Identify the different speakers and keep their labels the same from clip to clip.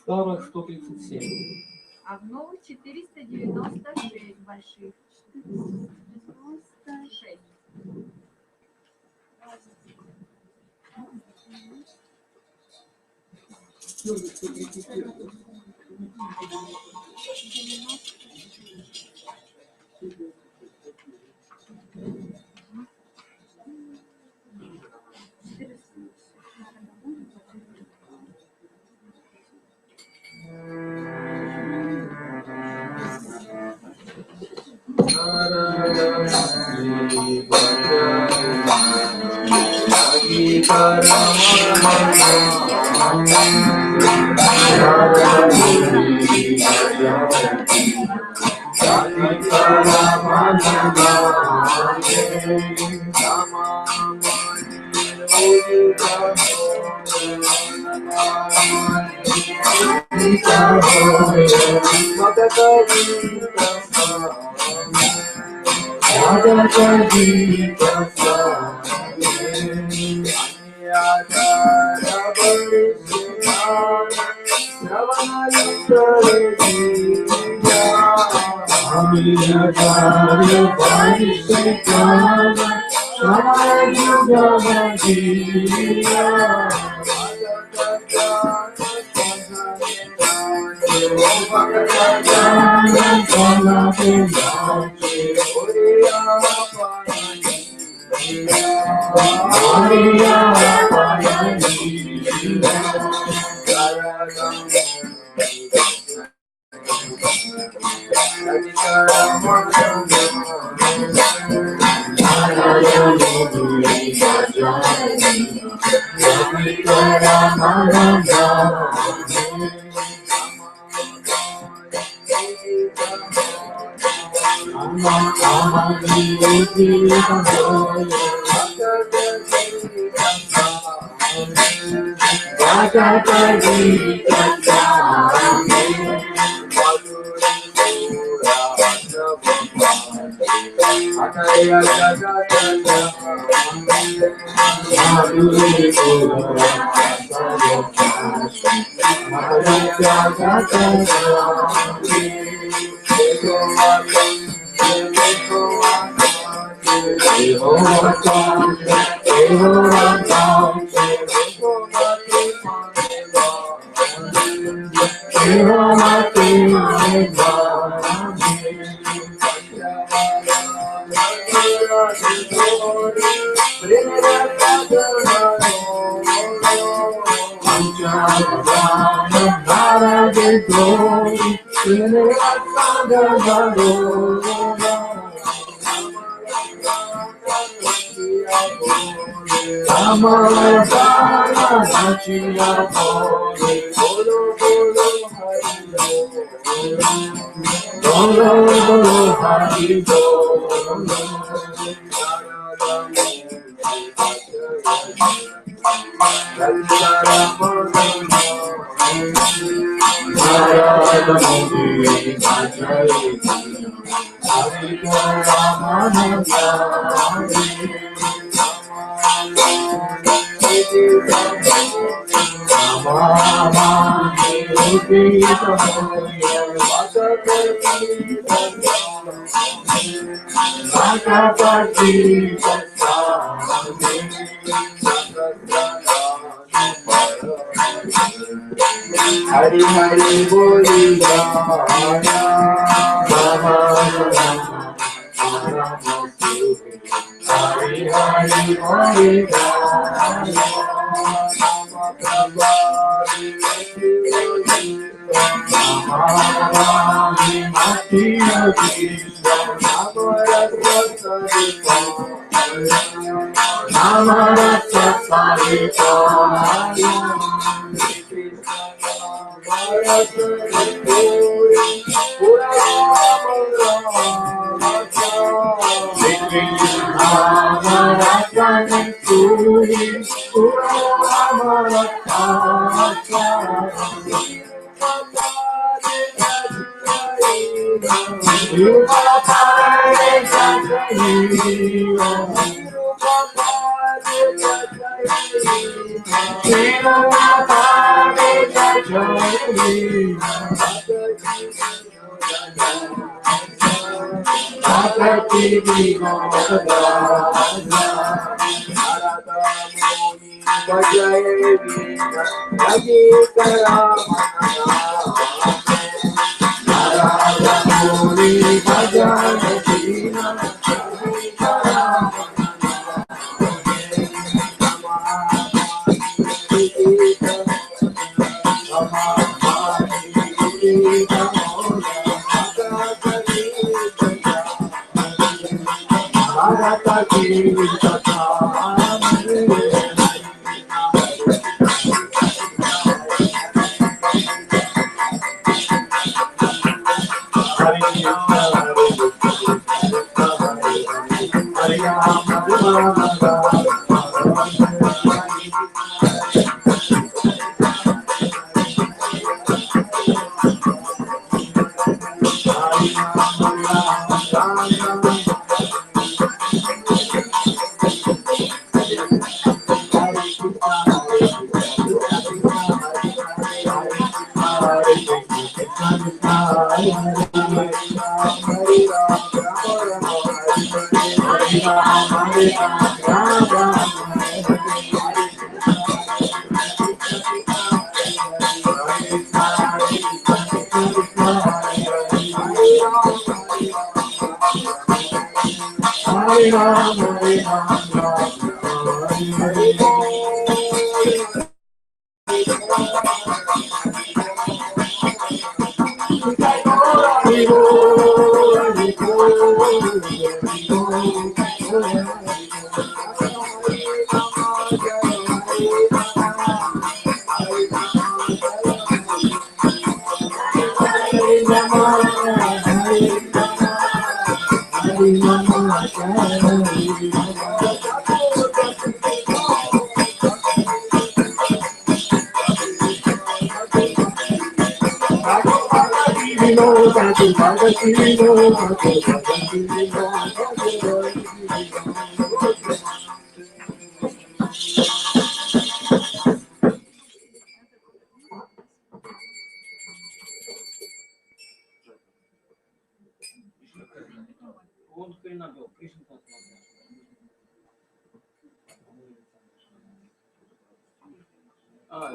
Speaker 1: Старых 137.
Speaker 2: А в новых 496 больших. 496.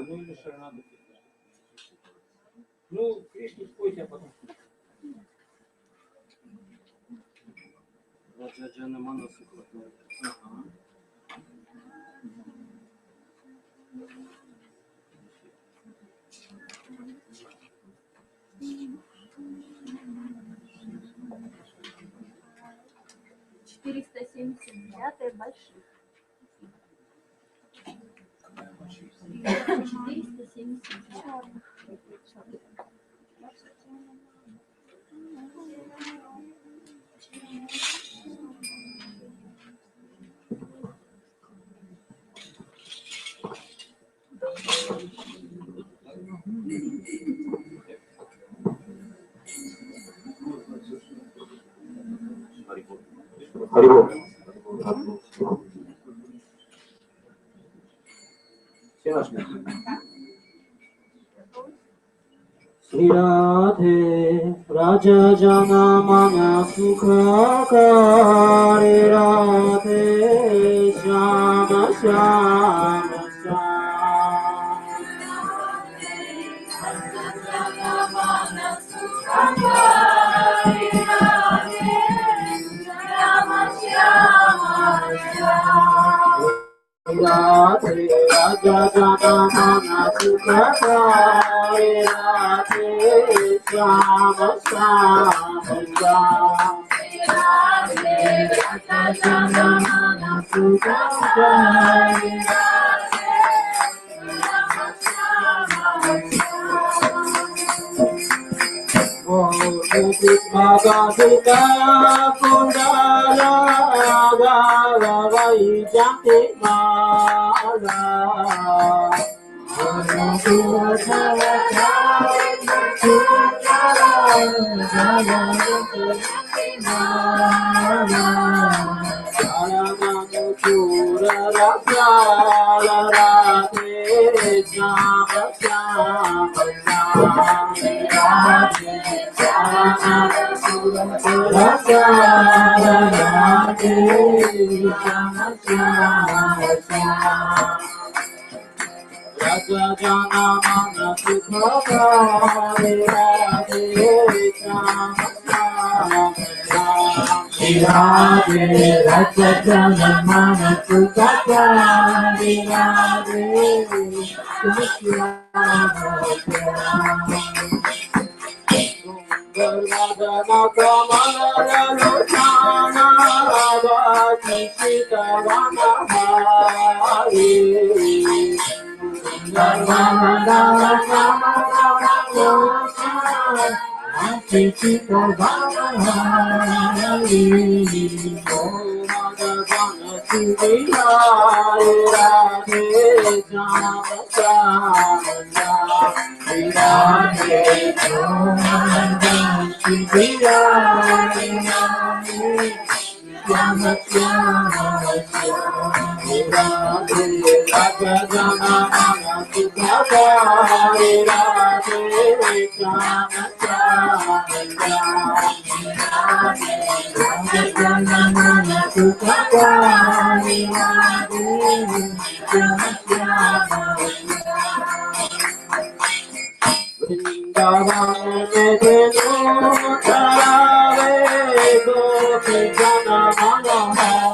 Speaker 1: Ну или шаранагати. Ну, Кришне спойте, а потом. Раджаджана Манасу. Ага.
Speaker 2: Больших. 470 черных.
Speaker 1: Все нашли? Шри Радhe Raja Jana Mana Sukha Kare Radhe Shama Shama Radhe Raja Jana Mana Sukha Kare Radhe Shama Shama Radhe Raja Jana Mana Sukha Kare Bhagavata Kundala Galavai Jati Mala Raja Jana Mana Sukha Kare Radhe Shama Radhe Raja Jana Mana Sukha Kare Radhe Vana Kamala Lochana Bhakti Sita Vana Hari Vana Kamala Lochana Bhakti Sita Vana Hari Vana Sivya Radhe Shama Shama Radhe Shama Vrindavan mein deno tarave gopi jana manohar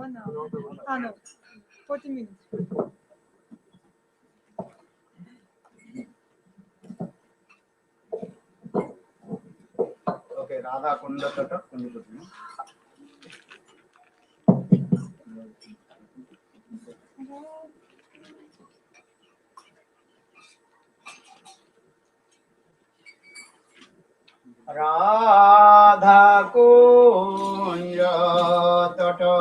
Speaker 3: 1 hour. No, 40 minutes.
Speaker 4: Okay, Radha Kunda Tata Kunda. Radha Kunja Tata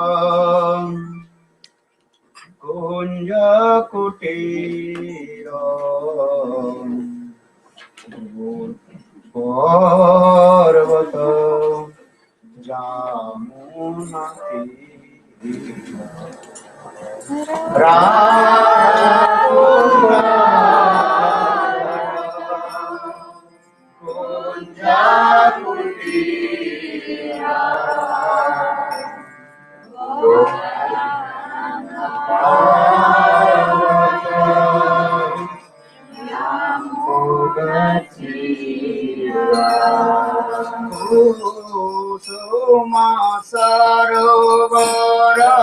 Speaker 4: Kunja Kutira Parvata Jamuna Radha Kunja Kutira Kusuma Sarovara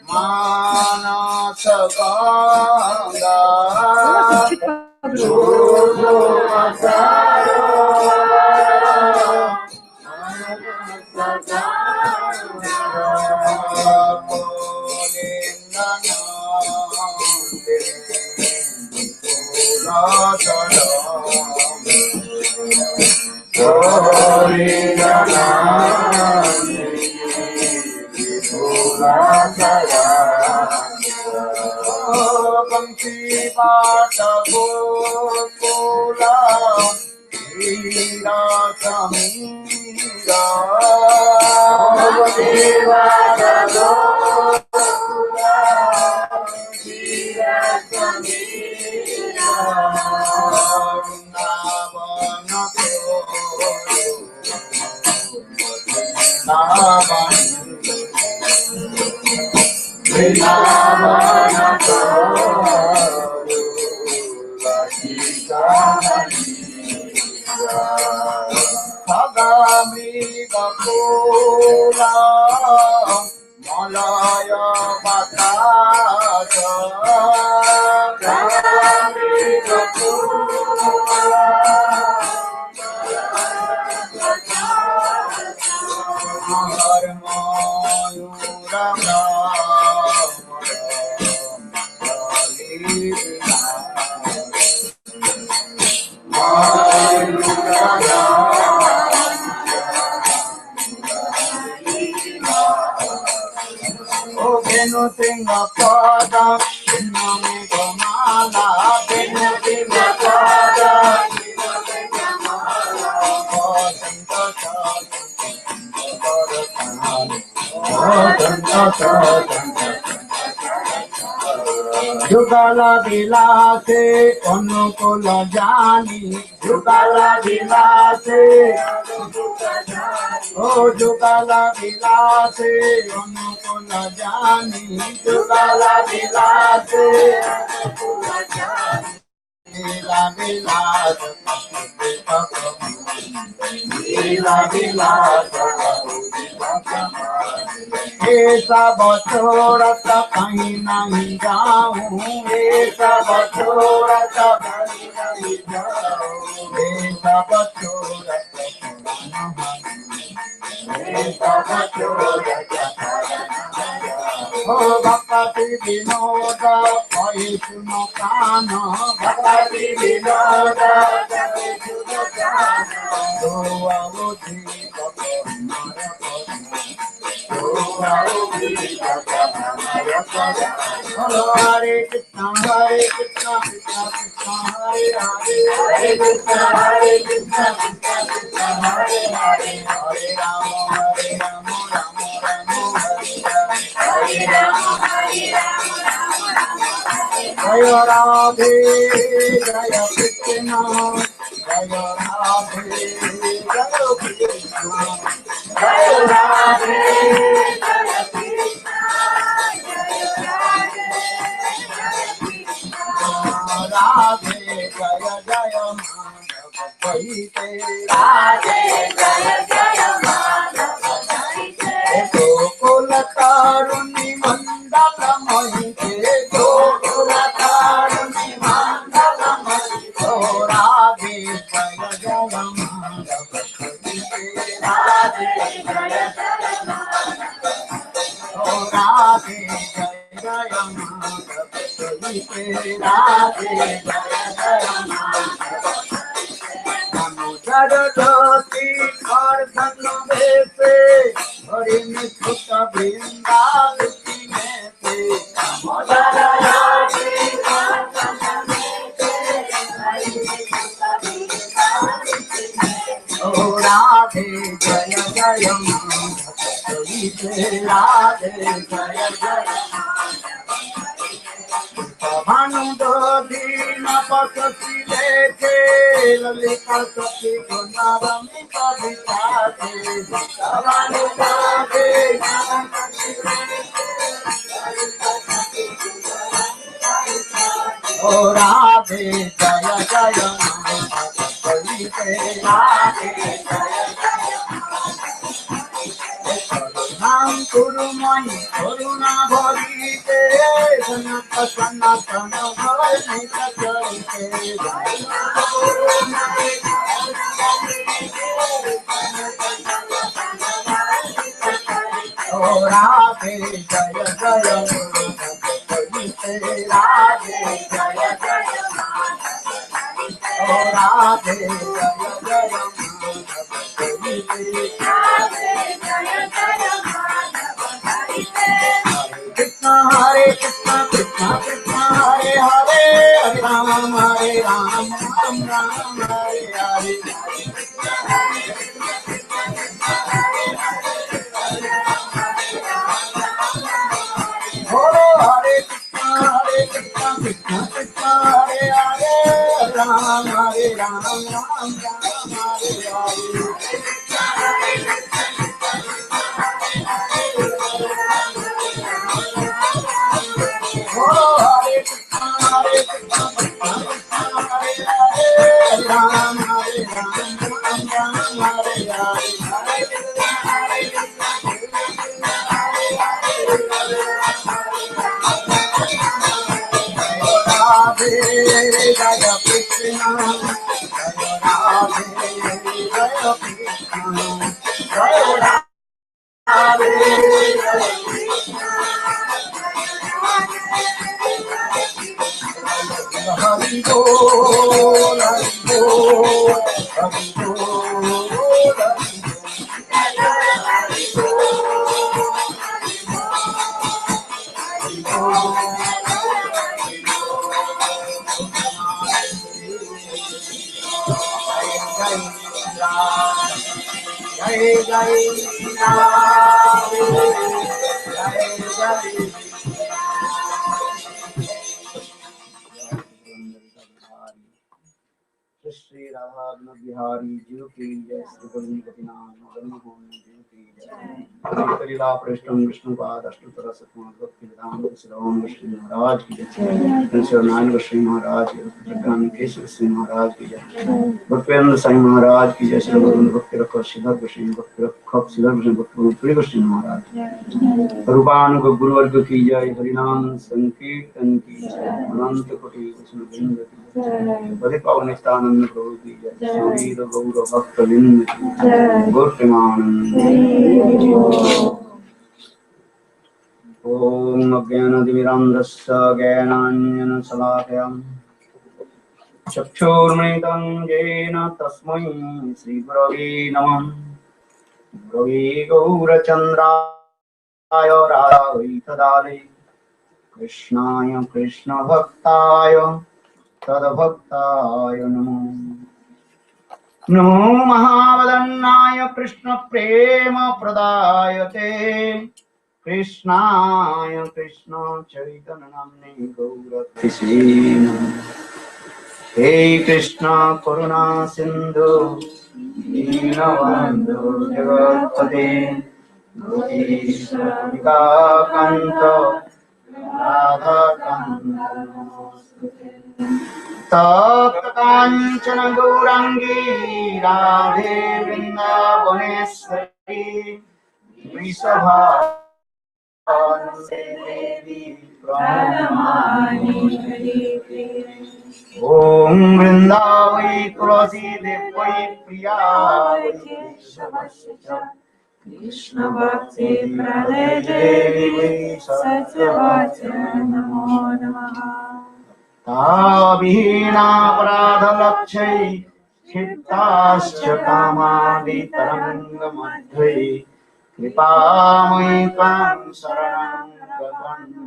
Speaker 4: Manasa Ganga Kusuma Sarovara Manasa Kamsi Pata Gokula Hira Samira Kamsi Pata Gokula Hira Samira Navana Malaya Batasa Pada, Nami Gomala, Benati Pada, Jugala Vilase, Onukula Jani, Jugala Vilase, Oh Jugala Vilase, Onukula Jani, Jugala Vilase, Lila Vilase, Lila Vilase, ऐसा बछोड़त कहीं नहीं जाऊं ऐसा बछोड़त कहीं नहीं जाऊं ऐसा बछोड़त ऐसा बछोड़त ओ भक्ति विनोद कोई सुनो कान भक्ति विनोद कोई सुनो कान तो आओ ठीक Hare Krishna, Hare Krishna, Krishna Krishna, Hare Hare, Hare Krishna, Hare Krishna, Krishna Krishna, Hare Hare, Hare Rama, Hare Rama, Rama Rama, Hare Hare, Hare Rama, Hare Rama, Rama Rama, Jaya Radhe, Jaya Krishna, Jaya Radhe, Jaya Krishna, Jaya Radhe, Jaya Krishna, Jaya Radhe, Jaya Krishna, Radhe Jaya Jaya Madhava Paite, Radhe Jaya Jaya Madhava Paite, Gokula Tarun से राधे जय जय सरस्वती और धन से हरि में सुत वृंदावती में से ओ राधे जय जय राधे जय जय भानु दीन पति लेखे ललिता सती गुणारमी कविता भानु ओ राधे जय जय राधे नाम गुरुमणि करुणा भरिते सनत सनातन भरनित चरिते ओ राधे जय जय राधे जय जय ओ राधे जय जय कृष्ण हरे कृष्ण कृष्ण कृष्ण हरे हरे हरे राम राम राम हरे हरे बोलो हरे कृष्ण कृष्ण कृष्ण हरे हरे राम राम राम हरे हरे बोलो हरे कृष्ण कृष्ण हरे हरे राम राम हरे हरे राधे जय कृष्ण राधे जय कृष्ण जय राधे हरि बोल हरि बोल हरि बोल जय जय राधे जय जय श्री राधा बिहारी जी की जय श्री गोविंद नाम जी की जय कलीला पृष्ठम विष्णुपाद अष्टोत्तर शतनाम भक्ति वेदांत श्रवण श्री महाराज की जय श्री नारायण श्री महाराज प्रज्ञान केशव श्री महाराज की जय भक्तेंद्र साईं महाराज की जय श्री गोविंद भक्ति रखो सिद्ध श्री भक्ति रखो सिद्ध भक्ति श्री महाराज रूपान को गुरुवर्ग की जय हरिनाम संकीर्तन की जय अनंत कोटि वैष्णव वृंद की बड़े पावन स्थानंद प्रभु की जय शरीर गौर भक्त वृंद की जय गोप्यमानंद ओम अज्ञानतिमिरान्धस्य ज्ञानाञ्जनशलाकया चक्षुर्मृतं येन तस्मै श्रीगुरवे नमः गुरवे गौरचन्द्राय राधायै तदालये कृष्णाय कृष्णभक्ताय तद्भक्ताय नमो नमो महावदन्नाय कृष्ण प्रेम प्रदायते कृष्णाय कृष्ण चैतन्य नाम्ने गौरतिसे हे कृष्ण करुणा सिंधु दीनबन्धु जगत्पते गोपीशा कांत राधा कांत तप्त कांचन गौरांगी राधे वृंदावनेश्वरी वृषभानुदेवी प्रणमामि ओम वृंदावै तुलसी देवै प्रिया
Speaker 1: कृष्ण भक्ति प्रदे देवी सत्यवाच नमो नमः।
Speaker 4: ताभिहीनापराधलक्ष्यै क्षिप्ताश्च कामादितरङ्गमध्यै कृपामयि त्वां शरणं प्रपन्ने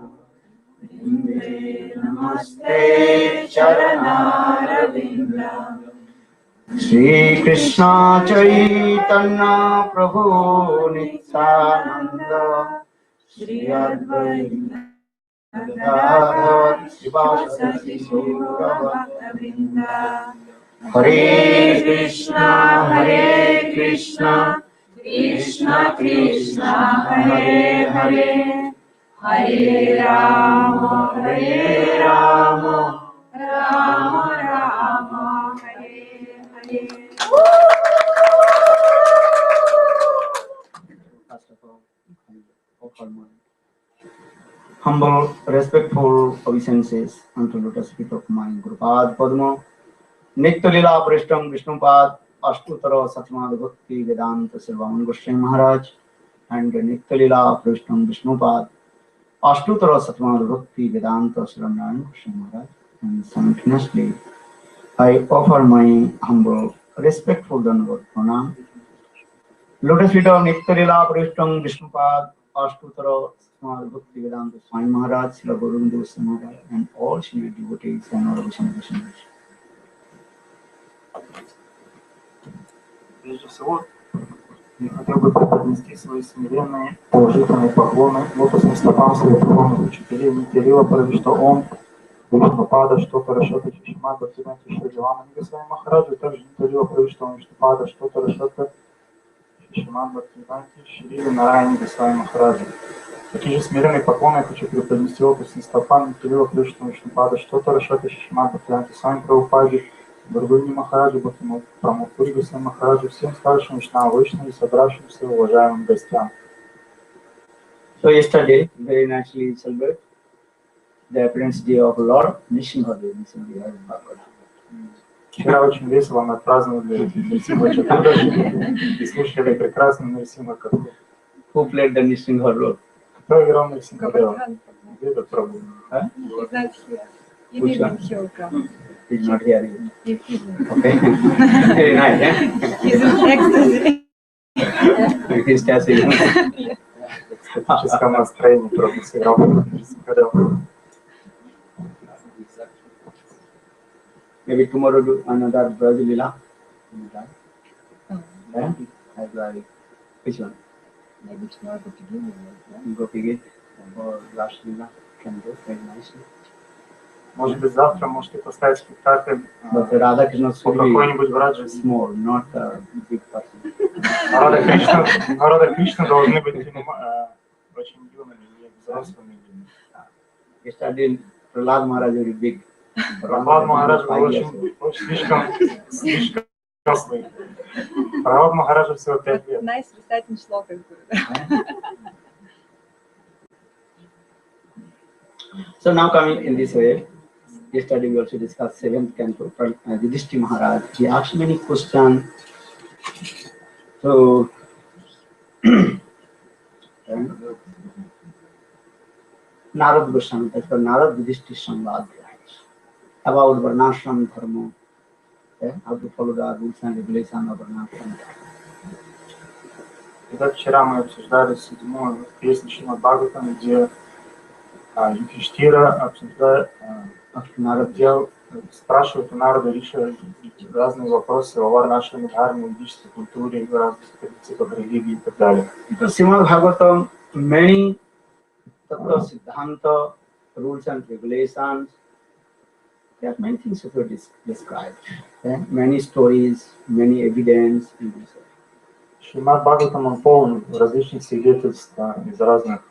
Speaker 4: नमस्ते चरणारविन्दम् श्रीकृष्ण चैतन्य प्रभु नित्यानन्द श्री अद्वैत गदाधर शिवासादि गौरभक्तवृन्द हरे Krishna Krishna Krishna Hare Hare Hare Ram Ram Ram Hare Hare. First of all, offer my humble, respectful obeisances unto lotus feet of my Gurupad Padma, Nitya Lila Prishtam Vishnupad, Ashtutara Satmad Bhakti Vedanta Sirvaman Goswami Maharaj, and Nitya Lila Prishtam Vishnupad, Ashtutara Satmad Bhakti Vedanta Sirvaman Goswami Maharaj, and simultaneously I offer my humble, respectful Dandavat Pranam. Lotus feet of Nitya Lila Prishtam Vishnupad, Ashtutara Satmad Bhakti Vedanta Swami Maharaj, Srila Govinda Maharaj, and all senior devotees and all Vishnu.
Speaker 5: Прежде всего, я хотел бы преподнести свои смиренные, положительные поклоны лотосным стопам своих духовных учителей Нитя Паравишта Ом, Вишнупада, что-то Рашата Чишма, Бхактивиданта Шрила Вана, Госвами Махараджа, также Нитя Паравишта Ом, Вишнупада, что-то Рашата Чишма, Бхактивиданта Шрила Нараяни, Госвами Махараджа. Такие же смиренные поклоны я хочу преподнести лотосным стопам Нитя Паравишта Ом, Вишнупада, что-то Рашата Чишма, Бхактивиданта Свами Прабхупаде, Гурвани Махараджи, Прамукури Госвами Махараджи, всем старшим Вишнава Вайшнавам и собравшимся уважаемым гостям.
Speaker 4: So yesterday, very nicely celebrate the appearance day of Lord Nrsimhadev.
Speaker 5: Вчера очень весело мы отпраздновали Нрсимха Чатурдаши и слушали прекрасный Нрсимха Катху.
Speaker 4: Who played the Nrsimha role?
Speaker 5: Кто играл Нрсимха Дева? Где этот Прабhu?
Speaker 3: He's not here. You
Speaker 4: Which
Speaker 3: need
Speaker 4: one?
Speaker 3: him to come.
Speaker 4: He's not hearing.
Speaker 3: If he's not.
Speaker 4: Okay. Very nice, eh?
Speaker 3: He's in ecstasy.
Speaker 4: He's casting.
Speaker 5: В экстатическом настроении Прабhu сыграл Нрсимха Дева.
Speaker 4: Maybe tomorrow do another Brazilila. Yeah? As like, which one?
Speaker 3: Maybe tomorrow to begin with.
Speaker 4: Gopi Git or Last Lila can do very nicely.
Speaker 5: Может быть, завтра можете поставить спектакль
Speaker 4: But Radha Krishna
Speaker 5: по
Speaker 4: should be
Speaker 5: какой-нибудь враджи.
Speaker 4: small, not a big person.
Speaker 5: Рада Кришна должны быть очень юными, взрослыми.
Speaker 4: Yesterday, Prahlad Maharaj is very big.
Speaker 5: Прабхупад Махарадж был очень слишком взрослый. Прабхупад Махараджа всего 5 лет.
Speaker 3: Nice reciting shlokas.
Speaker 4: So now coming in this way, yesterday we also discussed 7th canto. Yudhishthira Maharaj, he asked many questions. So Narad Goswami, that's called Narad Yudhishthira Samvad, about Varnashram Dharma, how to follow the rules and regulations of Varnashram.
Speaker 5: Итак, вчера мы обсуждали 7-ю песню Шримад Бхагаватам, где Юдхиштхира обсуждает, спрашивает у Нарада Риша разные вопросы о Варнашраме Дхарме, ведической культуре, разных традициях религии и так далее.
Speaker 4: Because Srimad Bhagavatam, many tattva, siddhanta, rules and regulations, there are many things to be described. Many stories, many evidence in this.
Speaker 5: Шримад Бхагаватам, он полон различных свидетельств из разных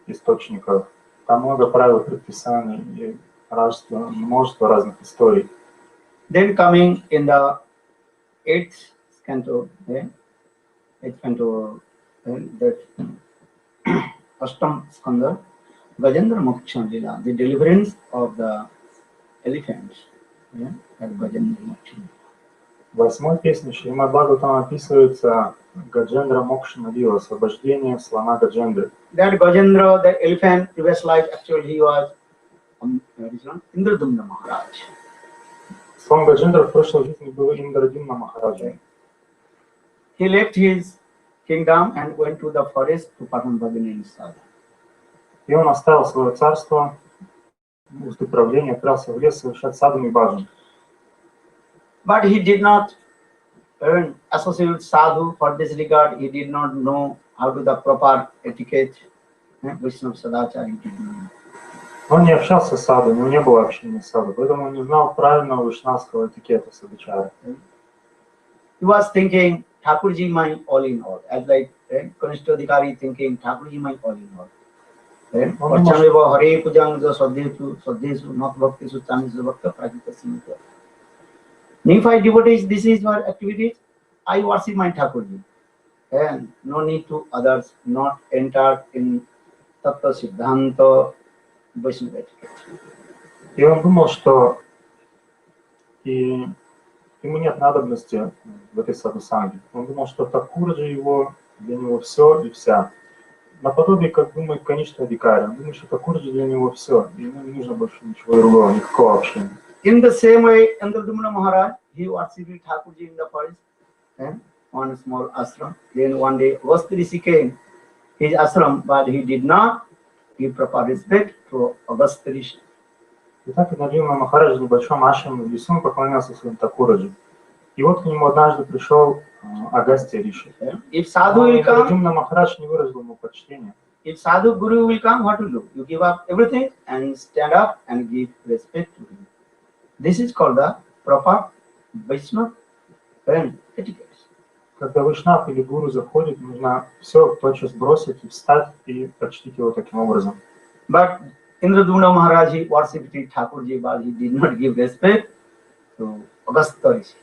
Speaker 5: источников. Там много правил, предписаний и множество разных историй.
Speaker 4: Then coming in the 8th canto, 8th canto, that Ashtam Skanda, Gajendra Moksha Lila, the deliverance of the elephants at Gajendra Moksha.
Speaker 5: В 8-й песне Шримад Бхагаватам описывается Гаджендра Мокшана Лила, освобождение слона Гаджендры.
Speaker 4: That Gajendra, the elephant, previous life, actually he was Indradumna Maharaj.
Speaker 5: Слон Гаджиндра в прошлой жизни был Индрадимна Махараджа.
Speaker 4: He left his kingdom and went to the forest to perform bhajan in sadhana.
Speaker 5: И он оставил свое царство, узкое правление, отправился в лес совершать садхану и баджан.
Speaker 4: But he did not associate with sadhu. For this regard, he did not know how to the proper etiquette. Vaishnava Sadachar, he did not know.
Speaker 5: Он не общался с саду, у него не было общения с саду, поэтому он не знал правильного вайшнавского этикета садхачары.
Speaker 4: He was thinking, Thakurji my all in all, as like Kanishta Adhikari thinking, Thakurji my all in all. Parchameva Hare Pujanga Sadhesu Not Bhakti Suttamisu Bhakta Prajita Simita. Neophyte devotees, this is your activities. I worship my Thakurji. And no need to others, not enter in Tattva Siddhanta Vaishnava etiquette.
Speaker 5: И он думал, что ему нет надобности в этой садхусанге. Он думал, что Такураджи его, для него все и вся. Наподобие, как думает Каништа Адхикари. Он думает, что Такураджи для него все, и ему не нужно больше ничего другого, никакого общения.
Speaker 4: In the same way, Indradumna Maharaj, he worshipped Thakurji in the forest and one small ashram. Then one day, Agastya Rishi came, his ashram, but he did not give proper respect to Agastya Rishi.
Speaker 5: И так Индрадимна Махарадж в небольшом ашраме в лесу поклонялся своим Такураджи. И вот к нему однажды пришел Агастья Риши.
Speaker 4: If sadhu will come,
Speaker 5: Индрадимна Махарадж не выразил ему почтения.
Speaker 4: if sadhu guru will come, what to do? You give up everything and stand up and give respect to him. This is called the proper Vaishnava etiquette.
Speaker 5: Когда вайшнав или гуру заходит, нужно все тотчас бросить и встать и почтить его таким образом.
Speaker 4: But Indradumna Maharaj, he worshipped Thakurji, but he did not give respect to Agastya Rishi.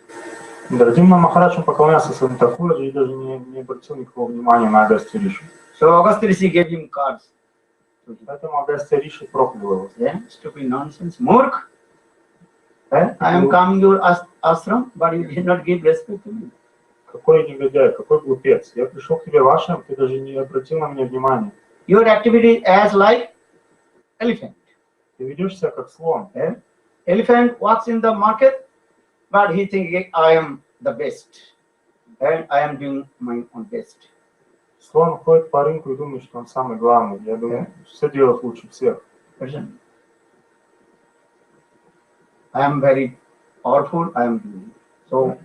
Speaker 5: Индрадимна Махарадж он поклонялся своему Такураджи и даже не обратил никакого внимания на Агастью Ришу.
Speaker 4: So Agastya Rishi gave him cards.
Speaker 5: Поэтому Агастья Риши проклял его.
Speaker 4: Yeah, stupid nonsense. Murk. I am coming your ashram, but you did not give respect to me.
Speaker 5: Какой негодяй, какой глупец. Я пришел к тебе в ашрам, ты даже не обратил на меня внимания.
Speaker 4: Your activity as like elephant.
Speaker 5: Ты ведешь себя как слон.
Speaker 4: Yeah? Elephant walks in the market, but he thinks I am the best. And I am doing my own best.
Speaker 5: Слон ходит по рынку и думает, что он самый главный. Я думаю, все делать лучше всех.
Speaker 4: I am very powerful, I am doing. So,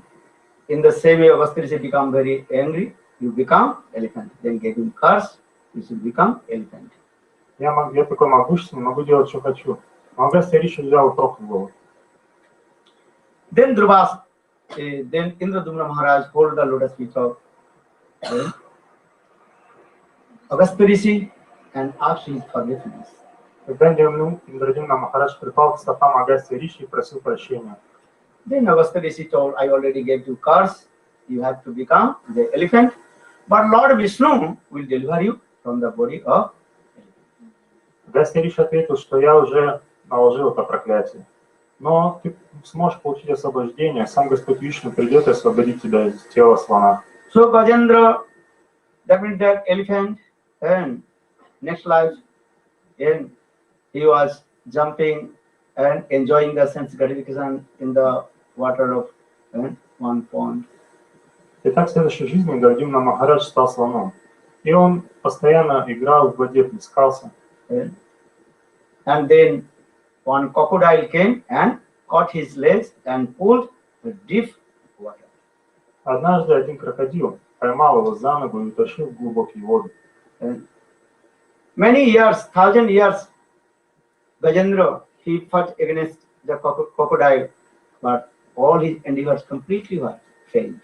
Speaker 4: in the same way, Agastya Rishi become very angry, you become elephant. Then get him curse, you should become elephant.
Speaker 5: Я такой могущественный, могу делать, что хочу. Но Агастья Риши взял и проклял его.
Speaker 4: Then then Indradumna Maharaj hold the lotus feet of Agastya Rishi and asked his forgiveness.
Speaker 5: Когда Индрадимна Махарадж припал к стопам Агастья Риши и просил прощения.
Speaker 4: Then Agastya Rishi told, I already gave you curse, you have to become the elephant, but Lord Vishnu will deliver you from the body of elephant.
Speaker 5: Агастья Риши ответил, что я уже наложил это проклятие. Но ты сможешь получить освобождение, сам Господь Вишну придет и освободит тебя из тела слона.
Speaker 4: So Gajendra, that means that elephant, and next life, and he was jumping and enjoying the sense gratification in the water of one pond.
Speaker 5: И так в следующей жизни Индрадимна Махарадж стал слоном. И он постоянно играл в воде, плескался.
Speaker 4: And then one crocodile came and caught his legs and pulled the deep water.
Speaker 5: Однажды один крокодил поймал его за ногу и утащил в глубокие воды.
Speaker 4: Many years, 1,000 years, Gajendra, he fought against the crocodile, but all his endeavors completely failed.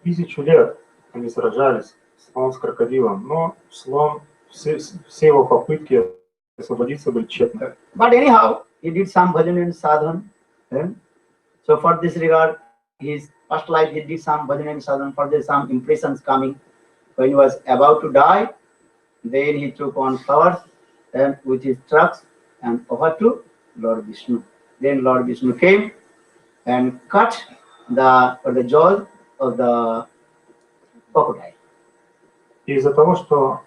Speaker 5: 1000 лет они сражались, слон с крокодилом, но слон, все его попытки освободиться были тщетны.
Speaker 4: But anyhow, he did some bhajan and sadhana. So for this regard, his first life he did some bhajan and sadhana. For this, some impressions coming. When he was about to die, then he took on flowers and with his trucks and offered to Lord Vishnu. Then Lord Vishnu came and cut the jaws of the crocodile.
Speaker 5: И из-за того, что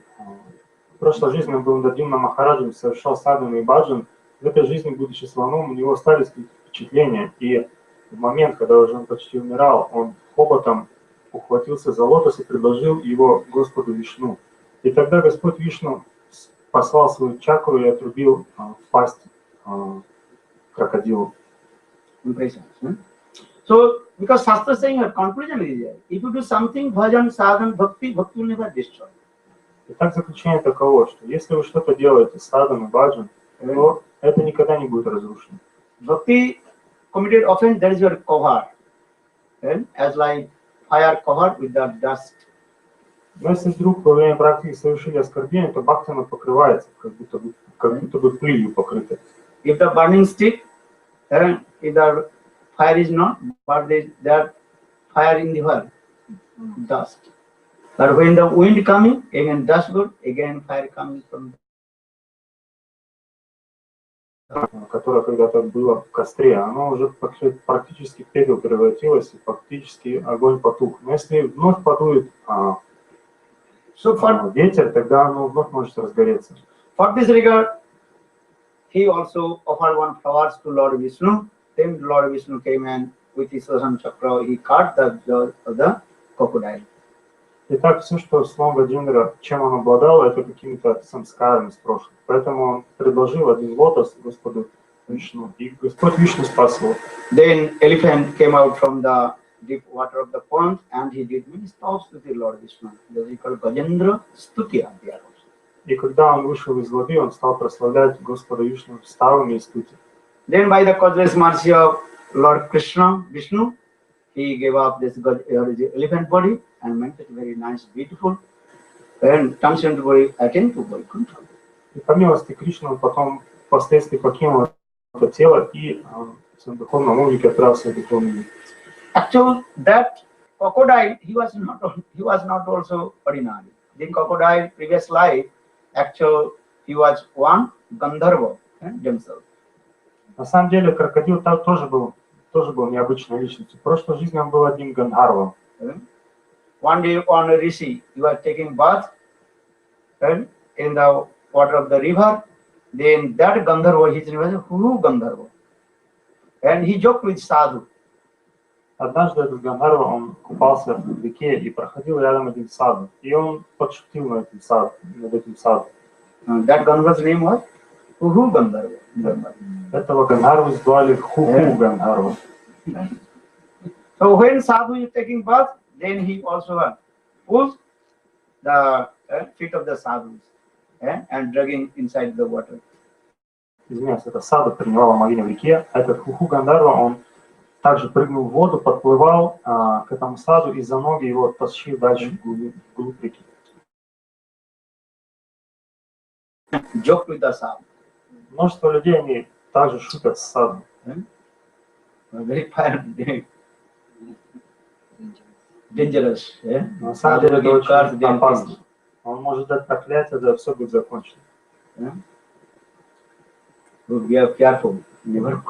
Speaker 5: в прошлой жизни он был Индрадимна Махараджем, совершал садхану и баджан, В этой жизни, будучи слоном, у него остались какие-то впечатления, и в момент, когда уже он почти умирал, он хоботом ухватился за лотос и предложил его Господу Вишну. И тогда Господь Вишну послал свою чакру и отрубил пасть крокодилу.
Speaker 4: So, because Shastra is saying, conclusion is there. If you do something, bhajan, sadhan, bhakti, bhakti will never destroy.
Speaker 5: Итак, заключение таково, что если вы что-то делаете, садан и баджан, то это никогда не будет разрушено.
Speaker 4: Bhakti committed offense, that is your cover. And as like fire covered with the dust.
Speaker 5: Но если вдруг во время практики совершили оскорбление, то бхакти оно покрывается, как будто бы пылью покрыто.
Speaker 4: If the burning stick, and if the fire is not, but there fire in the world, dust. But when the wind coming, again dust good, again fire coming from.
Speaker 5: Которое когда-то было в костре, оно уже практически в пепел превратилось, и фактически огонь потух. Но если вновь подует ветер, тогда оно вновь может разгореться.
Speaker 4: For this regard, he also offered one flowers to Lord Vishnu. Then Lord Vishnu came and with his Sudarshan Chakra, he cut the jaw of the crocodile.
Speaker 5: Итак, все, что слон Гаджендра, чем он обладал, это какими-то самскарами с прошлого. Поэтому он предложил один лотос Господу Вишну, и Господь Вишну спас его.
Speaker 4: Then elephant came out from the deep water of the pond and he did many stops with the Lord Vishnu. That is called Gajendra Stuti.
Speaker 5: И когда он вышел из воды, он стал прославлять Господа Вишну ставами и стути.
Speaker 4: Then by the causeless mercy of Lord Krishna, Vishnu, he gave up this elephant body and made it very nice, beautiful, and transcendent body attained to Vaikuntha.
Speaker 5: И по милости Кришны он потом впоследствии покинул это тело и в своем духовном облике отправился в духовный мир.
Speaker 4: Actually, that crocodile, he was not also ordinary. The crocodile previous life, actually, he was one Gandharva himself.
Speaker 5: На самом деле крокодил тоже был необычной личностью. В прошлой жизни он был одним Гандхарвом.
Speaker 4: One day, one rishi, he was taking bath in the water of the river. Then that Gandharva, his name was Huru Gandharva, and he joked with sadhu.
Speaker 5: Однажды этот Гандхарва, он купался в реке и проходил рядом один саду, и он подшутил над этим саду.
Speaker 4: That Gandharva's name was Huru Gandharva.
Speaker 5: Этого Гандхарву звали Хуху Гандхарва.
Speaker 4: So when sadhu is taking bath, then he also pulls the feet of the sadhus and dragging inside the water.
Speaker 5: Извиняюсь, это саду принимала Марина в реке, а этот Хуху Гандхарва, он также прыгнул в воду, подплывал к этому саду и за ноги его тащил дальше вглубь реки.
Speaker 4: Joke with the sadhu.
Speaker 5: Множество людей, они также шутят с садом.
Speaker 4: Very dangerous.
Speaker 5: На самом деле это очень опасно. Он может дать проклятие, да все будет закончено.
Speaker 4: We are careful. Never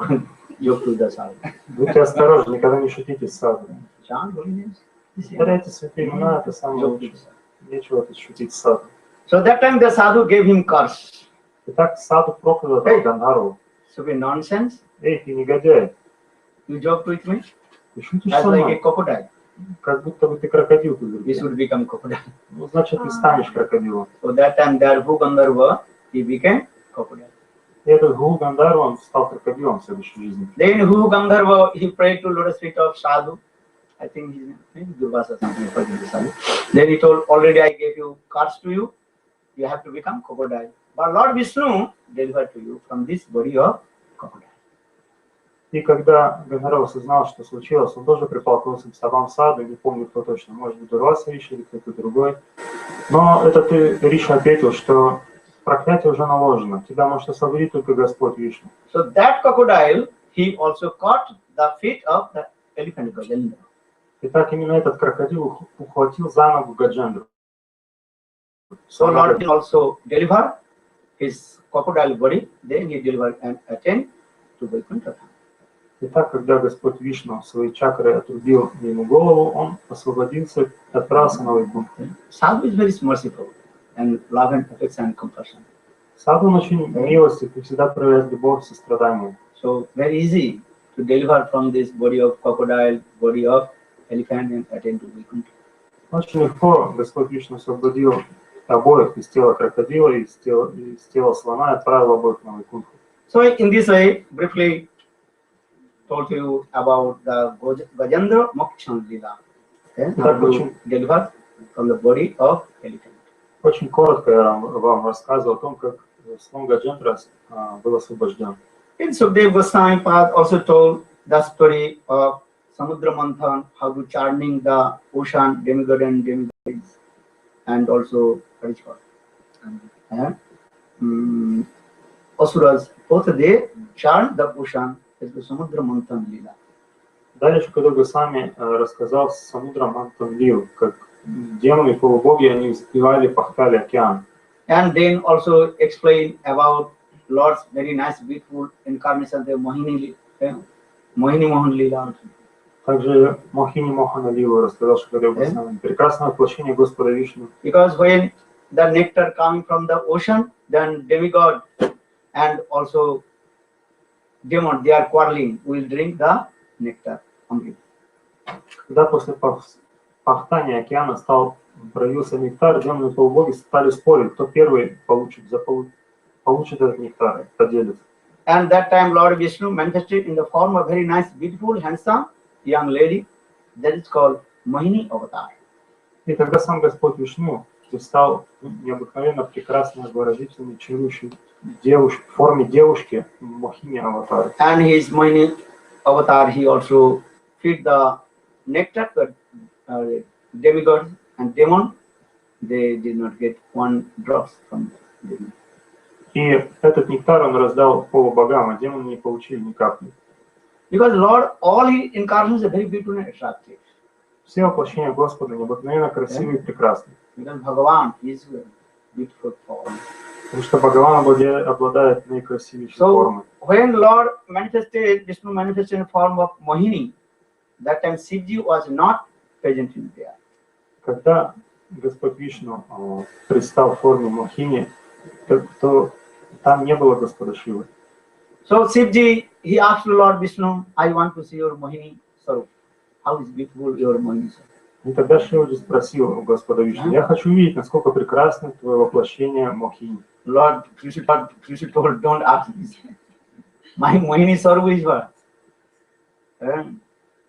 Speaker 4: joke with the sadhu.
Speaker 5: Будьте осторожны, никогда не шутите с садом. Повторяйте святые имена, это самое лучшее. Нечего тут шутить с садом.
Speaker 4: So that time the sadhu gave him curse.
Speaker 5: Итак, саду проклял этого Гандхарву.
Speaker 4: So be nonsense.
Speaker 5: Эй, ты негодяй.
Speaker 4: You joke with me
Speaker 5: Ты шутишь
Speaker 4: as
Speaker 5: со
Speaker 4: like a
Speaker 5: мной?
Speaker 4: Как
Speaker 5: будто бы ты крокодил.
Speaker 4: We should become crocodile.
Speaker 5: Ну, значит, ты станешь крокодилом.
Speaker 4: So that time there who Gandharva, he became crocodile.
Speaker 5: И этот Гу Гандхарва, он стал крокодилом в следующей жизни.
Speaker 4: Then who Gandharva, he prayed to lotus feet of sadhu. I think his name is Durvasa something. Then he told, already I gave you curse to you. You have to become crocodile. But Lord Vishnu delivered to you from this body of crocodile.
Speaker 5: И когда Гандхарва осознал, что случилось, он тоже припал к лотосным стопам сада, не помню кто точно, может быть, Дурваса Риши или кто-то другой. Но этот Риши ответил, что проклятие уже наложено, тебя может освободить только Господь Вишну.
Speaker 4: So that crocodile, he also caught the feet of the elephant Gajendra.
Speaker 5: Итак, именно этот крокодил ухватил за ногу Гаджендру.
Speaker 4: So Lord also delivered his crocodile body, then he delivered and attained to Vaikuntha.
Speaker 5: Итак, когда Господь Вишну свои чакры отрубил ему голову, он освободился и отправился на Вайкунтху.
Speaker 4: Sadhu is very merciful and love and affection and compassion.
Speaker 5: Саду он очень милостив и всегда проявляет любовь, сострадание.
Speaker 4: So very easy to deliver from this body of crocodile, body of elephant and attain to Vaikuntha.
Speaker 5: Очень легко Господь Вишну освободил обоих из тела крокодила и из тела слона и отправил обоих на Вайкунтху.
Speaker 4: So in this way, briefly told you about the Gajendra Mokshan Lila. Okay? How to deliver from the body of elephant.
Speaker 5: Очень коротко я вам рассказывал о том, как слон Гаджендра был освобожден.
Speaker 4: In Sukdev Goswami Pad also told the story of Samudra Manthan, how to churning the ocean, demigod and demigods, and also what is called Asuras. Both they churn the ocean is the Samudra Manthan Lila.
Speaker 5: Далее Шукадев Госвами рассказал Самудра Мантан Лилу, как демоны и полубоги, они взбивали, пахтали океан.
Speaker 4: And then also explain about Lord's very nice, beautiful incarnation, the Mohini Mohan Lila.
Speaker 5: Также Мохини Мохана Лилу рассказал Шукадев Госвами. Прекрасное воплощение Господа Вишну.
Speaker 4: Because when the nectar coming from the ocean, then demigod and also demon, they are quarreling, will drink the nectar only.
Speaker 5: Когда после пахтания океана проявился нектар, демоны и полубоги стали спорить, кто первый получит этот нектар, поделится.
Speaker 4: And that time Lord Vishnu manifested in the form of very nice, beautiful, handsome young lady. That is called Mohini Avatar.
Speaker 5: И тогда сам Господь Вишну стал необыкновенно прекрасной, обворожительной, чарующей девушкой, в форме девушки, Мохини Аватар.
Speaker 4: And his Mohini Avatar, he also feed the nectar, but demigods and demon, they did not get one drops from them.
Speaker 5: И этот нектар он раздал полубогам, а демоны не получили ни капли.
Speaker 4: Because Lord, all his incarnations are very beautiful and attractive.
Speaker 5: Все воплощения Господа необыкновенно красивые и прекрасные.
Speaker 4: Because Bhagavan is beautiful form.
Speaker 5: Потому что Бхагаван обладает наикрасивейшей формой.
Speaker 4: When Lord manifested, Vishnu manifested in the form of Mohini, that time Shivji was not present in there.
Speaker 5: Когда Господь Вишну предстал в форме Мохини, то там не было Господа Шивы.
Speaker 4: So Shivji, he asked Lord Vishnu, I want to see your Mohini Sarup. How is beautiful your Mohini Sarup?
Speaker 5: И тогда Шиваджи спросил у Господа Вишну, я хочу видеть, насколько прекрасно твое воплощение Мохини.
Speaker 4: Lord, you should told, don't ask this. My Mohini Sarup is what?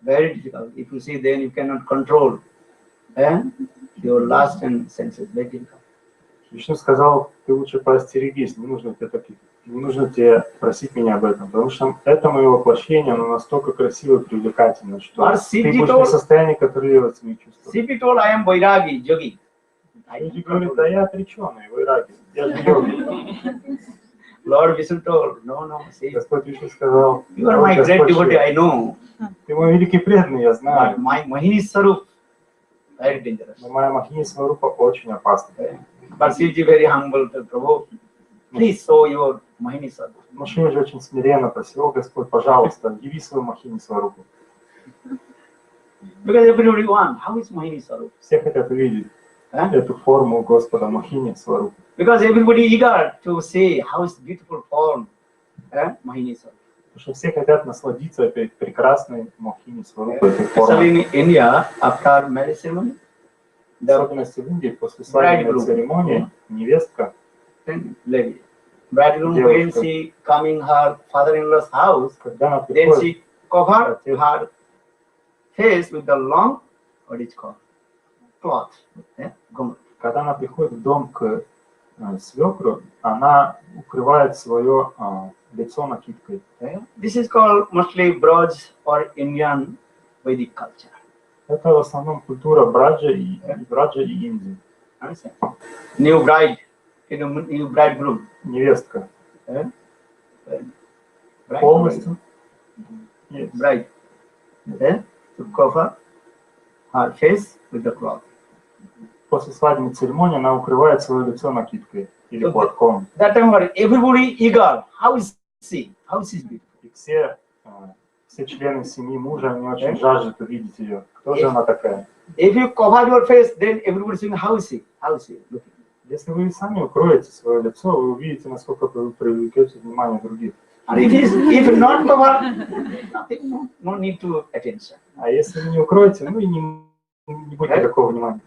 Speaker 4: Very difficult. If you see, then you cannot control your lust and senses. Very difficult.
Speaker 5: Вишну сказал, ты лучше поостерегись, не нужно тебе просить меня об этом, потому что это мое воплощение, оно настолько красиво и привлекательно, что ты будешь не в состоянии контролировать свои чувства.
Speaker 4: Shivji told, I am Vairagi, Yogi.
Speaker 5: Люди говорят, да я отреченный, Вайраги, я же йоги.
Speaker 4: Lord Vishnu told, no, see,
Speaker 5: Господь Вишну сказал,
Speaker 4: you are my great devotee, I know.
Speaker 5: ты мой великий преданный, я знаю.
Speaker 4: But my Mohini Sarup, very dangerous.
Speaker 5: Но моя Мохини Сварупа очень опасна.
Speaker 4: But Shivji very humble to Prabhu. Please show your Mohini Sarup.
Speaker 5: Но Шиваджи очень смиренно просил, Господь, пожалуйста, яви свою Мохини Сварупу.
Speaker 4: Because everybody wants, how is Mohini Sarup?
Speaker 5: Все хотят увидеть эту форму Господа Мохини Сварупу.
Speaker 4: Because everybody eager to see how is beautiful form, Mohini Sarup.
Speaker 5: Потому что все хотят насладиться опять прекрасной Мохини Сварупой, этой формой.
Speaker 4: Especially in India, after marriage ceremony,
Speaker 5: В особенности в Индии, после свадебной церемонии, невестка,
Speaker 4: lady, bridegroom, when she coming her father-in-law's house,
Speaker 5: когда она
Speaker 4: then
Speaker 5: приходит,
Speaker 4: she cover her face with the long, what is called, cloth.
Speaker 5: когда она приходит в дом к свекру, она укрывает свое лицо накидкой.
Speaker 4: This is called mostly Braj or Indian Vedic culture.
Speaker 5: Это в основном культура Браджа и Индии.
Speaker 4: New bride, new bridegroom.
Speaker 5: Невестка.
Speaker 4: Bride.
Speaker 5: Полностью. Yes.
Speaker 4: Bride. To cover her face with the cloth.
Speaker 5: После свадебной церемонии она укрывает свое лицо накидкой или платком.
Speaker 4: That time everybody eager. How is she? How is she beautiful?
Speaker 5: И все члены семьи мужа, они очень жаждут увидеть ее. Кто же она такая?
Speaker 4: If you cover your face, then everybody saying, how is she? How is she looking?
Speaker 5: Если вы сами укроете свое лицо, вы увидите, насколько вы привлекете внимание других.
Speaker 4: And if not covered, nothing, no need to attention.
Speaker 5: А если вы не укроете, ну и не будет никакого внимания.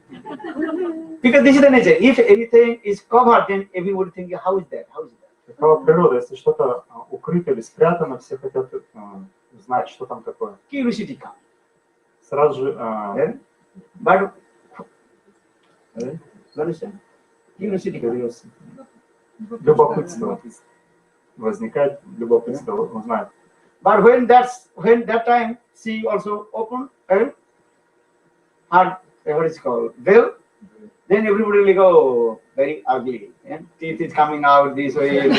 Speaker 4: Because this is the nature. If everything is covered, then everybody thinking, how is that? How is that?
Speaker 5: Такова природа. Если что-то укрыто или спрятано, все хотят знать, что там такое.
Speaker 4: Curiosity comes.
Speaker 5: Сразу же...
Speaker 4: But curiosity comes.
Speaker 5: Любопытство. Возникает любопытство узнать.
Speaker 4: But when that time she also opened her what is called veil, then everybody will go very ugly, and teeth is coming out this way.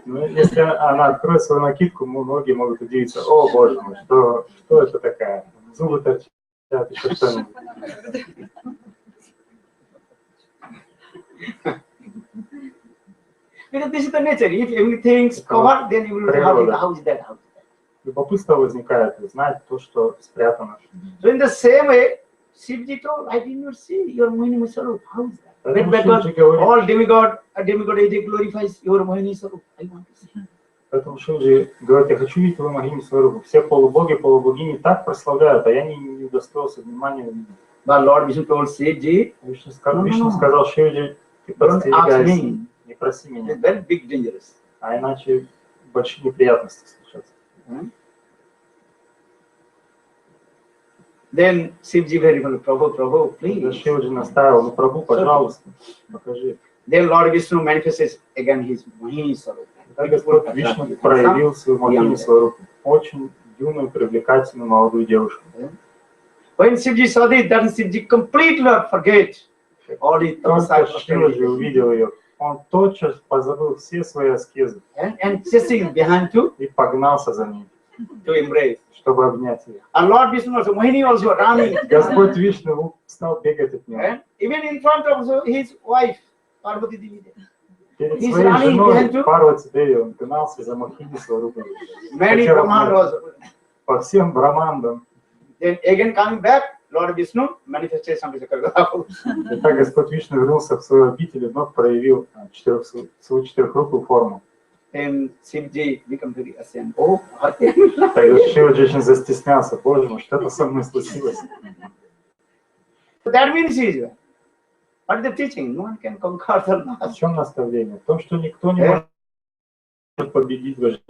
Speaker 5: Ну, если она откроет свою накидку, многие могут удивиться: о боже мой, что это такая? Зубы торчат, еще что-нибудь.
Speaker 4: Because this is the nature. If everything's covered, then you will say, how is that? How is that?
Speaker 5: Любопытство возникает, узнать то, что спрятано.
Speaker 4: So in the same way, Shivji told, I did not see your Mohini Swarup. How is that? All demigod age glorifies your Mohini Swarup. I want to see.
Speaker 5: Поэтому Шивджи говорит: я хочу видеть твою Mohini Swarup. Все полубоги, полубогини так прославляют, а я не удостоился внимания увидеть.
Speaker 4: But Lord Vishnu told Shivji,
Speaker 5: Вишну сказал Шивджи: ты подстерегайся, не проси меня.
Speaker 4: it's very big dangerous.
Speaker 5: А иначе большие неприятности случатся.
Speaker 4: Then Shivji very well, Prabhu, please.
Speaker 5: Шивджи наставил: ну, Прабhu, пожалуйста, покажи.
Speaker 4: Then Lord Vishnu manifests again his Mohini Swarup.
Speaker 5: Так Господь Вишну проявил свою Mohini Swarup, очень юную, привлекательную молодую девушку.
Speaker 4: When Shivji saw this, then Shivji completely forget all his
Speaker 5: Шивджи увидел ее, он тотчас позабыл все свои аскезы
Speaker 4: and chasing behind
Speaker 5: и погнался за ней,
Speaker 4: to embrace.
Speaker 5: чтобы обнять ее.
Speaker 4: And Lord Vishnu also, Mohini also running.
Speaker 5: Господь Вишну стал бегать от него.
Speaker 4: And even in front of his wife, Parvati Devi.
Speaker 5: Перед
Speaker 4: He's
Speaker 5: своей
Speaker 4: running
Speaker 5: женой
Speaker 4: behind you.
Speaker 5: Парвати Деви он гнался за Mohini Swarup.
Speaker 4: Many Brahmanas.
Speaker 5: По всем брамандам.
Speaker 4: Then again coming back, Lord Vishnu manifested something.
Speaker 5: И так Господь Вишну вернулся в свою обитель и вновь проявил свою четырехрукую форму.
Speaker 4: And Shivji become very ashamed. Oh,
Speaker 5: Тогда Шиваджи очень застеснялся: боже мой, что это со мной случилось?
Speaker 4: that means is what is the teaching? No one can conquer the
Speaker 5: В
Speaker 4: mass.
Speaker 5: чем наставление? В том, что никто не может победить вожделение.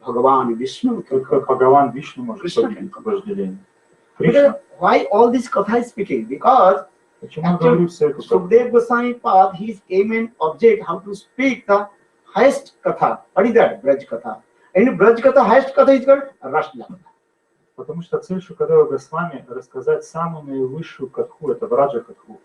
Speaker 4: Bhagavan Vishnu.
Speaker 5: Только Бхагаван Вишну может победить вожделение. Кришна.
Speaker 4: Why all this katha is speaking? Because
Speaker 5: Почему я говорю все это?
Speaker 4: Sukdev Goswami path, his aim and object, how to speak the highest katha. What is that? Braj katha. And Braj katha, highest katha is called Rasla.
Speaker 5: Потому что цель Шукадева Госвами рассказать самую наивысшую катху, это Враджа катху.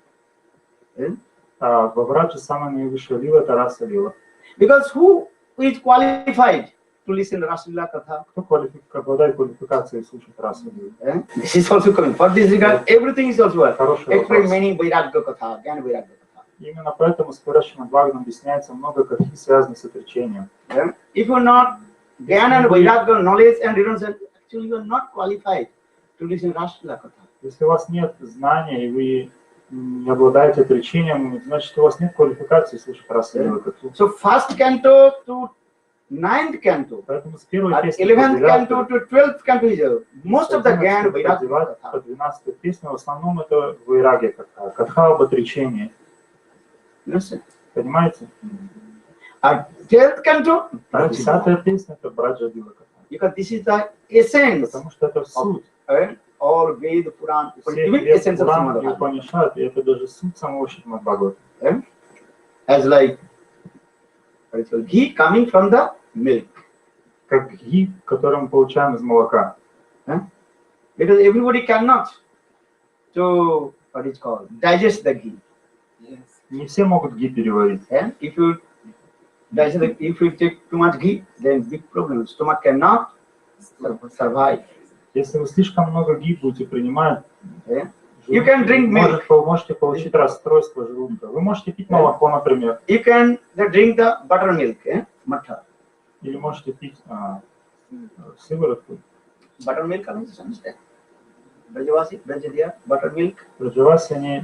Speaker 5: А во Враджа самая наивысшая лила — это Раса лила.
Speaker 4: Because who is qualified to listen to Rasla katha?
Speaker 5: Кто обладает квалификацией слушать Расу лилу?
Speaker 4: This is also coming. For this regard, everything is also well.
Speaker 5: Хороший
Speaker 4: Explain
Speaker 5: вопрос.
Speaker 4: many Vairagya katha, Gyan Vairagya katha.
Speaker 5: Именно поэтому с Пурашиным Бхагаватом объясняется много катхи, связанных с отречением.
Speaker 4: If you are not Gyan and Vairagya, knowledge and renunciation, actually you are not qualified to listen to Rasla katha.
Speaker 5: Если у вас нет знания и вы не обладаете отречением, значит, у вас нет квалификации слушать Расу лилу катху.
Speaker 4: So first canto to 9th canto,
Speaker 5: Поэтому с первой
Speaker 4: or
Speaker 5: песни
Speaker 4: 11th
Speaker 5: по
Speaker 4: canto to 12th canto is most of the Gyan Vairagya
Speaker 5: по
Speaker 4: katha.
Speaker 5: 12-ю песню, в основном это Вайрагья катха, катха об отречении.
Speaker 4: Listen.
Speaker 5: Понимаете?
Speaker 4: Or 12th canto,
Speaker 5: А 10-я песня это Браджа лила катха.
Speaker 4: because this is the essence
Speaker 5: Потому что это суть.
Speaker 4: of all Veda, Puran,
Speaker 5: Все
Speaker 4: even
Speaker 5: Вед,
Speaker 4: essence of
Speaker 5: Пуран и
Speaker 4: Srimad Bhagavatam.
Speaker 5: Упанишад, и это даже суть самого Шримад Бхагавата.
Speaker 4: As like what is called ghee coming from the milk.
Speaker 5: Как ги, который мы получаем из молока.
Speaker 4: Because everybody cannot to what is called digest the ghee.
Speaker 5: Не все могут ги переварить.
Speaker 4: If you digest if you take too much ghee, then big problem. Stomach cannot survive.
Speaker 5: Если вы слишком много ги будете принимать,
Speaker 4: You can drink milk.
Speaker 5: можете получить расстройство желудка. Вы можете пить молоко, например,
Speaker 4: You can drink the buttermilk, matha.
Speaker 5: или можете пить сыворотку.
Speaker 4: Buttermilk, understand? Brajavasi, Brajadiya, buttermilk,
Speaker 5: Раджаваси они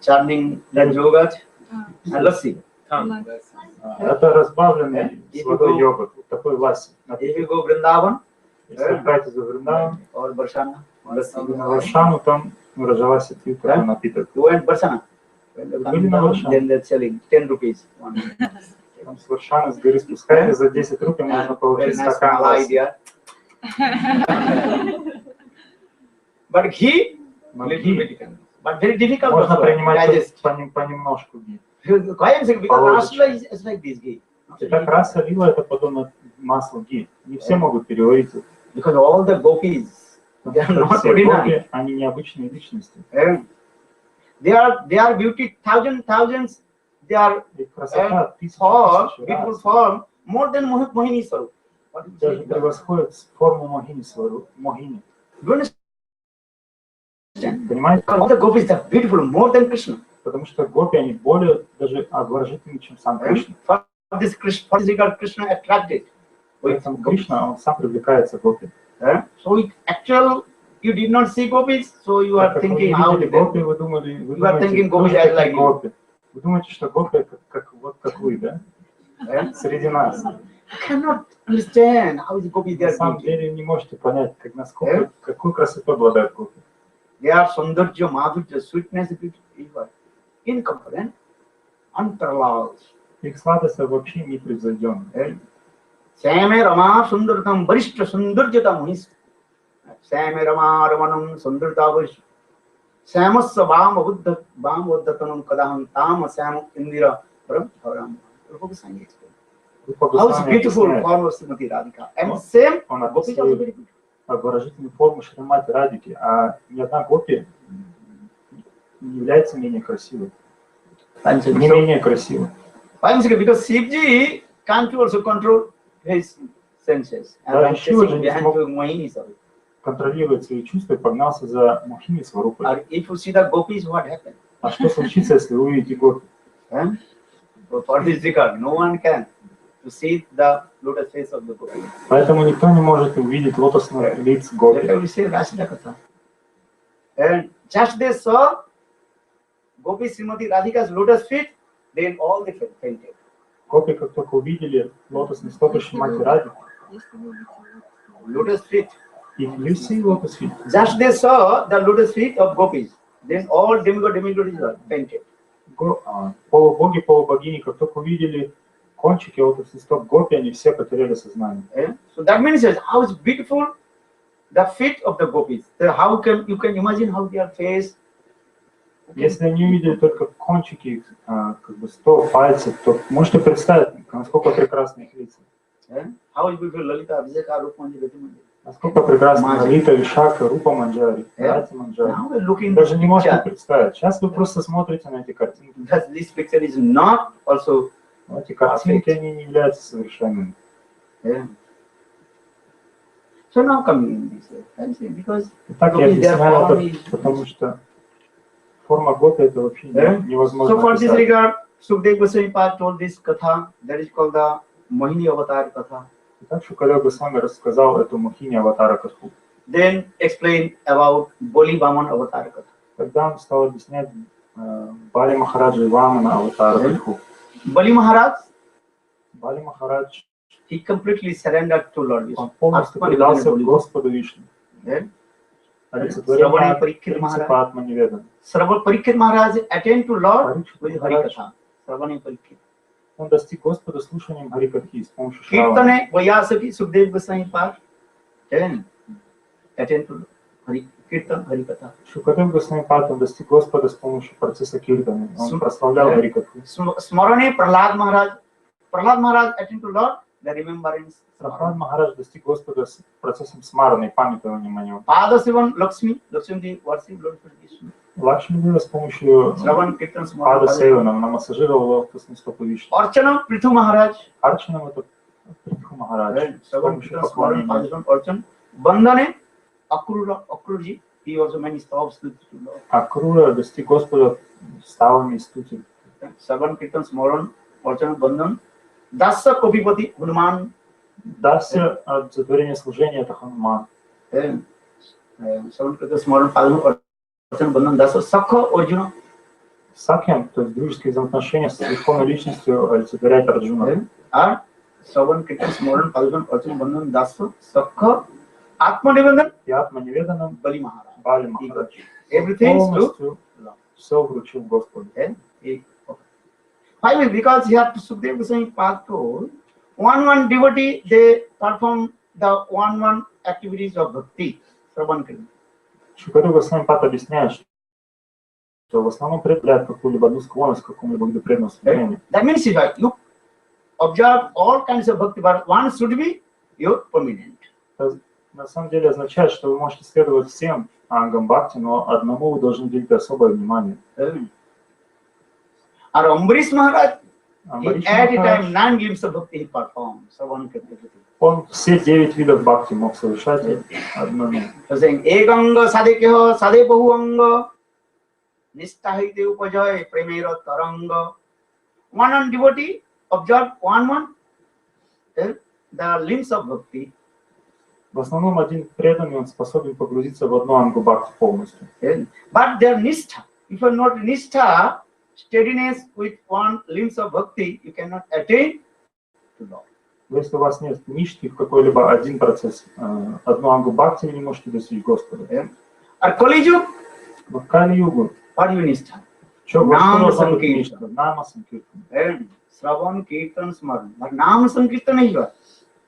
Speaker 4: churning the yogurt, and lassi.
Speaker 5: Это разбавленный с водой йогурт, вот такой ласси.
Speaker 4: If you go Vrindavan,
Speaker 5: Если брать из Вриндавана,
Speaker 4: or Barshana, lassi.
Speaker 5: в Варшану, там раджаласи пьют такой напиток.
Speaker 4: You went Barshana. When they come down, then they're selling 10 rupees.
Speaker 5: Там с Варшаны, с горы спускаясь, за 10 рупий можно
Speaker 4: Very
Speaker 5: получить
Speaker 4: nice
Speaker 5: стакан ласси.
Speaker 4: idea. But ghee,
Speaker 5: Но
Speaker 4: little
Speaker 5: ги
Speaker 4: bit can. But very difficult
Speaker 5: можно
Speaker 4: also,
Speaker 5: принимать
Speaker 4: digest.
Speaker 5: понемножку ги.
Speaker 4: Why I'm saying? Because Rasla is like this ghee.
Speaker 5: Итак, раса лила это подобно маслу ги. Не все могут переварить это.
Speaker 4: Because all the gopis, they are not
Speaker 5: Все
Speaker 4: ordinary.
Speaker 5: гопи, они необычные личности.
Speaker 4: And they are beauty, thousands. They are
Speaker 5: Их красота тысячи
Speaker 4: form, beautiful
Speaker 5: раз.
Speaker 4: form, more than Mohini Swarup. What do you
Speaker 5: Даже
Speaker 4: say?
Speaker 5: превосходит форму Могини свою. Могини.
Speaker 4: Do you understand?
Speaker 5: Понимаете?
Speaker 4: Because all the gopis are beautiful, more than Krishna.
Speaker 5: Потому что гопи, они более даже обворожительны, чем сам Кришна.
Speaker 4: For this regard, Krishna attracted.
Speaker 5: Поэтому Кришна, он сам привлекается гопи.
Speaker 4: So actual, you did not see gopis, so you are
Speaker 5: Как вы
Speaker 4: thinking how
Speaker 5: видели
Speaker 4: did
Speaker 5: гопи, вы думали,
Speaker 4: You are thinking
Speaker 5: тоже
Speaker 4: gopis are
Speaker 5: такие
Speaker 4: like you.
Speaker 5: гопи. Вы думаете, что гопи вот как вы, да? Среди нас.
Speaker 4: cannot understand how the gopis they
Speaker 5: На
Speaker 4: are
Speaker 5: самом
Speaker 4: beautiful.
Speaker 5: деле не можете понять, насколько, какую красоту обладают гопи.
Speaker 4: They are Sundarja, Madhurya, sweetness, beauty, incomparable, unparalleled.
Speaker 5: Их сладость вообще непревзойденна.
Speaker 4: Same Rama Sundartam Varishta Sundarjatam is Same Rama Ramanam Sundarta Varishta. Samasya Vama Buddhatanam Kadaham Tama Sam Indira Brahmaram. How is beautiful form of Srimati Radhika. And same gopis also very beautiful.
Speaker 5: Обворожительную форму Шримати Радхики, а ни одна гопи не является менее красивой. Не менее красивой.
Speaker 4: Because Shivji can't also control his senses.
Speaker 5: Да, Шива же не
Speaker 4: behind
Speaker 5: смог
Speaker 4: the Mohini Swarup.
Speaker 5: контролировать свои чувства и погнался за Мохини Сварупой.
Speaker 4: Or if you see the gopis, what happened?
Speaker 5: А что случится, если вы увидите гопи?
Speaker 4: For this regard, no one can to see the lotus face of the gopi.
Speaker 5: Поэтому никто не может увидеть лотосных лиц
Speaker 4: That's
Speaker 5: гопи.
Speaker 4: why we say Rashida Katha. And just they saw Gopi Srimati Radhika's lotus feet, then all they fainted.
Speaker 5: Гопи, как только увидели лотосные стопы Шримати Радхики,
Speaker 4: Lotus feet.
Speaker 5: if you see lotus feet,
Speaker 4: Just they saw the lotus feet of gopis, then all demigods were fainted.
Speaker 5: полубоги, полубогини, как только увидели кончики лотосных стоп гопи, они все потеряли сознание.
Speaker 4: So that means how is beautiful the feet of the gopis. So how can you imagine how their face?
Speaker 5: Если они увидели только кончики, как бы стоп, пальцев, то можете представить, насколько прекрасны их лица.
Speaker 4: How is beautiful Lalita Abhisheka Rupa Manjari.
Speaker 5: Насколько прекрасна Лалита, Вишака, Рупа Манджари, Рати Манджари.
Speaker 4: Now we're looking
Speaker 5: Даже не можете
Speaker 4: picture.
Speaker 5: представить. Сейчас вы просто смотрите на эти картинки.
Speaker 4: Because this picture is not also.
Speaker 5: Но эти картинки, они не являются совершенными.
Speaker 4: So now coming because
Speaker 5: Так я
Speaker 4: gopis, their
Speaker 5: объясняю
Speaker 4: form
Speaker 5: это,
Speaker 4: is.
Speaker 5: потому что форма гопи это вообще невозможно
Speaker 4: So for this
Speaker 5: описать.
Speaker 4: regard, Sukdev Goswami told this katha that is called the Mohini Avatar katha.
Speaker 5: Так Шукадев Госвами рассказал эту Мохини Аватара Катху.
Speaker 4: Then explain about Boli Vaman Avatar katha.
Speaker 5: Тогда он стал объяснять Бали Махараджа и Вамана Аватара Катху.
Speaker 4: Bali Maharaj,
Speaker 5: Бали Махарадж,
Speaker 4: he completely surrendered to Lord
Speaker 5: он
Speaker 4: Vishnu.
Speaker 5: полностью предался Господу Вишну. Олицетворение принципа Атманиведана.
Speaker 4: Sravana Parikshit Maharaj attend to Lord with
Speaker 5: Парикшит
Speaker 4: Hari
Speaker 5: Махарадж,
Speaker 4: katha. Sravana Parikshit.
Speaker 5: он достиг Господа слушанием Харикатхи с помощью Шравана.
Speaker 4: Kirtane Vyasaki Sukdev Goswami Path. Then attend to Hari Kirtan Hari katha.
Speaker 5: Шукадев Госвами Пат, он достиг Господа с помощью процесса Киртаны. Он прославлял Харикатху.
Speaker 4: Smarane Prahlad Maharaj. Prahlad Maharaj attend to Lord the remembrance.
Speaker 5: Прахлад Махарадж достиг Господа с процессом смараны и памятованием о нем.
Speaker 4: Pada Sivan Lakshmi ji worship Lord Vishnu.
Speaker 5: Лакшми Дева с помощью
Speaker 4: Shravan Kirtan
Speaker 5: Пада
Speaker 4: Smarana.
Speaker 5: Севана она массажировала лотосные стопы Вишну.
Speaker 4: Archana Prithu Maharaj.
Speaker 5: Арчанам это Притху Махарадж с
Speaker 4: Shravan
Speaker 5: помощью
Speaker 4: Kirtan Smarana
Speaker 5: поклонения.
Speaker 4: Pajavan Archan. Bandane Akruji. He also many stops to Lord.
Speaker 5: А Крура достиг Господа ставами и стути.
Speaker 4: Shravan Kirtan Smarana Archan Bandan. Dasa Kopipati Hanuman.
Speaker 5: Дася от затворения служения это Хануман.
Speaker 4: Shravan Kirtan Smarana Pajavan Archan Bandan Dasa Sakha Arjuna.
Speaker 5: Сакьям, то есть дружеские взаимоотношения с верховной личностью, олицетворяет Арджуна.
Speaker 4: Or Savan Kirtan Smoran Palvan Arjun Bandhan Dasu Sakha Atma Nivedan
Speaker 5: И Атма Неведанам
Speaker 4: Bali Maharaj.
Speaker 5: Бали Махарадж.
Speaker 4: Everything is true.
Speaker 5: Полностью все вручил Господу.
Speaker 4: Why? Because he had to Sukadeva Goswami Pad told one devotee, they perform the one activities of bhakti. Savan Kirtan.
Speaker 5: Шукадева Госвами Пад объясняет, что в основном проявляет какую-либо одну склонность к какому-либо виду преданного служения.
Speaker 4: That means if you observe all kinds of bhakti, but one should be your permanent.
Speaker 5: Это на самом деле означает, что вы можете следовать всем ангам бхакти, но одному вы должны уделить особое внимание.
Speaker 4: Or Ambarish Maharaj,
Speaker 5: Амбариш
Speaker 4: at a
Speaker 5: Махарадж,
Speaker 4: time 9 games of bhakti he performed. Savan Kirtan.
Speaker 5: он все 9 видов бхакти мог совершать одному.
Speaker 4: Saying Eganga Sadekeho Sade Bahuanga Nistahite Upajay Premera Taranga. One devotee observe one the limbs of bhakti.
Speaker 5: В основном один преданный, он способен погрузиться в одну ангу бхакти полностью.
Speaker 4: But their nistha, if you are not nistha, steadiness with one limbs of bhakti, you cannot attain to Lord.
Speaker 5: Если у вас нет нишки в какой-либо один процесс, одну ангу бхакти, вы не можете достичь Господа.
Speaker 4: Or Kali Yuga,
Speaker 5: В Кали-югу,
Speaker 4: what you nistha?
Speaker 5: что
Speaker 4: Nama
Speaker 5: Господа
Speaker 4: Sankirtan.
Speaker 5: Нама Санкиртан.
Speaker 4: Shravan Kirtan Smaran. But Nama Sankirtan nahi hai.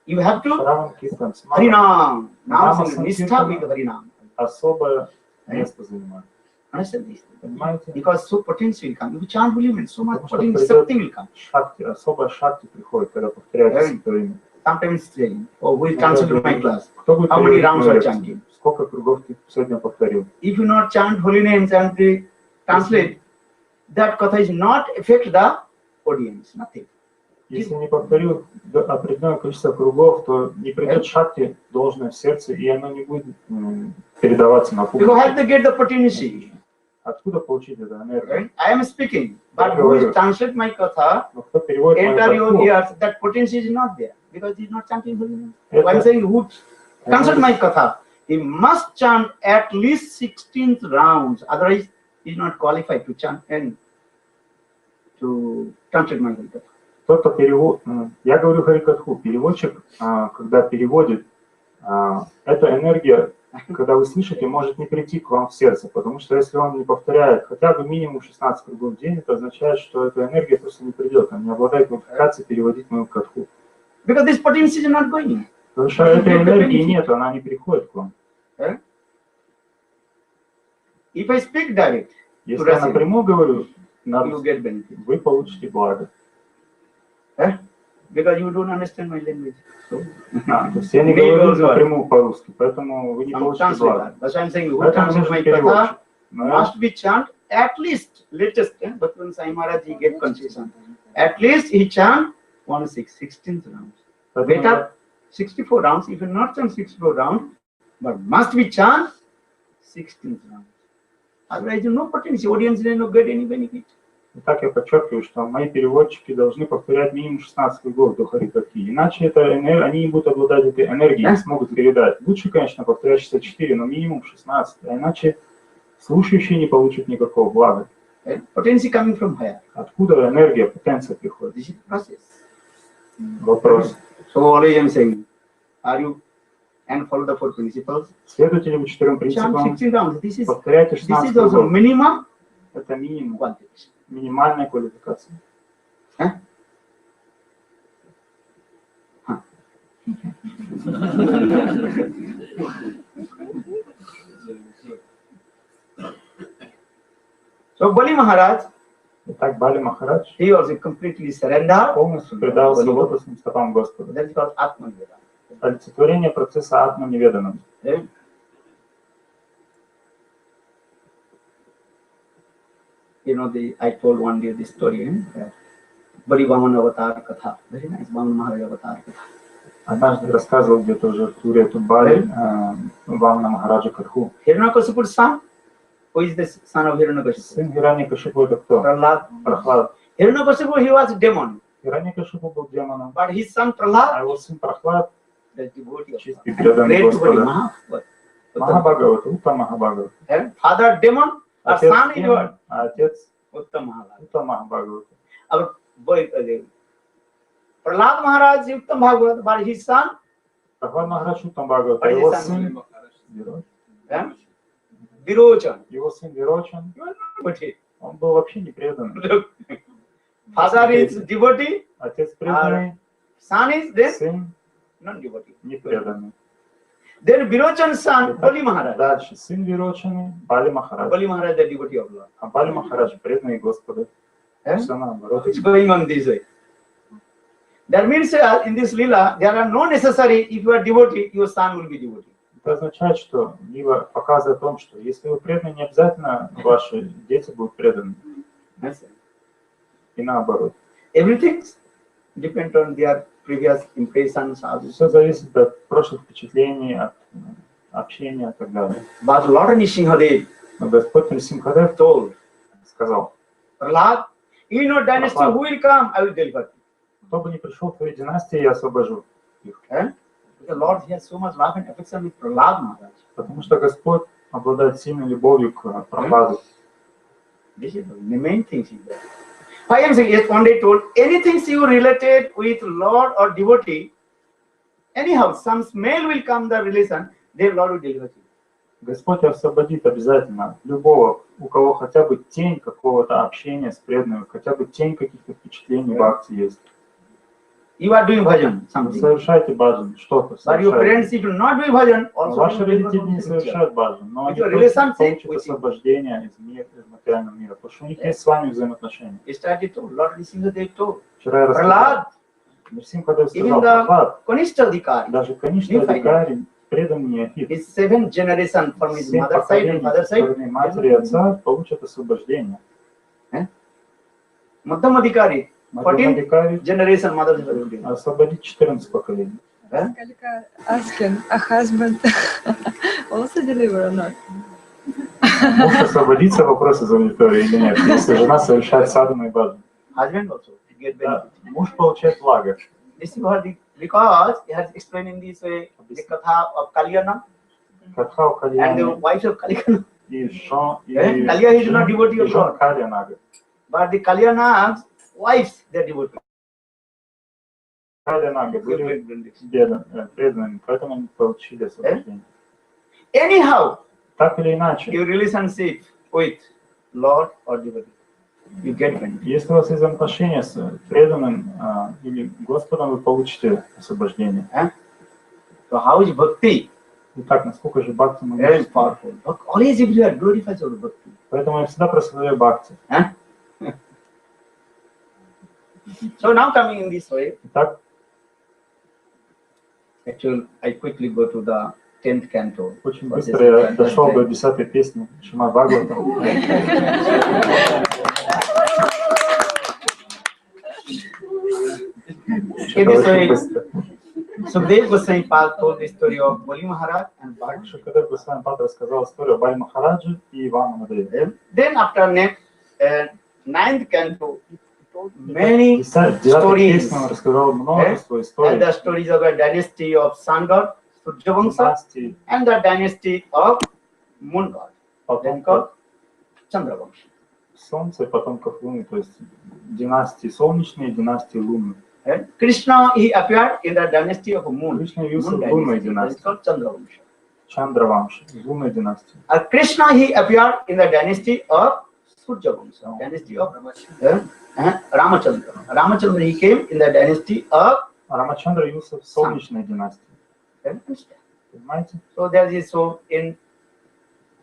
Speaker 4: You have to
Speaker 5: Шраван Киртан,
Speaker 4: Harinam. Nama
Speaker 5: Nama
Speaker 4: Sankirtan. Nistha with
Speaker 5: Sankirtan.
Speaker 4: Harinam.
Speaker 5: особое место занимает.
Speaker 4: Understand this?
Speaker 5: Понимаете?
Speaker 4: Because so potential will come. If you chant holy name, so much
Speaker 5: Потому что
Speaker 4: potential, something will come.
Speaker 5: шакти, особая шакти приходит, когда повторяется свое имя.
Speaker 4: Sometimes saying, oh, who will cancel my class?
Speaker 5: Кто будет
Speaker 4: How many
Speaker 5: переводить
Speaker 4: rounds
Speaker 5: мою
Speaker 4: are
Speaker 5: лекцию?
Speaker 4: chanting?
Speaker 5: Сколько кругов ты сегодня повторил?
Speaker 4: If you not chant holy names and they translate, that katha is not affect the audience, nothing.
Speaker 5: Если не повторил определенное количество кругов, то не придет шакти должное в сердце, и оно не будет передаваться на
Speaker 4: You
Speaker 5: публику.
Speaker 4: have to get the potency.
Speaker 5: Откуда получить эту энергию?
Speaker 4: Right? I am speaking, but who will translate my katha,
Speaker 5: Но кто переводит мою
Speaker 4: enter your
Speaker 5: карту,
Speaker 4: ears, that potency is not there because he is not chanting holy names.
Speaker 5: Это-
Speaker 4: I am saying who translate my katha, he must chant at least 16th rounds, otherwise he is not qualified to chant and to translate my katha.
Speaker 5: Тот, кто перевод... Я говорю Харикатху, переводчик, когда переводит, эта энергия, когда вы слышите, может не прийти к вам в сердце, потому что если он не повторяет хотя бы минимум 16 кругов в день, это означает, что эта энергия просто не придет, она не обладает квалификацией переводить мою катху.
Speaker 4: Because this potency is not going.
Speaker 5: Потому что этой энергии нет, она не приходит к вам.
Speaker 4: If I speak direct,
Speaker 5: Если я напрямую говорю,
Speaker 4: you get benefit.
Speaker 5: вы получите благо.
Speaker 4: Because you don't understand my language. So,
Speaker 5: То есть я не говорю напрямую по-русски, поэтому вы не
Speaker 4: I'm
Speaker 5: получите благо.
Speaker 4: translator. That's why I'm saying, who
Speaker 5: Поэтому
Speaker 4: translates my
Speaker 5: нужен переводчик.
Speaker 4: katha must be chant at least, latest, but when Sai Maharaj he gave concession. At least he chant 16th rounds. Better 64 rounds, if you not chant 64 rounds, but must be chant 16th rounds. Otherwise, no potential, audience will not get any benefit.
Speaker 5: Итак, я подчеркиваю, что мои переводчики должны повторять минимум 16 кругов до Харикатхи. Иначе они не будут обладать этой энергией, не смогут передать. Лучше, конечно, повторять 64, но минимум 16. А иначе слушающие не получат никакого блага.
Speaker 4: Potency coming from where?
Speaker 5: Откуда энергия, потенция приходит?
Speaker 4: This is the process.
Speaker 5: Вопрос.
Speaker 4: So always I'm saying, are you and follow the four principles?
Speaker 5: Следуете ли вы 4
Speaker 4: Chant
Speaker 5: принципам?
Speaker 4: 16 rounds. This
Speaker 5: Повторяйте
Speaker 4: is
Speaker 5: 16
Speaker 4: also
Speaker 5: кругов.
Speaker 4: minimum
Speaker 5: Это минимум,
Speaker 4: qualification.
Speaker 5: минимальная квалификация.
Speaker 4: So Bali Maharaj,
Speaker 5: Итак, Бали Махарадж
Speaker 4: he also completely surrendered.
Speaker 5: полностью предался лотосным стопам Господа.
Speaker 4: That is called Atma Niveda.
Speaker 5: Олицетворение процесса Атма Неведанам.
Speaker 4: You know, I told one day this story, Bali Vana Avatar Katha. Very nice, Vana Maharaj Avatar Katha.
Speaker 5: Однажды рассказывал где-то уже в туре Тубали Вана Махараджа Катху.
Speaker 4: Hiranyakashipu's son, who is the son of Hiranyakashipu?
Speaker 5: Сын Хираньякашипу это кто?
Speaker 4: Prahlad.
Speaker 5: Прохлад.
Speaker 4: Hiranyakashipu, he was a demon,
Speaker 5: Хираньякашипу был демоном,
Speaker 4: but his son
Speaker 5: а
Speaker 4: Prahlad,
Speaker 5: его сын Прохлад
Speaker 4: the devotee of
Speaker 5: чистый преданный
Speaker 4: great devotee,
Speaker 5: Господа.
Speaker 4: Mahabharat.
Speaker 5: Махабхагават, Утта Махабхагават.
Speaker 4: Father demon, or son is what?
Speaker 5: А отец
Speaker 4: Uttam Maharaj.
Speaker 5: Уттама Бхагавата.
Speaker 4: Our boy, Prahlad Maharaj, Uttam Bhagavad, but his son,
Speaker 5: Прахлад Махарадж Уттам Бхагавата,
Speaker 4: What is
Speaker 5: его
Speaker 4: his
Speaker 5: сын
Speaker 4: Virochan.
Speaker 5: его сын Вирочан,
Speaker 4: But he,
Speaker 5: он был вообще не предан.
Speaker 4: father is devotee,
Speaker 5: Отец преданный,
Speaker 4: son is then
Speaker 5: сын
Speaker 4: non-devotee.
Speaker 5: не преданный.
Speaker 4: Then Virochan's son, Bali Maharaj.
Speaker 5: Дальше сын Вирочаны, Бали Махарадж.
Speaker 4: Bali Maharaj, the devotee of Lord.
Speaker 5: А Бали Махарадж преданный Господу. Все наоборот.
Speaker 4: It's going on this way. That means in this lila, there are no necessary, if you are devotee, your son will be devotee.
Speaker 5: Это означает, что Лила показывает о том, что если вы преданы, не обязательно ваши дети будут преданы.
Speaker 4: Yes, sir.
Speaker 5: И наоборот.
Speaker 4: Everything depends on their previous impressions.
Speaker 5: Все зависит от прошлых впечатлений, от общения и так далее.
Speaker 4: But Lord Nishingadev
Speaker 5: Но Господь Нрисимхадев
Speaker 4: told,
Speaker 5: сказал,
Speaker 4: Prahlad, in your dynasty who will come, I will deliver you.
Speaker 5: кто бы ни пришел в твою династию, я освобожу их.
Speaker 4: The Lord has so much love and affection with Prahlad Maharaj.
Speaker 5: Потому что Господь обладает сильной любовью к Прахладу.
Speaker 4: This is the main thing. I am saying, yes, one day told, anything you related with Lord or devotee, anyhow, some smell will come the relation, then Lord will deliver you.
Speaker 5: Господь освободит обязательно любого, у кого хотя бы тень какого-то общения с преданным, хотя бы тень каких-то впечатлений в акте есть.
Speaker 4: You are doing bhajan,
Speaker 5: Вы
Speaker 4: something.
Speaker 5: совершаете баджан, что-то
Speaker 4: But your
Speaker 5: совершаете.
Speaker 4: parents, if you not do bhajan, also
Speaker 5: Ваши
Speaker 4: you will
Speaker 5: родители не
Speaker 4: not do
Speaker 5: совершают баджан, но
Speaker 4: With
Speaker 5: они
Speaker 4: your
Speaker 5: тоже
Speaker 4: relationship
Speaker 5: получат
Speaker 4: with him.
Speaker 5: освобождение из материального мира, потому что у них есть с вами взаимоотношения.
Speaker 4: Yesterday told, Lord Nishingadev told,
Speaker 5: Вчера я рассказал,
Speaker 4: Prahlad,
Speaker 5: Нрисимхадев
Speaker 4: even
Speaker 5: сказал,
Speaker 4: the
Speaker 5: Прахлад,
Speaker 4: Kanishta Adhikari,
Speaker 5: даже, конечно, Адикари, предан неофит.
Speaker 4: his 7th generation from his
Speaker 5: 7
Speaker 4: mother side and
Speaker 5: поколений
Speaker 4: father
Speaker 5: со
Speaker 4: side,
Speaker 5: стороны матери и отца получат освобождение.
Speaker 4: Madhyam Adhikari,
Speaker 5: Мадхьям
Speaker 4: 14th
Speaker 5: Адикари
Speaker 4: generation mother side.
Speaker 5: освободит 14 поколений.
Speaker 3: Kalika asking a husband also deliver or not?
Speaker 5: Муж освободится, вопрос из аудитории или нет, если жена совершает садхану и баджан.
Speaker 4: Husband also get
Speaker 5: Да,
Speaker 4: benefit.
Speaker 5: муж получает благо.
Speaker 4: This is what because he has explained in this way the katha of Kalyana
Speaker 5: Катха у
Speaker 4: and the
Speaker 5: Кальяны
Speaker 4: wife of Kalyana.
Speaker 5: и Шон, и
Speaker 4: Калья is not devotee of
Speaker 5: жен
Speaker 4: God.
Speaker 5: Кальянага.
Speaker 4: But the Kalyana's wives, they are devotee.
Speaker 5: Кальянага были преданными, поэтому они получили освобождение.
Speaker 4: Anyhow,
Speaker 5: Так или иначе,
Speaker 4: your relationship with Lord or devotee, you get benefit.
Speaker 5: если у вас есть отношения с преданным или Господом, вы получите освобождение.
Speaker 4: So how is bhakti?
Speaker 5: Итак, насколько же бхакти
Speaker 4: Very
Speaker 5: могущественна?
Speaker 4: powerful. Always everywhere glorifies our bhakti.
Speaker 5: Поэтому я всегда прославляю бхакти.
Speaker 4: So now coming in this way,
Speaker 5: Итак,
Speaker 4: actually I quickly go to the 10th canto.
Speaker 5: очень быстро я дошел до 10-й песни Шримад Бхагавата.
Speaker 4: In this way, Sukdev Goswami Pal told the story of Bali Maharaj and Vana.
Speaker 5: Шукадев Госвами Пад рассказал историю о Бали Махараджи и Вана Мадеве.
Speaker 4: Then after next 9th canto, he told many
Speaker 5: В 9-й
Speaker 4: stories
Speaker 5: песне он рассказал множество
Speaker 4: and
Speaker 5: историй
Speaker 4: the stories of the dynasty of Sun God, Surjavamsa,
Speaker 5: династии,
Speaker 4: and the dynasty of Moon God, then
Speaker 5: потомков
Speaker 4: called Chandravamsa.
Speaker 5: Солнца и потомков Луны, то есть династии солнечные и династии Луны.
Speaker 4: And Krishna, he appeared in the dynasty of Moon.
Speaker 5: Кришна явился
Speaker 4: Moon
Speaker 5: в лунной
Speaker 4: dynasty, that is
Speaker 5: династии,
Speaker 4: called Chandravamsa.
Speaker 5: Чандравамши, в лунной династии.
Speaker 4: Krishna, he appeared in the dynasty of Surjavamsa, dynasty of Ramachandra. Ramachandra, he came in the dynasty of
Speaker 5: А Рамачандра явился в солнечной династии. Понимаете?
Speaker 4: So there is so in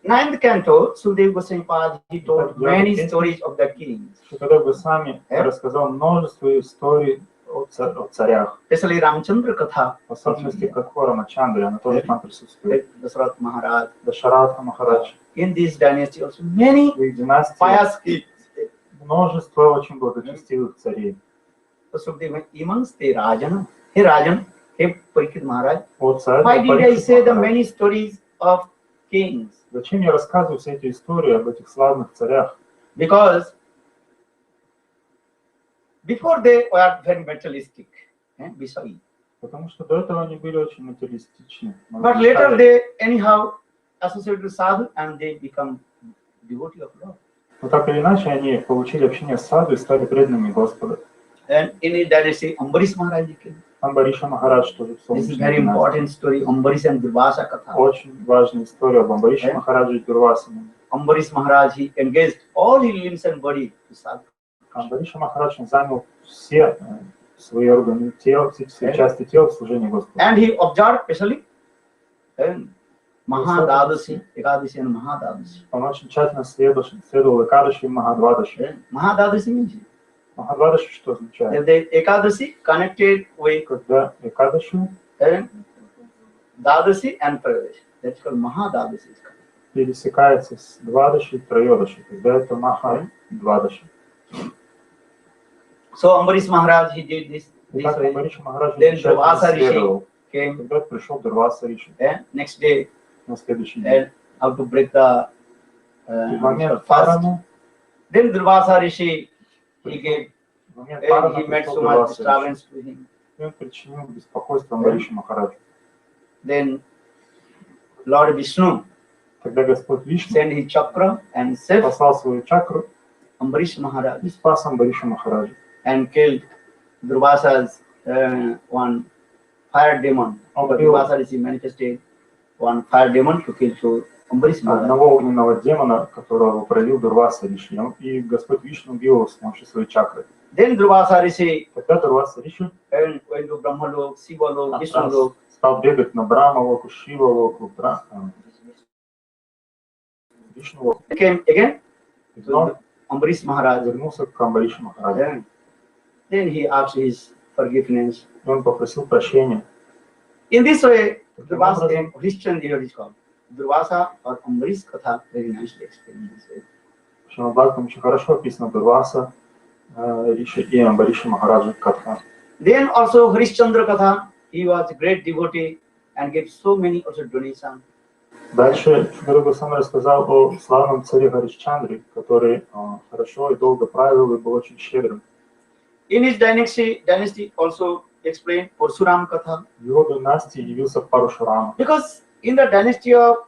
Speaker 4: 9th canto, Sukdev Goswami Pad, he told many stories of the kings,
Speaker 5: Шукадев Госвами рассказал множество историй о царях.
Speaker 4: especially Ramchandra Katha,
Speaker 5: В особенности Катхора Рамачандры, она тоже там присутствует.
Speaker 4: like Dasharatha Maharaj.
Speaker 5: Дашаратха Махарадж.
Speaker 4: In this dynasty also many
Speaker 5: В их династии
Speaker 4: pious kings.
Speaker 5: множество очень благочестивых царей.
Speaker 4: So Sukdev, amongst the Rajana, hey Rajan, hey Parikshit Maharaj,
Speaker 5: О царь,
Speaker 4: why did I
Speaker 5: Парикшит
Speaker 4: say the
Speaker 5: Махарадж.
Speaker 4: many stories of kings?
Speaker 5: Зачем я рассказываю все эти истории об этих славных царях?
Speaker 4: Because before they were very materialistic, Vishayi.
Speaker 5: Потому что до этого они были очень материалистичны.
Speaker 4: But later they anyhow associate with sadhu and they become devotee of Lord.
Speaker 5: Но так или иначе, они получили общение с саду и стали преданными Господа.
Speaker 4: And in his dynasty, Ambarish Maharaj came.
Speaker 5: Амбариша Махарадж тоже в
Speaker 4: This is
Speaker 5: солнечной
Speaker 4: very
Speaker 5: династии.
Speaker 4: important story, Ambarish and Durvasa Katha.
Speaker 5: Очень важная история об Амбарише Махараджи и Дурвасане.
Speaker 4: Ambarish Maharaj, he engaged all his limbs and body to serve.
Speaker 5: Амбариша Махарадж занял все свои органы тела, все части тела в служении Господу.
Speaker 4: And he observed especially Mahadadashi, Ekadashi and Mahadadashi.
Speaker 5: Он очень тщательно следовал Экадаши и Махадвадаши.
Speaker 4: Mahadadashi means
Speaker 5: Махадвадаши что означает?
Speaker 4: the Ekadashi connected with
Speaker 5: Когда Экадаши
Speaker 4: Dadashi and Trayadashi. That's called Mahadadashi.
Speaker 5: пересекается с Двадаши и Трайодаши, тогда это Махадвадаши.
Speaker 4: So Ambarish Maharaj, he did this
Speaker 5: Итак,
Speaker 4: way.
Speaker 5: Амбариша Махарадж
Speaker 4: Then
Speaker 5: тщательно
Speaker 4: Durvasa
Speaker 5: следовал.
Speaker 4: Rishi came
Speaker 5: Когда пришел Дурваса Риши
Speaker 4: next day
Speaker 5: на следующий день.
Speaker 4: and how to break the
Speaker 5: В момент
Speaker 4: fast.
Speaker 5: Парана,
Speaker 4: Then Durvasa Rishi, he gave,
Speaker 5: в момент Парана
Speaker 4: he made
Speaker 5: пришел
Speaker 4: so much
Speaker 5: Дурваса Риши.
Speaker 4: disturbance to him.
Speaker 5: И он причинил беспокойство Амбаришу Махараджу.
Speaker 4: Then Lord Vishnu
Speaker 5: Тогда Господь Вишну
Speaker 4: sent his chakra and saved
Speaker 5: послал свою чакру
Speaker 4: Ambarish Maharaj
Speaker 5: и спас Амбаришу Махараджа.
Speaker 4: and killed Durvasa's one fire demon. Durvasa Rishi manifested one fire demon to kill to Ambarish Maharaj.
Speaker 5: Одного огненного демона, которого пролил Дурваса Риши, и Господь Вишну убил его с помощью своей чакры.
Speaker 4: Then Durvasa Rishi
Speaker 5: Тогда Дурваса Риши
Speaker 4: went to Brahmalok, Sivalok, Vishnulok.
Speaker 5: стал бегать на Брамалоку, Шивалоку, Вишнувоку.
Speaker 4: Came again
Speaker 5: И он
Speaker 4: to Ambarish Maharaj.
Speaker 5: вернулся к Амбаришу Махараджу.
Speaker 4: Then he asked his forgiveness.
Speaker 5: И он попросил прощения.
Speaker 4: In this way,
Speaker 5: Таким
Speaker 4: Durvasa
Speaker 5: образом,
Speaker 4: Christian here is called. Durvasa or Ambarish Katha very nicely explained this way.
Speaker 5: В Шримад-Бхагаватам очень хорошо описано Дурваса Риши и Амбариша Махараджа Катха.
Speaker 4: Then also Harishchandra Katha, he was a great devotee and gave so many also donations.
Speaker 5: Дальше Шукадев Госвами рассказал о славном царе Харишчандре, который хорошо и долго правил и был очень щедрым.
Speaker 4: In his dynasty also explained Parsuram Katha.
Speaker 5: В его династии явился Парашурама.
Speaker 4: Because in the dynasty of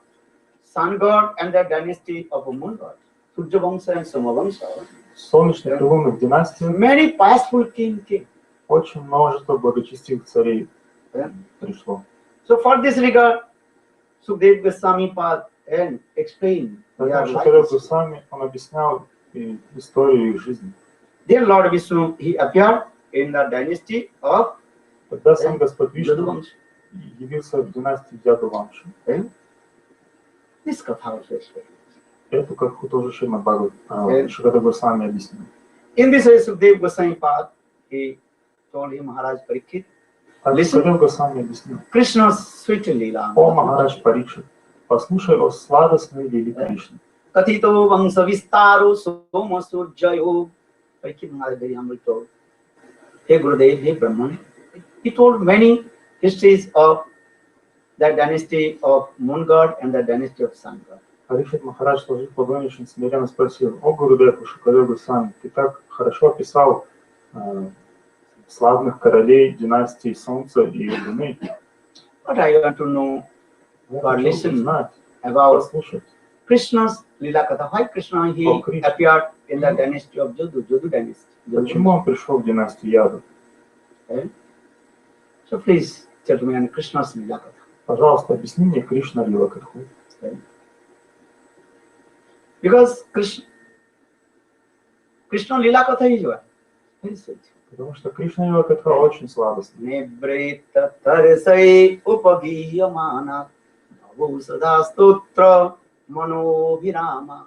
Speaker 4: Sun God and the dynasty of Moon God, Surya Vamsa and Soma Vamsa,
Speaker 5: В солнечных и лунных династиях
Speaker 4: many pious king came.
Speaker 5: очень множество благочестивых царей
Speaker 4: Yeah.
Speaker 5: пришло.
Speaker 4: So for this regard, Sukdev Goswami Pad and explained their
Speaker 5: Поэтому Шукадев
Speaker 4: lives.
Speaker 5: Госвами, он объяснял историю их жизни.
Speaker 4: Then Lord Vishnu, he appeared in the dynasty of
Speaker 5: Тогда сам Господь Вишну
Speaker 4: Yaduvamsa.
Speaker 5: явился в династии Ядувамши.
Speaker 4: This Katha also explained.
Speaker 5: Эту как тоже Шримад-Бхагаватам Шукадев Госвами объяснил.
Speaker 4: In this way, Sukdev Goswami Pad, he told him, Maharaj Parikshit,
Speaker 5: Так
Speaker 4: Listen.
Speaker 5: Шукадев Госвами объяснил.
Speaker 4: Krishna's sweet lila.
Speaker 5: О, Махарадж Парикшит, послушай о сладостной лиле Кришны.
Speaker 4: Katito Vamsa Vistaru Soma Surjayo. Parikshit Maharaj very humble told, Hey Gurudev, hey Brahman. He told many histories of the dynasty of Moon God and the dynasty of Sun God.
Speaker 5: Парикшит Махарадж, сложив ладони, очень смиренно спросил: «О, Гурудев, Шукадев Госвами, ты так хорошо описал славных королей династии Солнца и Луны.
Speaker 4: But I want to know
Speaker 5: Я
Speaker 4: or
Speaker 5: хочу
Speaker 4: listen
Speaker 5: узнать,
Speaker 4: about
Speaker 5: послушать,
Speaker 4: Krishna's Lila Katha. Why Krishna he
Speaker 5: Oh, Krishna.
Speaker 4: appeared in the dynasty of Jadu dynasty?
Speaker 5: почему он пришел в династию Яду.
Speaker 4: So please tell me on Krishna's Lila Katha.
Speaker 5: Пожалуйста, объясни мне Кришна Лила Катху.
Speaker 4: Because Krishna Lila Katha is what? Very sweet.
Speaker 5: Потому что Кришна Лила Катха очень сладостная.
Speaker 4: Nebrita Tarsai Upagiyamana Bhavusada Stotra Manobhirama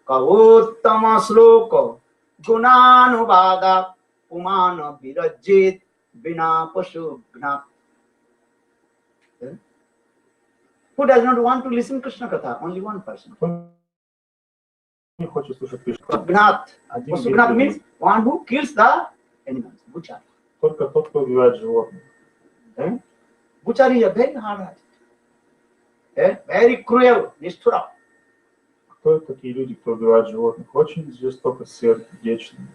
Speaker 4: Kavuttama Sloka Gunanubhada Pumana Virajit Vina Pashugna. Who does not want to listen Krishna Katha? Only one person.
Speaker 5: Кто не хочет слушать Кришну?
Speaker 4: Pashugnath.
Speaker 5: Один
Speaker 4: Pashugnath
Speaker 5: есть
Speaker 4: means one who kills the animals. Butcher.
Speaker 5: только тот, кто убивает животных.
Speaker 4: Butcher is a very hard heart. Very cruel, Nishthura.
Speaker 5: Кто такие люди, кто убивает животных? Очень жестоко сердечные.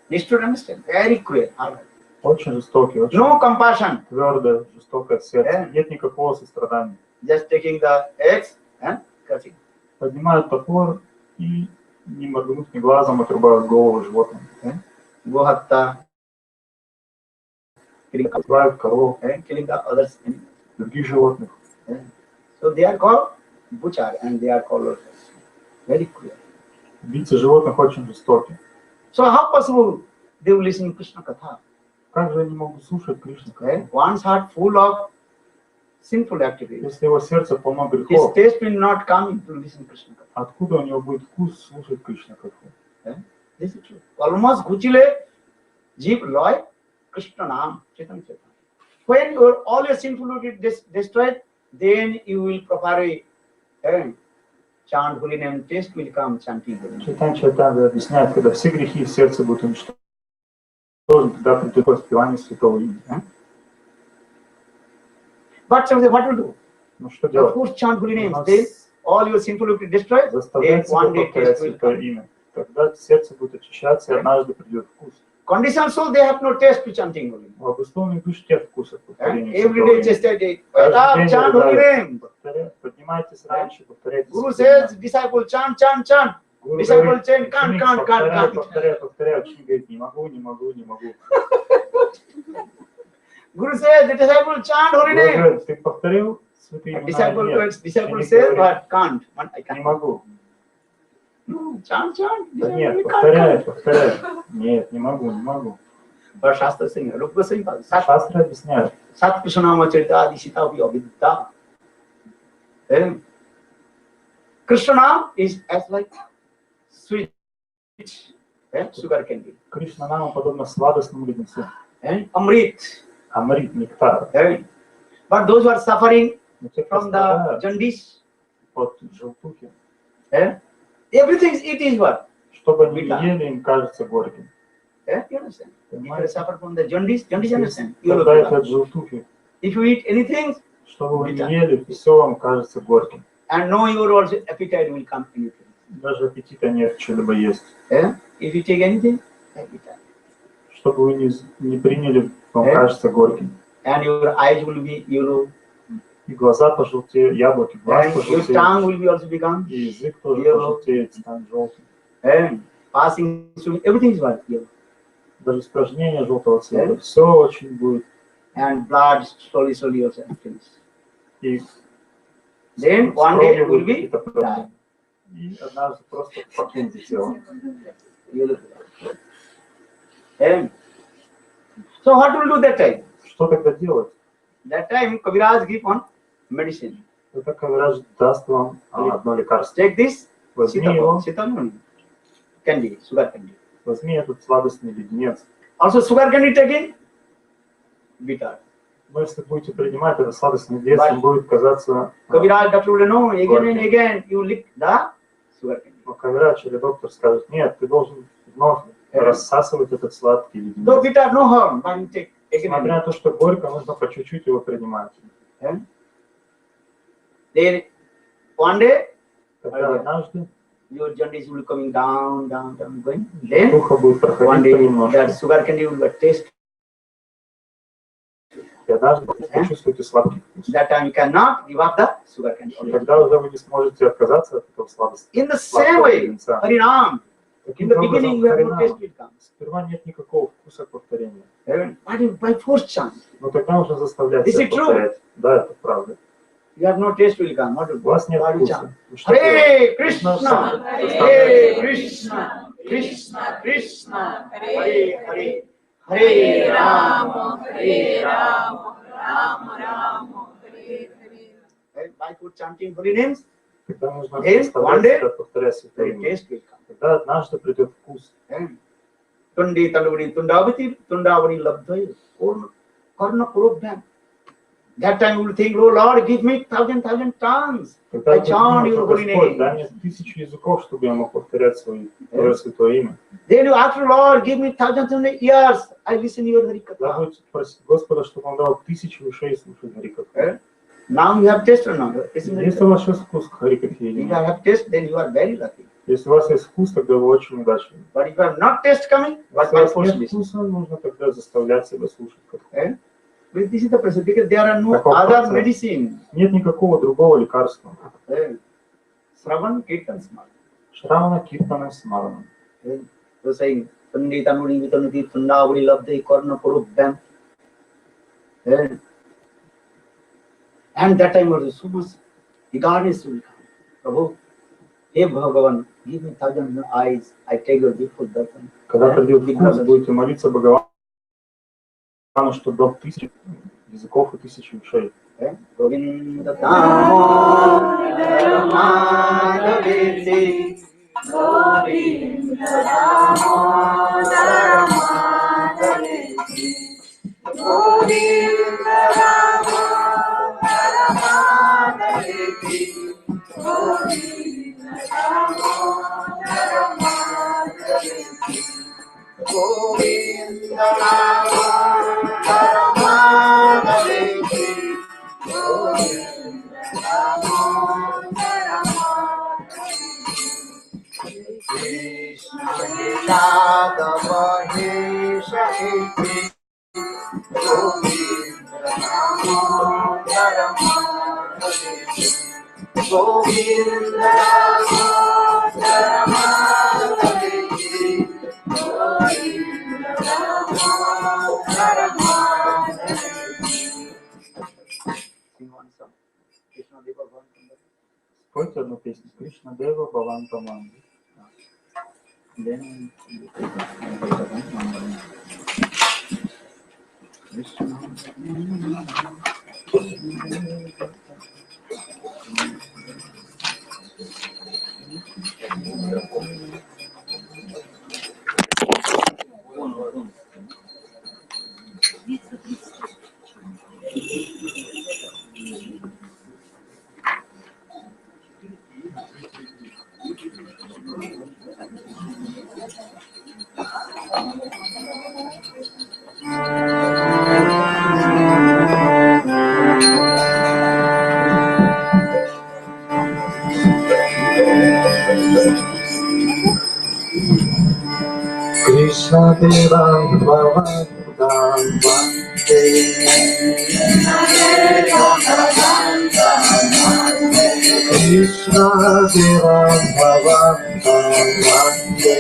Speaker 4: Nishthura, understand? Very cruel, hard heart.
Speaker 5: Очень жестокие, очень
Speaker 4: No compassion.
Speaker 5: твердое, жестокое сердце. Нет никакого сострадания.
Speaker 4: Just taking the eggs and cutting.
Speaker 5: Поднимают топор и не моргнуть ни глазом, отрубают голову животным.
Speaker 4: Gohatta,
Speaker 5: Отрубают коров,
Speaker 4: killing the others.
Speaker 5: других животных.
Speaker 4: So they are called butcher and they are called very cruel.
Speaker 5: Убийцы животных очень жестоки.
Speaker 4: So how possible they will listen to Krishna Katha?
Speaker 5: Как же они могут слушать Кришну?
Speaker 4: One's heart full of sinful activities.
Speaker 5: Если его сердце полно
Speaker 4: His
Speaker 5: грехов,
Speaker 4: taste will not come to listen to Krishna Katha.
Speaker 5: откуда у него будет вкус слушать Кришну Катху?
Speaker 4: This is true. Almost Guchile, Jeep Loy, Krishna Nam, Chaitanya Chaitanya. When all your sinful is destroyed, then you will properly chant holy name, taste will come chanting holy name.
Speaker 5: Чайтанья Чайтанья объясняет, когда все грехи в сердце будут уничтожены, тогда придет воспевание святого имени.
Speaker 4: But what will do?
Speaker 5: Ну что
Speaker 4: Of
Speaker 5: делать?
Speaker 4: course, chant holy names. Then all your sinful will be destroyed. Then
Speaker 5: Заставлять себя
Speaker 4: one day
Speaker 5: повторять
Speaker 4: taste will
Speaker 5: святое
Speaker 4: come.
Speaker 5: имя. Тогда сердце будет очищаться, и однажды придет вкус.
Speaker 4: Condition so they have no taste to chanting holy name.
Speaker 5: В обусловленных душ нет вкуса к повторению
Speaker 4: Every
Speaker 5: святого
Speaker 4: day
Speaker 5: имени.
Speaker 4: just a day.
Speaker 5: Каждый день
Speaker 4: Chant holy
Speaker 5: говорят,
Speaker 4: name.
Speaker 5: поднимайтесь раньше, повторяйте
Speaker 4: Guru
Speaker 5: святое
Speaker 4: says,
Speaker 5: имя.
Speaker 4: disciple chant, chant, chant.
Speaker 5: Гуру
Speaker 4: Disciple
Speaker 5: говорит,
Speaker 4: chant, can't,
Speaker 5: ученик,
Speaker 4: can't, can't,
Speaker 5: повторяй,
Speaker 4: can't.
Speaker 5: повторяй. Ученик говорит, не могу.
Speaker 4: Guru says, the disciple chant holy
Speaker 5: Гуру
Speaker 4: name.
Speaker 5: говорит, ты повторил святые имена или нет?
Speaker 4: Disciple
Speaker 5: Ученик
Speaker 4: says,
Speaker 5: говорит,
Speaker 4: but can't. I
Speaker 5: не
Speaker 4: can't.
Speaker 5: могу.
Speaker 4: No, chant, chant.
Speaker 5: Да нет,
Speaker 4: Disciple can't.
Speaker 5: повторяй. Нет, не могу.
Speaker 4: But Shastra saying, look the same.
Speaker 5: Шастры объясняют.
Speaker 4: Sat Krishna Namacharita Adi Sita Api Avidya. Krishna Nam is as like sweet sugar candy.
Speaker 5: Кришна Нама подобно сладостному леденцу.
Speaker 4: Amrit.
Speaker 5: Амрит, нектар.
Speaker 4: But those who are suffering
Speaker 5: Но те, кто
Speaker 4: from the
Speaker 5: страдают
Speaker 4: jaundice,
Speaker 5: от желтухи,
Speaker 4: everything it is what?
Speaker 5: что бы они ни ели, им кажется горьким.
Speaker 4: You understand? If you suffer from the jaundice, you understand?
Speaker 5: Страдают от желтухи.
Speaker 4: If you eat anything,
Speaker 5: Что бы вы ни ели, все вам кажется горьким.
Speaker 4: and no your also appetite will come to you.
Speaker 5: Даже аппетита нет что-либо есть.
Speaker 4: If you take anything, appetite.
Speaker 5: Что бы вы не приняли, вам кажется горьким.
Speaker 4: And your eyes will be yellow.
Speaker 5: И глаза пожелтеют, яблоки, глаз
Speaker 4: And your
Speaker 5: пожелтеет,
Speaker 4: tongue will be also become.
Speaker 5: и язык тоже пожелтеет, станет желтым.
Speaker 4: And passing through everything is what yellow.
Speaker 5: Даже испражнение желтого цвета, все очень будет.
Speaker 4: And blood slowly also emptiness.
Speaker 5: И
Speaker 4: Then one day it will be
Speaker 5: какие-то
Speaker 4: die.
Speaker 5: проблемы. И однажды просто покинете тело.
Speaker 4: And so what will do that time?
Speaker 5: Что тогда делать?
Speaker 4: That time Kaviraj give one medicine.
Speaker 5: Это Кавирадж даст вам одно лекарство.
Speaker 4: Take this
Speaker 5: Возьми его,
Speaker 4: candy, sugar candy.
Speaker 5: возьми этот сладостный леденец.
Speaker 4: Also sugar candy taking bitter.
Speaker 5: Но если будете принимать этот сладостный леденец, он будет казаться...
Speaker 4: Kaviraj doctor will know again and again you lick the sugar candy.
Speaker 5: Но Кавирадж или доктор скажет, нет, ты должен вновь рассасывать этот сладкий леденец.
Speaker 4: Though bitter, no harm, but you take again.
Speaker 5: Несмотря на то, что горько, нужно по чуть-чуть его принимать.
Speaker 4: Then one day
Speaker 5: Тогда однажды
Speaker 4: your jaundice will be coming down, going. Then
Speaker 5: духа будет
Speaker 4: one
Speaker 5: проходить
Speaker 4: day
Speaker 5: понемножку.
Speaker 4: that sugar candy will be taste.
Speaker 5: И однажды вы почувствуете сладкий вкус.
Speaker 4: That time you cannot give up the sugar candy.
Speaker 5: И тогда уже вы не сможете отказаться от этого сладости.
Speaker 4: In the same way, Harinam. In
Speaker 5: Таким
Speaker 4: the
Speaker 5: же
Speaker 4: beginning
Speaker 5: образом,
Speaker 4: you have no
Speaker 5: Харинам.
Speaker 4: taste will come.
Speaker 5: Сперва нет никакого вкуса к повторению.
Speaker 4: But if by force chant,
Speaker 5: Но тогда нужно заставлять
Speaker 4: Is
Speaker 5: себя
Speaker 4: it true?
Speaker 5: повторять. Да, это правда.
Speaker 4: you have no taste will come. What will
Speaker 5: У вас нет
Speaker 4: What will
Speaker 5: вкуса.
Speaker 4: chant?
Speaker 5: Ну, что делать?
Speaker 4: Hare Krishna,
Speaker 5: Hare
Speaker 4: Hare Krishna, Krishna Krishna, Hare Hare, Hare Rama, Hare Rama, Rama Rama, Hare Hare. By force chanting holy names,
Speaker 5: Тогда нужно
Speaker 4: Then, one
Speaker 5: заставлять
Speaker 4: day,
Speaker 5: себя повторять святое
Speaker 4: the
Speaker 5: имя.
Speaker 4: taste will come.
Speaker 5: Тогда однажды придет вкус.
Speaker 4: Tundi Taluvani Tundavati, Tundavani Labdhaya, Karna Purobhyam. That time you will think, oh Lord, give me thousand tongues.
Speaker 5: Тогда
Speaker 4: I
Speaker 5: ты
Speaker 4: chant
Speaker 5: думаешь,
Speaker 4: your
Speaker 5: «О,
Speaker 4: holy
Speaker 5: Господь, дай
Speaker 4: name.
Speaker 5: мне 1000 языков, чтобы я мог повторять Твое святое имя.
Speaker 4: Then you ask, Lord, give me thousand years. I listen to your
Speaker 5: Тогда
Speaker 4: Harikatha.
Speaker 5: будете просить Господа, чтобы Он дал 1000 ушей слушать Харикатху.
Speaker 4: Now you have tasted now.
Speaker 5: Если у вас сейчас вкус к Харикатхе или
Speaker 4: If you
Speaker 5: нет,
Speaker 4: have taste, then you are very lucky.
Speaker 5: если у вас есть вкус, тогда вы очень удачливы.
Speaker 4: But if you have not taste coming, but
Speaker 5: Если у
Speaker 4: by
Speaker 5: вас
Speaker 4: force
Speaker 5: нет
Speaker 4: listen.
Speaker 5: вкуса, нужно тогда заставлять себя слушать Катху.
Speaker 4: But this is the process because there are no
Speaker 5: Каков
Speaker 4: other
Speaker 5: процесс?
Speaker 4: medicine.
Speaker 5: Нет никакого другого лекарства.
Speaker 4: Sravan, Kirtan, Smart.
Speaker 5: Shravana Kirtana Smarana.
Speaker 4: So saying, Pandita Muni Vitanati Tundavuri Labde Korna Purubdam. And that time was so much eagerness will come. Prabhu, hey Bhagavan, give me 1,000 eyes, I take your beautiful darshan.
Speaker 5: Когда придет вкус, будете молиться Бхагавану, чтобы дал 1000 языков и 1000 ушей.
Speaker 4: Govinda Damodara Madhaviti,
Speaker 1: Govinda Damodara Madhaviti, Govinda Damodara Madhaviti, Govinda Damodara Madhaviti, Govinda Damodara Madhaviti, Govinda Damodara Madhaviti, Krishna Radha Mahisha Iti, Govinda Damodara Madhaviti, Govinda Damodara Madhaviti, Govinda Damodara Madhaviti.
Speaker 5: Спойте одну песню. Кришна Дева Бхаванта Ванди. Krishna Deva Bhavanta Vande, Krishna Deva Bhavanta Vande,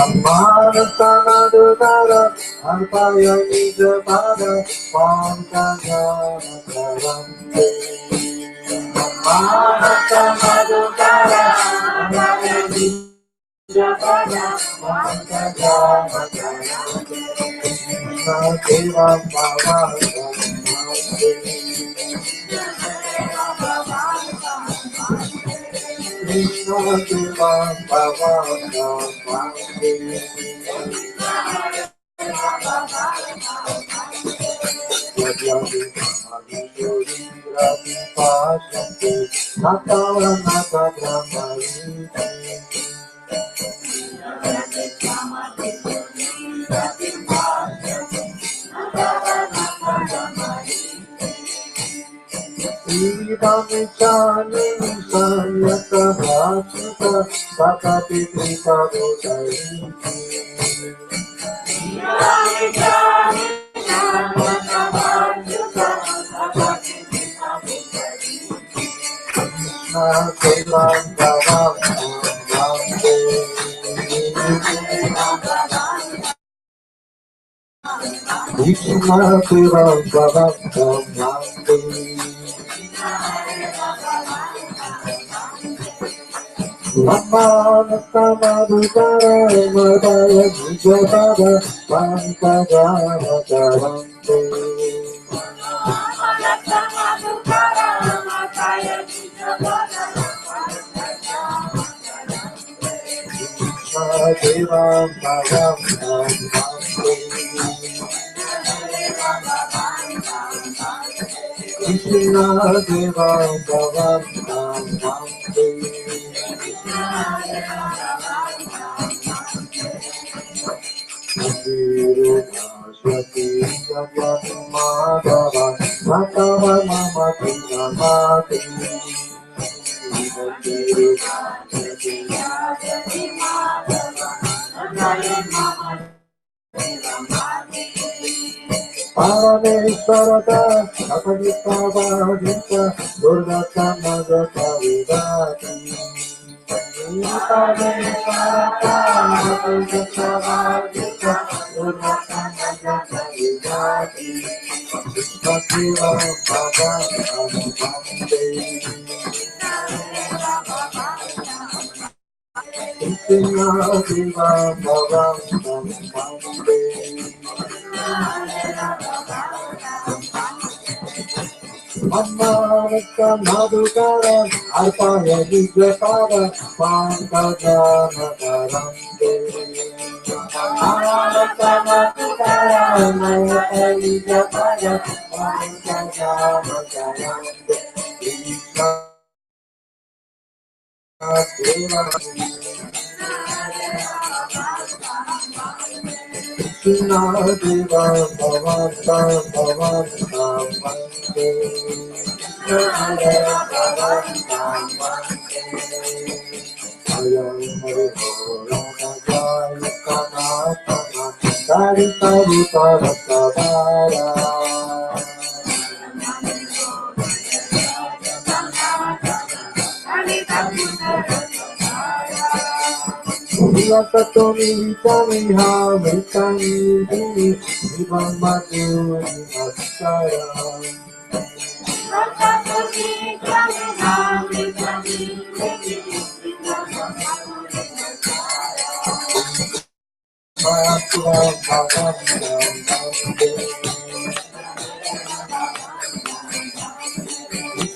Speaker 5: Ammarata Madhukara Arpaya Nijapada Pankajana Karante. Ammarata Madhukara Arpaya Nijapada Pankajana Karante. Krishna Deva Bhavanta Vande, Krishna Deva Bhavanta Vande, Yadyavi Mahayori Ravi Pashante, Natara Nata Brahmariti, Idami Chani Sanyata Bhashita, Sakati Trita Bodhariti, Krishna Deva Bhavanta Vande, Krishna Deva Bhavanta Vande, Ammarata Madhukara Madhaya Nijapada Pankajana Karante. Krishna Deva Bhavanta Vande, Krishna Deva Bhavanta Vande, Shati Yadyapi Madhava Natava Mamati Namati, Paramesvarata Apajitavadita Durgattamagata Vidati Apajitavadita Durgattamagata Vidati Bhaktiva Bhagavatam Vande Krishna Diva Bhagavatam Vande Ammarika Madhukara Arpaya Vijayapara Pankajana Karante Ammarika Madhukara Arpaya Vijayapara Pankajana Karante Krishna Deva Bhavata Bhavata Vande Hare Bhavata Vande Hare Hare Jaya Kanatana Dari Tari Paratavara Lakatoni Vitani Hamitani Dini Vivamatu Vimaskara
Speaker 1: Lakatoni Vitani Hamitani Dini Vivamatu
Speaker 5: Mahasura Bhagavatam Vande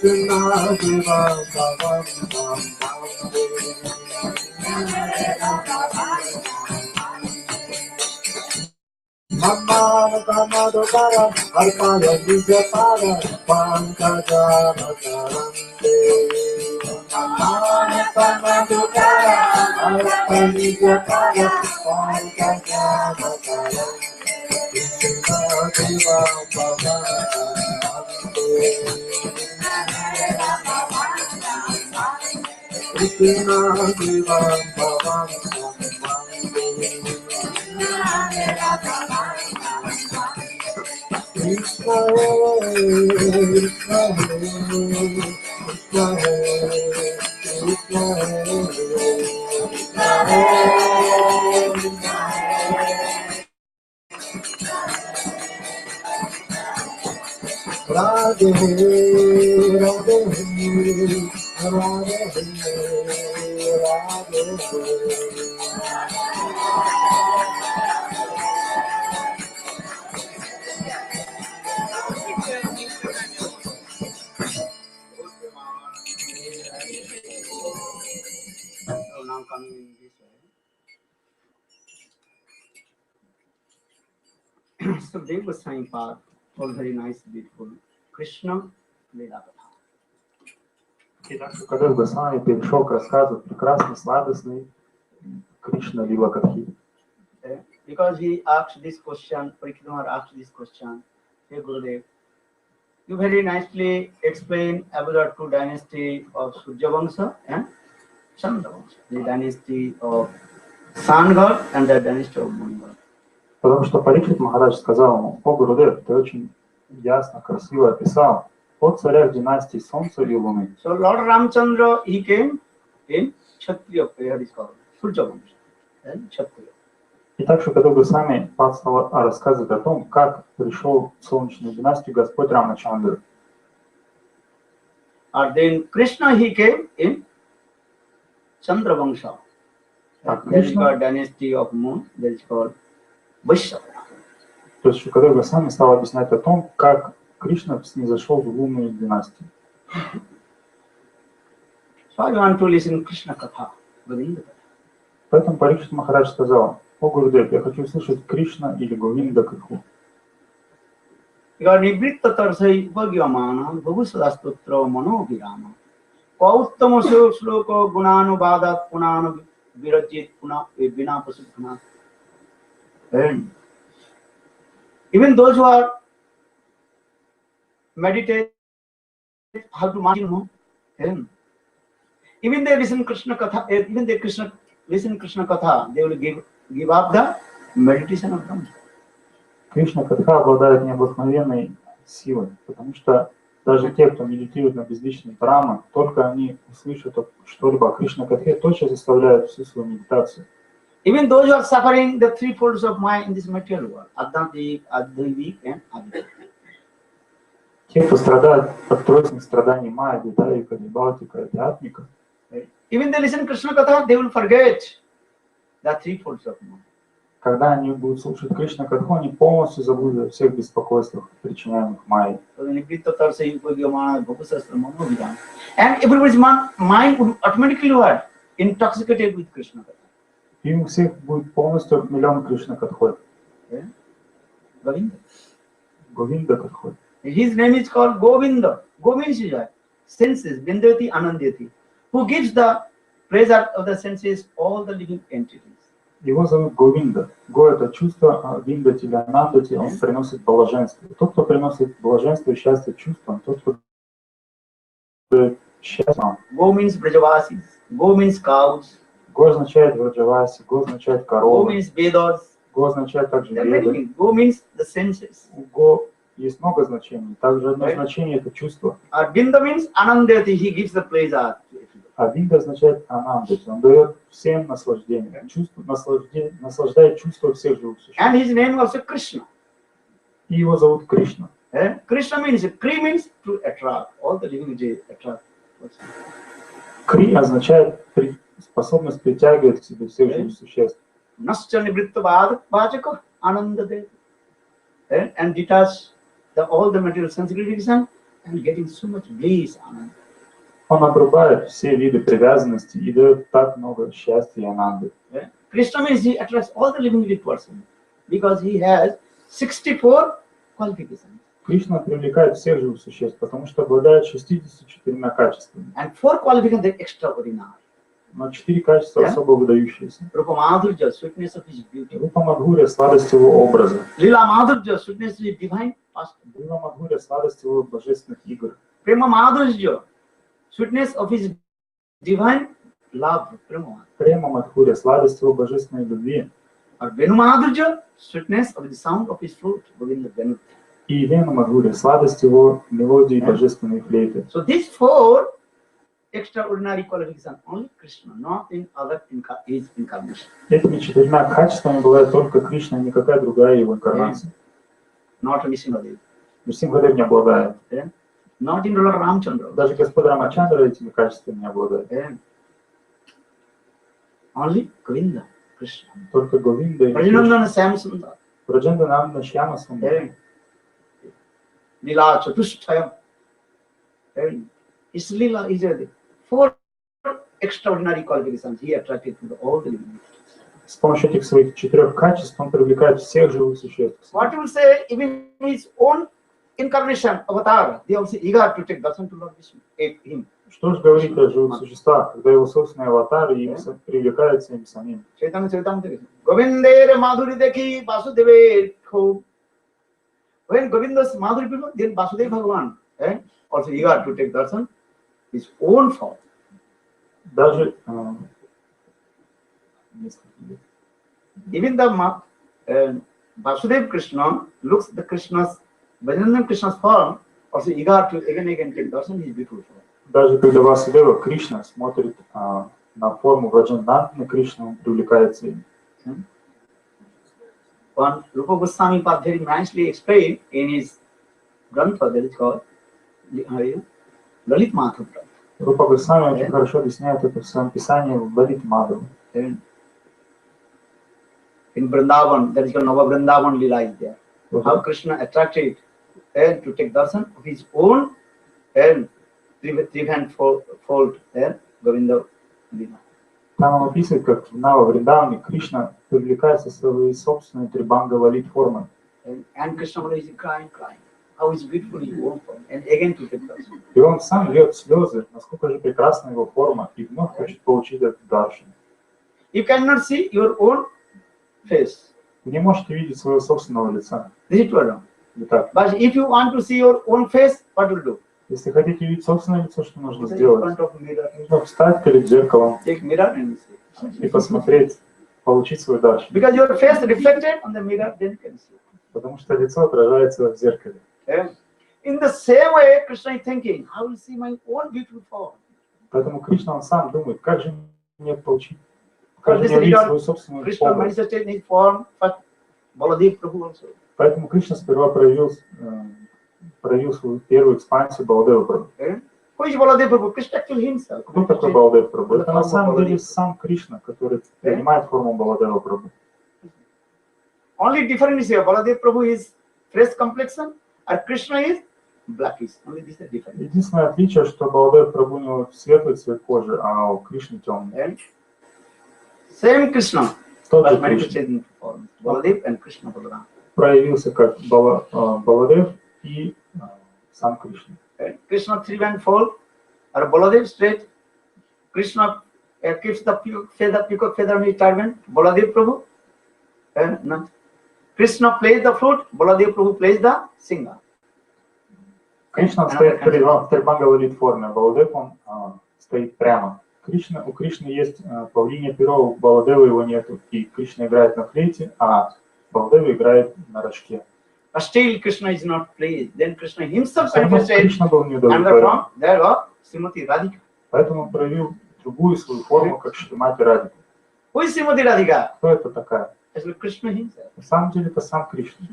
Speaker 5: Krishna Deva Bhagavatam Vande Mamma Madhukara Arpaya Vijayapara Pankajana Karante Mamma Madhukara Arpaya Vijayapara Pankajana Karante Krishna Deva Bhagavatam Krishna Deva Bhagavatam Krishna Radhe Radhe
Speaker 4: Now coming in this way. So they were saying part, all very nice, beautiful. Krishna Lila Katha.
Speaker 5: Итак, Шукадев Госвами перешел к рассказу прекрасной, сладостной Кришна Лила Катхи.
Speaker 4: Because he asked this question, Parikshit asked this question, hey Gurudev, you very nicely explain about the two dynasty of Surya Vangsha and Chandra Vangsha, the dynasty of Sun God and the dynasty of Moon God.
Speaker 5: Потому что Парикшит Махарадж сказал ему: о, Гурудев, ты очень ясно, красиво описал о царях династии Солнца и Луны.
Speaker 4: So Lord Ramchandra, he came in Kshatriya, where is called Surya Vangsha and Kshatriya.
Speaker 5: Итак, Шукадев Госвами стал рассказывать о том, как пришел в Солнечную династию Господь Рамачандра.
Speaker 4: And then Krishna, he came in Chandra Vangsha. There is called dynasty of Moon, that is called Vaishyava.
Speaker 5: То есть Шукадев Госвами стал объяснять о том, как Кришна снизошел в лунную династию.
Speaker 4: So I want to listen Krishna Katha, Govinda Katha.
Speaker 5: Поэтому Парикшит Махарадж сказал: о, Гурудев, я хочу слышать Кришна или Говинда Катху.
Speaker 4: Because Nivritta Tarsai Bhagyamana, Bhavusadastutra Mano Virama. Kauttamasyo Sloko Gunanu Badat Punanu Virajit Puna Vina Pasupuna. And even those who are meditate have to march home. Even they listen Krishna Katha, even they listen Krishna Katha, they will give up the meditation of them.
Speaker 5: Кришна Катха обладает необыкновенной силой, потому что даже те, кто медитирует на безличном Брахма, только они услышат что-либо о Кришна Катхе, тотчас заставляют всю свою медитацию.
Speaker 4: Even those who are suffering the three folds of mind in this material world, Adhyantик, Advaivik, and Advaita.
Speaker 5: Те, кто страдает от тройственных страданий Майя, Дитаика, Дибалтика, Адhyatmika,
Speaker 4: even they listen Krishna Katha, they will forget the three folds of mind.
Speaker 5: когда они будут слушать Кришна Катху, они полностью забудут о всех беспокойствах, причиняемых Майей.
Speaker 4: And everybody's mind would automatically what? Intoxicated with Krishna Katha.
Speaker 5: И у всех будет полностью опьянен Кришна Катхой.
Speaker 4: Govinda.
Speaker 5: Говинда Катхой.
Speaker 4: His name is called Govinda. Govinda is what? Senses, Vindati, Anandati. Who gives the pleasure of the senses all the living entities.
Speaker 5: Его зовут Говинда. Го — это чувство, а Виндати или Анандати, он приносит блаженство. Тот, кто приносит блаженство и счастье чувствам, тот, кто дает счастье.
Speaker 4: Go means Brajavasis. Go means cows.
Speaker 5: Го означает Враджаваси, Го означает
Speaker 4: Go
Speaker 5: корова,
Speaker 4: means Vedas.
Speaker 5: Го означает также
Speaker 4: There are many
Speaker 5: веды.
Speaker 4: things. Go means the senses.
Speaker 5: У Го есть много значений. Также одно значение — это чувство.
Speaker 4: Vinda means Anandati. He gives the pleasure.
Speaker 5: А Винда означает Анандати. Он дает всем наслаждение. Чувство, наслаждает чувство всех живых существ.
Speaker 4: And his name also Krishna.
Speaker 5: И его зовут Кришна.
Speaker 4: Krishna means, Kri means to attract. All the living entities attract.
Speaker 5: Кри означает способность притягивать к себе всех живых существ.
Speaker 4: Nascha nivritta vajaka anandade. And detach all the material sense gratification and getting so much bliss.
Speaker 5: Он обрубает все виды привязанности и дает так много счастья и ананды.
Speaker 4: Krishna means he attracts all the living persons because he has 64 qualifications.
Speaker 5: Кришна привлекает всех живых существ, потому что обладает 64 качествами.
Speaker 4: And 4 qualifications are extraordinary.
Speaker 5: Но 4 качества особо выдающиеся.
Speaker 4: Rupa Madhurya, sweetness of his beauty.
Speaker 5: Рупа Мадхурья — сладость его образа.
Speaker 4: Lila Madhurya, sweetness of his divine pastime.
Speaker 5: Лила Мадхурья — сладость его божественных игр.
Speaker 4: Prema Madhurya, sweetness of his divine love.
Speaker 5: Према Мадхурья — сладость его божественной любви.
Speaker 4: Or Venu Madhurya, sweetness of the sound of his flute. Govinda Venu.
Speaker 5: И Вена Мадхурья — сладость его мелодии божественной флейты.
Speaker 4: So these 4 extraordinary qualifications, only Krishna, not in other his incarnation.
Speaker 5: Этими 4 качествами обладает только Кришна, никакая другая его инкарнация.
Speaker 4: Not Nishingadev.
Speaker 5: Нрисимхадев не обладает.
Speaker 4: Not in Lord Ramchandra.
Speaker 5: Даже Господь Рамачандра этими качествами не обладает.
Speaker 4: Only Govinda, Krishna.
Speaker 5: Только Говинда и
Speaker 4: Prajanandana Samsundar.
Speaker 5: Праджанда Намна Шьяма Сундар.
Speaker 4: Lila Chatushtayam. His Lila is 4 extraordinary qualifications he attracted to all the living.
Speaker 5: С помощью этих своих 4 качеств он привлекает всех живых существ.
Speaker 4: What you will say, even his own incarnation, avatar, they also eager to take darshan to Lord Vishnu, him.
Speaker 5: Что же говорить о живых существах, когда его собственный аватар им привлекается им самим?
Speaker 4: Chaitanya Charitamrita. Govindere Madhuri dekhi Vasudeve khub. When Govinda's Madhuri people, then Vasudeva Bhagavan also eager to take darshan, his own form.
Speaker 5: Даже
Speaker 4: Even the Vasudeva Krishna looks the Krishna's, Vajanandana Krishna's form, also eager to again take darshan, his beautiful form.
Speaker 5: Даже когда Васудева Кришна смотрит на форму Враджанандана Кришна, он привлекается им.
Speaker 4: One Rupa Goswami Pad very nicely explained in his grantha that is called Lalit Madhav.
Speaker 5: Рупа Госвами очень хорошо объясняет это в своем писании в Лалит Мадхав.
Speaker 4: In Vrindavan, that is called Nava Vrindavan Lila is there. How Krishna attracted to take darshan of his own and three-hand fold Govinda Lila.
Speaker 5: Там он описывает, как в Нава Вриндаване Кришна привлекается своей собственной трибанга Лалит формой.
Speaker 4: And Krishna is crying. How is beautiful his own form. And again to take darshan.
Speaker 5: И он сам льет слезы, насколько же прекрасна его форма, и вновь хочет получить этот даршан.
Speaker 4: You cannot see your own face.
Speaker 5: Вы не можете видеть своего собственного лица.
Speaker 4: This is true.
Speaker 5: Итак,
Speaker 4: But if you want to see your own face, what will do?
Speaker 5: если хотите видеть собственное лицо, что нужно
Speaker 4: In
Speaker 5: сделать?
Speaker 4: front of mirror.
Speaker 5: Нужно встать перед зеркалом
Speaker 4: Take mirror and see.
Speaker 5: и посмотреть, получить свой даршан.
Speaker 4: Because your face reflected on the mirror, then you can see.
Speaker 5: Потому что лицо отражается в зеркале.
Speaker 4: In the same way, Krishna is thinking, I will see my own beautiful form.
Speaker 5: Поэтому Кришна, он сам думает, как же мне получить,
Speaker 4: For
Speaker 5: как же
Speaker 4: this
Speaker 5: мне увидеть свою
Speaker 4: reason,
Speaker 5: собственную
Speaker 4: Krishna
Speaker 5: образ.
Speaker 4: manifested in his form for Baladev Prabhu also.
Speaker 5: Поэтому Кришна сперва проявил свою первую экспансию Баладева Прабху.
Speaker 4: Who is Baladev Prabhu? Krishna actually himself.
Speaker 5: Кто такой Баладев Прабху? Это на самом деле сам Кришна, который принимает форму Баладева Прабху.
Speaker 4: Only difference is here. Baladev Prabhu is fresh complexion, and Krishna is blackish. Only this is difference.
Speaker 5: Единственное отличие, что Баладев Прабху у него светлый цвет кожи, а у Кришны темный.
Speaker 4: Same Krishna,
Speaker 5: Тот
Speaker 4: but
Speaker 5: же Кришна
Speaker 4: manifested in form. Baladev and Krishna Balaram.
Speaker 5: проявился как Баладев и сам Кришна.
Speaker 4: Krishna three-band fold, or Baladev straight. Krishna keeps the peacock feather in his turban. Baladev Prabhu. No. Krishna plays the flute. Baladev Prabhu plays the singer.
Speaker 5: Кришна стоит в трибанговой форме, а Баладев он стоит прямо. У Кришны есть павлинье перо, у Баладева его нету. И Кришна играет на флейте, а Баладева играет на рожке.
Speaker 4: But still Krishna is not pleased. Then Krishna himself manifested
Speaker 5: Кришна был
Speaker 4: another
Speaker 5: неудовлетворен.
Speaker 4: form. There was Srimati Radhika.
Speaker 5: Поэтому он проявил другую свою форму, как Шримати Радхика.
Speaker 4: Who is Srimati Radhika?
Speaker 5: Кто это такая?
Speaker 4: Actually Krishna himself.
Speaker 5: На самом деле это сам Кришна.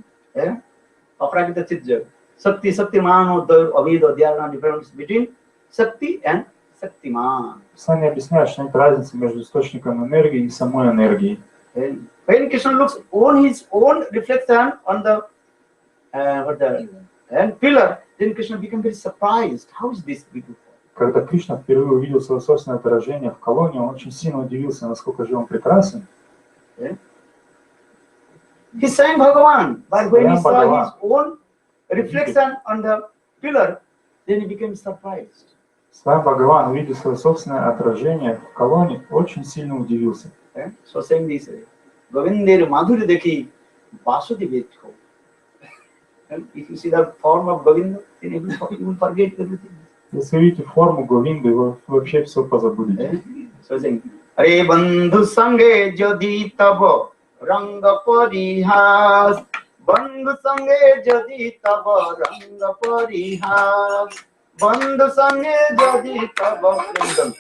Speaker 4: Aprakita Chitjag. Sakti, Saktiman, Avida, there are no difference between Sakti and Saktiman.
Speaker 5: Сами объясняют, что нет разницы между источником энергии и самой энергией.
Speaker 4: When Krishna looks on his own reflection on the pillar, then Krishna becomes very surprised. How is this beautiful?
Speaker 5: Когда Кришна впервые увидел свое собственное отражение в колонне, он очень сильно удивился, насколько же он прекрасен.
Speaker 4: He sang Bhagavan, but when he saw his own reflection on the pillar, then he became surprised.
Speaker 5: Сам Бхагаван, увидев свое собственное отражение в колонне, очень сильно удивился.
Speaker 4: So saying this, Govindir Madhuri Dekhi Vasudev. If you see the form of Govinda, then you will forget everything.
Speaker 5: Если увидите форму Говинды, вы вообще все позабудете.
Speaker 4: So saying, Hare Bandhu Sange Jodi Tabo Ranga Parihas. Bandhu Sange Jodi Tabo Ranga Parihas. Bandhu Sange Jodi Tabo Ranga.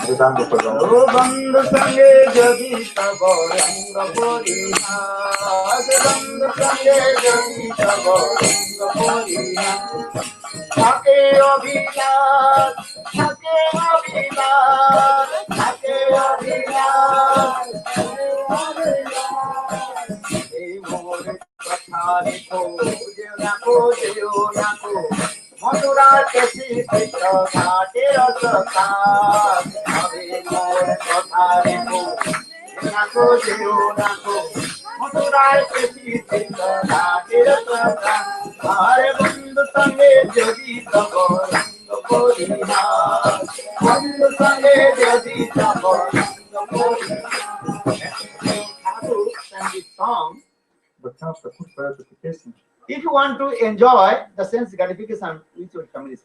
Speaker 5: Риданга, пожалуйста.
Speaker 4: Oh, Bandhu Sange Jodi Tabo Ranga Parihas. Bandhu Sange Jodi Tabo Ranga Parihas. Thake Abhilas, Thake Abhilas, Thake Abhilas. Hey, more Kathari ko, Jeo Nako, Mathura Kasi Krishna Thate Asaka. Hey, more Kathari ko, Jeo Nako, Mathura Kasi Krishna Thate Asaka. Hare Bandhu Sange Jodi Tabo Ranga Parihas. Bandhu Sange Jodi Tabo Ranga Parihas. Sadhu sang this song. If you want to enjoy the sense gratification with your family,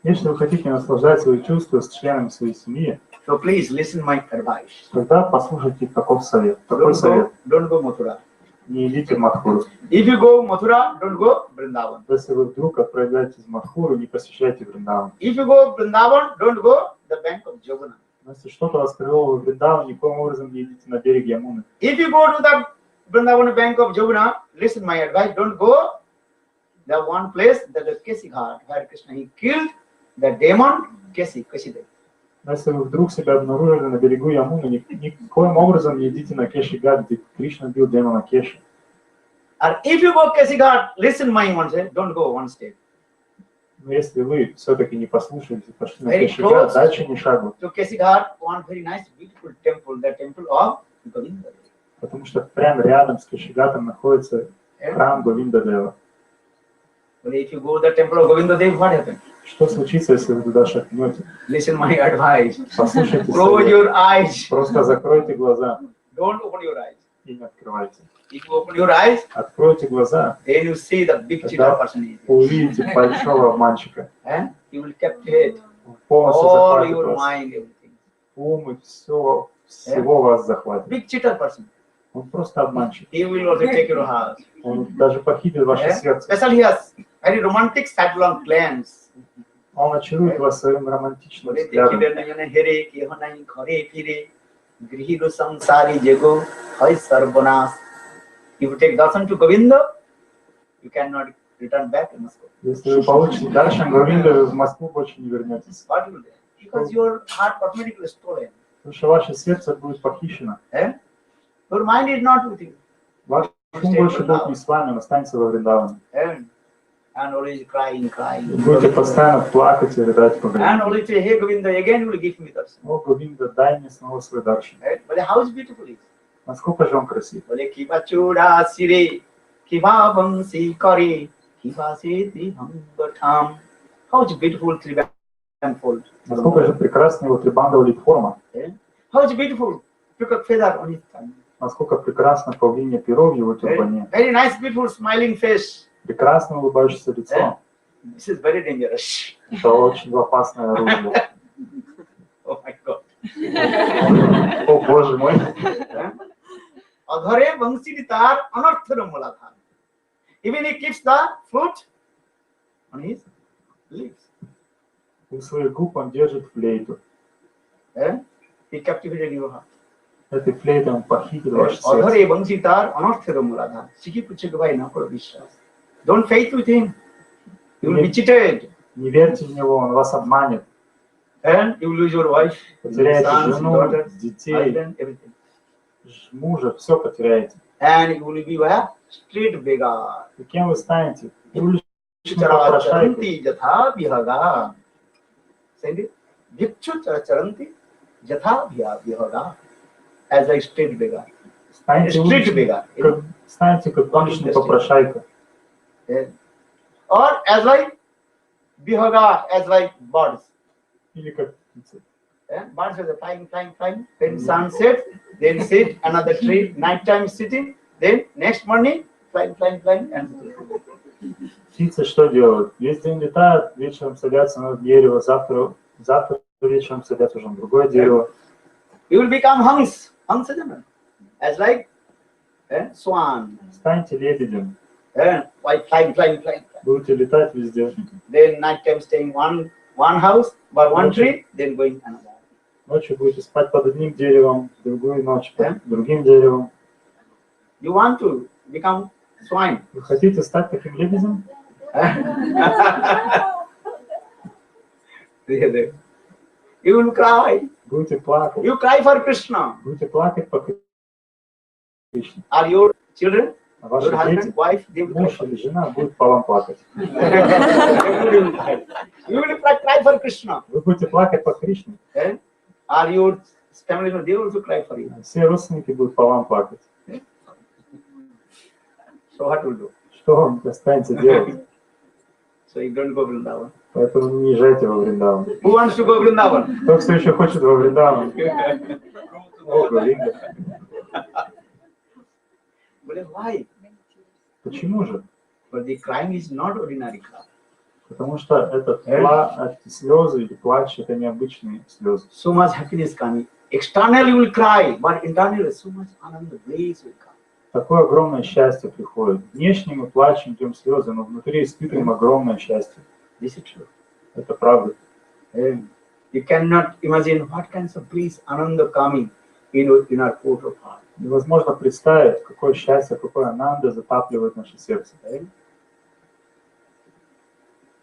Speaker 5: если вы хотите наслаждать свои чувства с членами своей семьи,
Speaker 4: so please listen my advice.
Speaker 5: тогда послушайте такой совет. Такой совет.
Speaker 4: Don't go Mathura.
Speaker 5: Не идите в Мадхуру.
Speaker 4: If you go Mathura, don't go Vrindavan.
Speaker 5: Если вы вдруг отправляетесь в Мадхуру, не посещайте Вриндаван.
Speaker 4: If you go Vrindavan, don't go the bank of Jamuna.
Speaker 5: Если что-то вас привело в Вриндаван, никоим образом не идите на берег Ямуны.
Speaker 4: If you go to the Vrindavan bank of Jamuna, listen my advice, don't go the one place that is Kesi Ghat, where Krishna he killed the demon Kesi, Kasidev.
Speaker 5: Если вы вдруг себя обнаружили на берегу Ямуны, никоим образом не идите на Кеши-Гат, где Кришна бил демона Кеши.
Speaker 4: And if you go Kesi Ghat, listen my one say, don't go one step.
Speaker 5: Но если вы все-таки не послушались и пошли на Кеши-Гат, дальше ни шагу.
Speaker 4: So Kesi Ghat, one very nice, beautiful temple, the temple of Govinda.
Speaker 5: Потому что прямо рядом с Кеши-Гатом находится храм Говинда-Дева.
Speaker 4: But if you go to the temple of Govinda Dev, what happens?
Speaker 5: Что случится, если вы туда шагнете?
Speaker 4: Listen my advice.
Speaker 5: Послушайте
Speaker 4: Close
Speaker 5: совет.
Speaker 4: your eyes.
Speaker 5: Просто закройте глаза
Speaker 4: Don't open your eyes.
Speaker 5: и не открывайте.
Speaker 4: If you open your eyes,
Speaker 5: Откройте глаза,
Speaker 4: then you see the big cheater person.
Speaker 5: увидите большого обманщика.
Speaker 4: And he will captivate
Speaker 5: Полностью
Speaker 4: all
Speaker 5: захватит
Speaker 4: your
Speaker 5: вас.
Speaker 4: mind, everything.
Speaker 5: Ум и всего вас захватит.
Speaker 4: Big cheater person.
Speaker 5: Он просто обманщик.
Speaker 4: He will also take your heart.
Speaker 5: Он даже похитит ваше сердце.
Speaker 4: Especially he has very romantic sidelong glance.
Speaker 5: Он очарует вас своим романтичным
Speaker 4: बोले
Speaker 5: взглядом.
Speaker 4: देखिले नयन हेरे के हो नहीं घरे फिरे गृहिरो संसारी जेगो है सर्वनाश. If you take darshan to Govinda, you cannot return back in Moscow.
Speaker 5: Если вы получите даршан Говинда, вы в Москву больше не вернетесь.
Speaker 4: What will do? Because your heart automatically stolen.
Speaker 5: Потому что ваше сердце будет похищено.
Speaker 4: Your mind is not with you.
Speaker 5: Ваш ум больше будет не с вами, он останется во Вриндаване.
Speaker 4: And always crying.
Speaker 5: Вы будете постоянно плакать и рыдать по
Speaker 4: And
Speaker 5: Говинду.
Speaker 4: always say, hey Govinda, again you will give me darshan.
Speaker 5: О, Говинда, дай мне снова свой даршан.
Speaker 4: But how is beautiful it?
Speaker 5: Насколько же он красив.
Speaker 4: बोले किबा चूड़ा सिरे किबा बंसी करे किबा से त्रिभंग ठाम. How is beautiful Triband fold.
Speaker 5: Насколько же прекрасна его трибандовая форма.
Speaker 4: How is beautiful peacock feather on his tongue.
Speaker 5: Насколько прекрасно павлинье перо в его тюрбане.
Speaker 4: Very nice, beautiful, smiling face.
Speaker 5: Прекрасно улыбающееся лицо.
Speaker 4: This is very dangerous.
Speaker 5: Это очень опасное оружие.
Speaker 4: Oh my God.
Speaker 5: О, Боже мой.
Speaker 4: Adhare bangsi tar anarthara muladhar. Even he keeps the flute on his lips.
Speaker 5: У своих губ он держит флейту.
Speaker 4: He captivated your heart.
Speaker 5: Этой флейтой он похитил ваше сердце.
Speaker 4: Adhare bangsi tar anarthara muladhar. Siki puche gavai na karo vishwas. Don't faith with him. You will be cheated.
Speaker 5: Не верьте в него, он вас обманет.
Speaker 4: And you will lose your wife,
Speaker 5: Потеряете
Speaker 4: sons,
Speaker 5: жену,
Speaker 4: daughters,
Speaker 5: детей,
Speaker 4: husband, everything.
Speaker 5: мужа, все потеряете.
Speaker 4: And you will be a street beggar.
Speaker 5: И кем вы станете? Уличным
Speaker 4: Charanti
Speaker 5: попрошайкой.
Speaker 4: jatha vihaga. Say it. Bhikshu charanti jatha vihaga. As a street beggar.
Speaker 5: Станете
Speaker 4: Street
Speaker 5: уличным,
Speaker 4: beggar.
Speaker 5: станете как уличный попрошайка.
Speaker 4: Or as like vihaga, as like birds.
Speaker 5: Или как птицы.
Speaker 4: Birds are flying. Then sunset, then sit another tree. Night time sitting. Then next morning flying, and
Speaker 5: Птицы что делают? Весь день летают, вечером садятся на дерево, завтра вечером садятся уже на другое дерево.
Speaker 4: you will become hunks, as like swan.
Speaker 5: Станете лебедем,
Speaker 4: Like flying.
Speaker 5: будете летать везде.
Speaker 4: Then night time staying one house, but one tree, then going another.
Speaker 5: Ночью будете спать под одним деревом, другую ночь под другим деревом.
Speaker 4: You want to become swine.
Speaker 5: Вы хотите стать таким лебедем?
Speaker 4: You will cry.
Speaker 5: Будете плакать.
Speaker 4: You cry for Krishna.
Speaker 5: Будете плакать по Кришне.
Speaker 4: Are your children,
Speaker 5: А ваши
Speaker 4: your
Speaker 5: дети,
Speaker 4: husband, wife, they will cry
Speaker 5: муж
Speaker 4: for
Speaker 5: или жена будут по вам плакать.
Speaker 4: You will cry for Krishna.
Speaker 5: Вы будете плакать по Кришне.
Speaker 4: Are your family members, they also cry for you.
Speaker 5: Все родственники будут по вам плакать.
Speaker 4: So what will do?
Speaker 5: Что вам останется делать?
Speaker 4: So you don't go Vrindavan.
Speaker 5: Поэтому не езжайте во Вриндаван.
Speaker 4: Who wants to go Vrindavan?
Speaker 5: Кто все еще хочет во Вриндаван? О, Говинда.
Speaker 4: But why?
Speaker 5: Почему же?
Speaker 4: But the crying is not ordinary cry.
Speaker 5: Потому что эти слезы или плач, это необычные слезы.
Speaker 4: So much happiness coming. Externally you will cry, but internally so much ananda, bliss will come.
Speaker 5: Такое огромное счастье приходит. Внешне мы плачем, идем слезы, но внутри испытываем огромное счастье.
Speaker 4: This is true.
Speaker 5: Это правда.
Speaker 4: You cannot imagine what kinds of bliss, ananda coming in our port of heart.
Speaker 5: Невозможно представить, какое счастье, какое ананда затапливает наше сердце.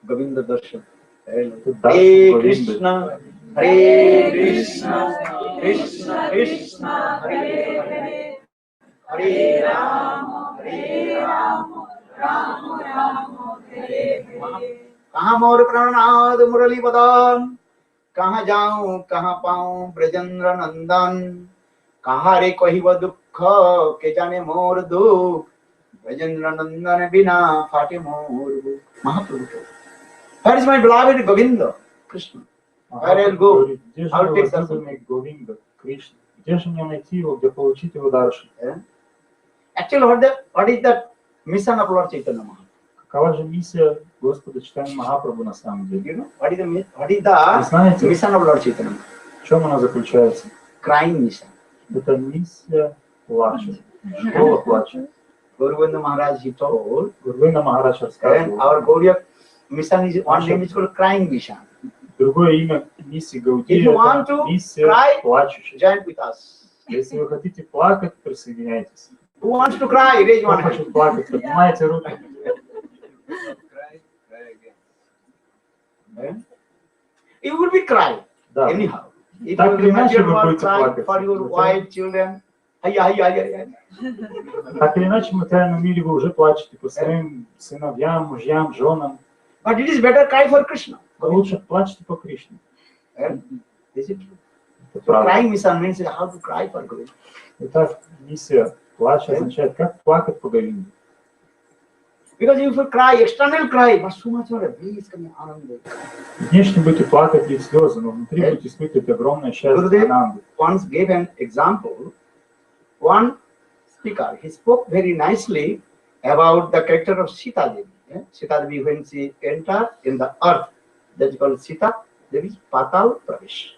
Speaker 4: Govinda Darshan.
Speaker 5: Это
Speaker 4: Hare
Speaker 5: даршан
Speaker 4: Krishna,
Speaker 5: Говинды.
Speaker 4: Hare Krishna, Krishna Krishna, Hare Hare, Hare Rama, Rama Rama, Hare Hare. कहाँ मोर प्राणनाद मुरली बदन, कहाँ जाऊं कहाँ पाऊं ब्रजेंद्र नंदन, कहाँ रे कहिब दुख के जाने मोर दुख, ब्रजेंद्र नंदन बिना फाटे more book. Mahaprabhu. Where is my beloved Govinda, Krishna? Where I'll go?
Speaker 5: Где же
Speaker 4: I'll
Speaker 5: мой
Speaker 4: take the
Speaker 5: возлюбленный Говинда, Кришна? Где же мне найти его, где получить его даршан?
Speaker 4: Actually, what is the mission of Lord Chaitanya Mahaprabhu?
Speaker 5: Какова же миссия Господа Чайтаньи Махапрабху на самом деле?
Speaker 4: You know, what is the
Speaker 5: Вы знаете,
Speaker 4: mission of Lord Chaitanya?
Speaker 5: в чем она заключается?
Speaker 4: Crying mission.
Speaker 5: Это миссия плача. Школа плача.
Speaker 4: Guruvanda Maharaj, he told,
Speaker 5: Гурвина Махарадж
Speaker 4: and
Speaker 5: рассказывал.
Speaker 4: our Gaudiya mission is one name is called crying mission.
Speaker 5: Другое имя миссии
Speaker 4: If
Speaker 5: Гаудия
Speaker 4: you
Speaker 5: —
Speaker 4: want
Speaker 5: это
Speaker 4: to
Speaker 5: миссия
Speaker 4: cry,
Speaker 5: плачущих.
Speaker 4: join with us.
Speaker 5: Если вы хотите плакать, присоединяйтесь.
Speaker 4: Who wants to cry? Raise
Speaker 5: Кто
Speaker 4: one hand.
Speaker 5: хочет плакать, поднимайте руки.
Speaker 4: You will be crying
Speaker 5: Да.
Speaker 4: anyhow. If
Speaker 5: Так
Speaker 4: you
Speaker 5: или иначе
Speaker 4: imagine
Speaker 5: вы
Speaker 4: one
Speaker 5: будете
Speaker 4: crying
Speaker 5: плакать.
Speaker 4: for your wife, children,
Speaker 5: Так или иначе, в материальном мире вы уже плачете по своим сыновьям, мужьям, женам.
Speaker 4: but it is better cry for Krishna.
Speaker 5: Но лучше плачьте по Кришне.
Speaker 4: Is it true?
Speaker 5: Это
Speaker 4: So
Speaker 5: правда.
Speaker 4: crying mission means how to cry for Guru.
Speaker 5: Итак, миссия плача означает, как плакать по Говинде.
Speaker 4: Because if you cry, external cry, but so much more bliss coming ananda.
Speaker 5: Внешне будете плакать и слезы, но внутри будете испытывать огромное счастье
Speaker 4: Gurudev
Speaker 5: ананды.
Speaker 4: once gave an example. One speaker, he spoke very nicely about the character of Sita Devi. Sita Devi, when she entered in the earth, that is called Sita Devi Patal Pravesh.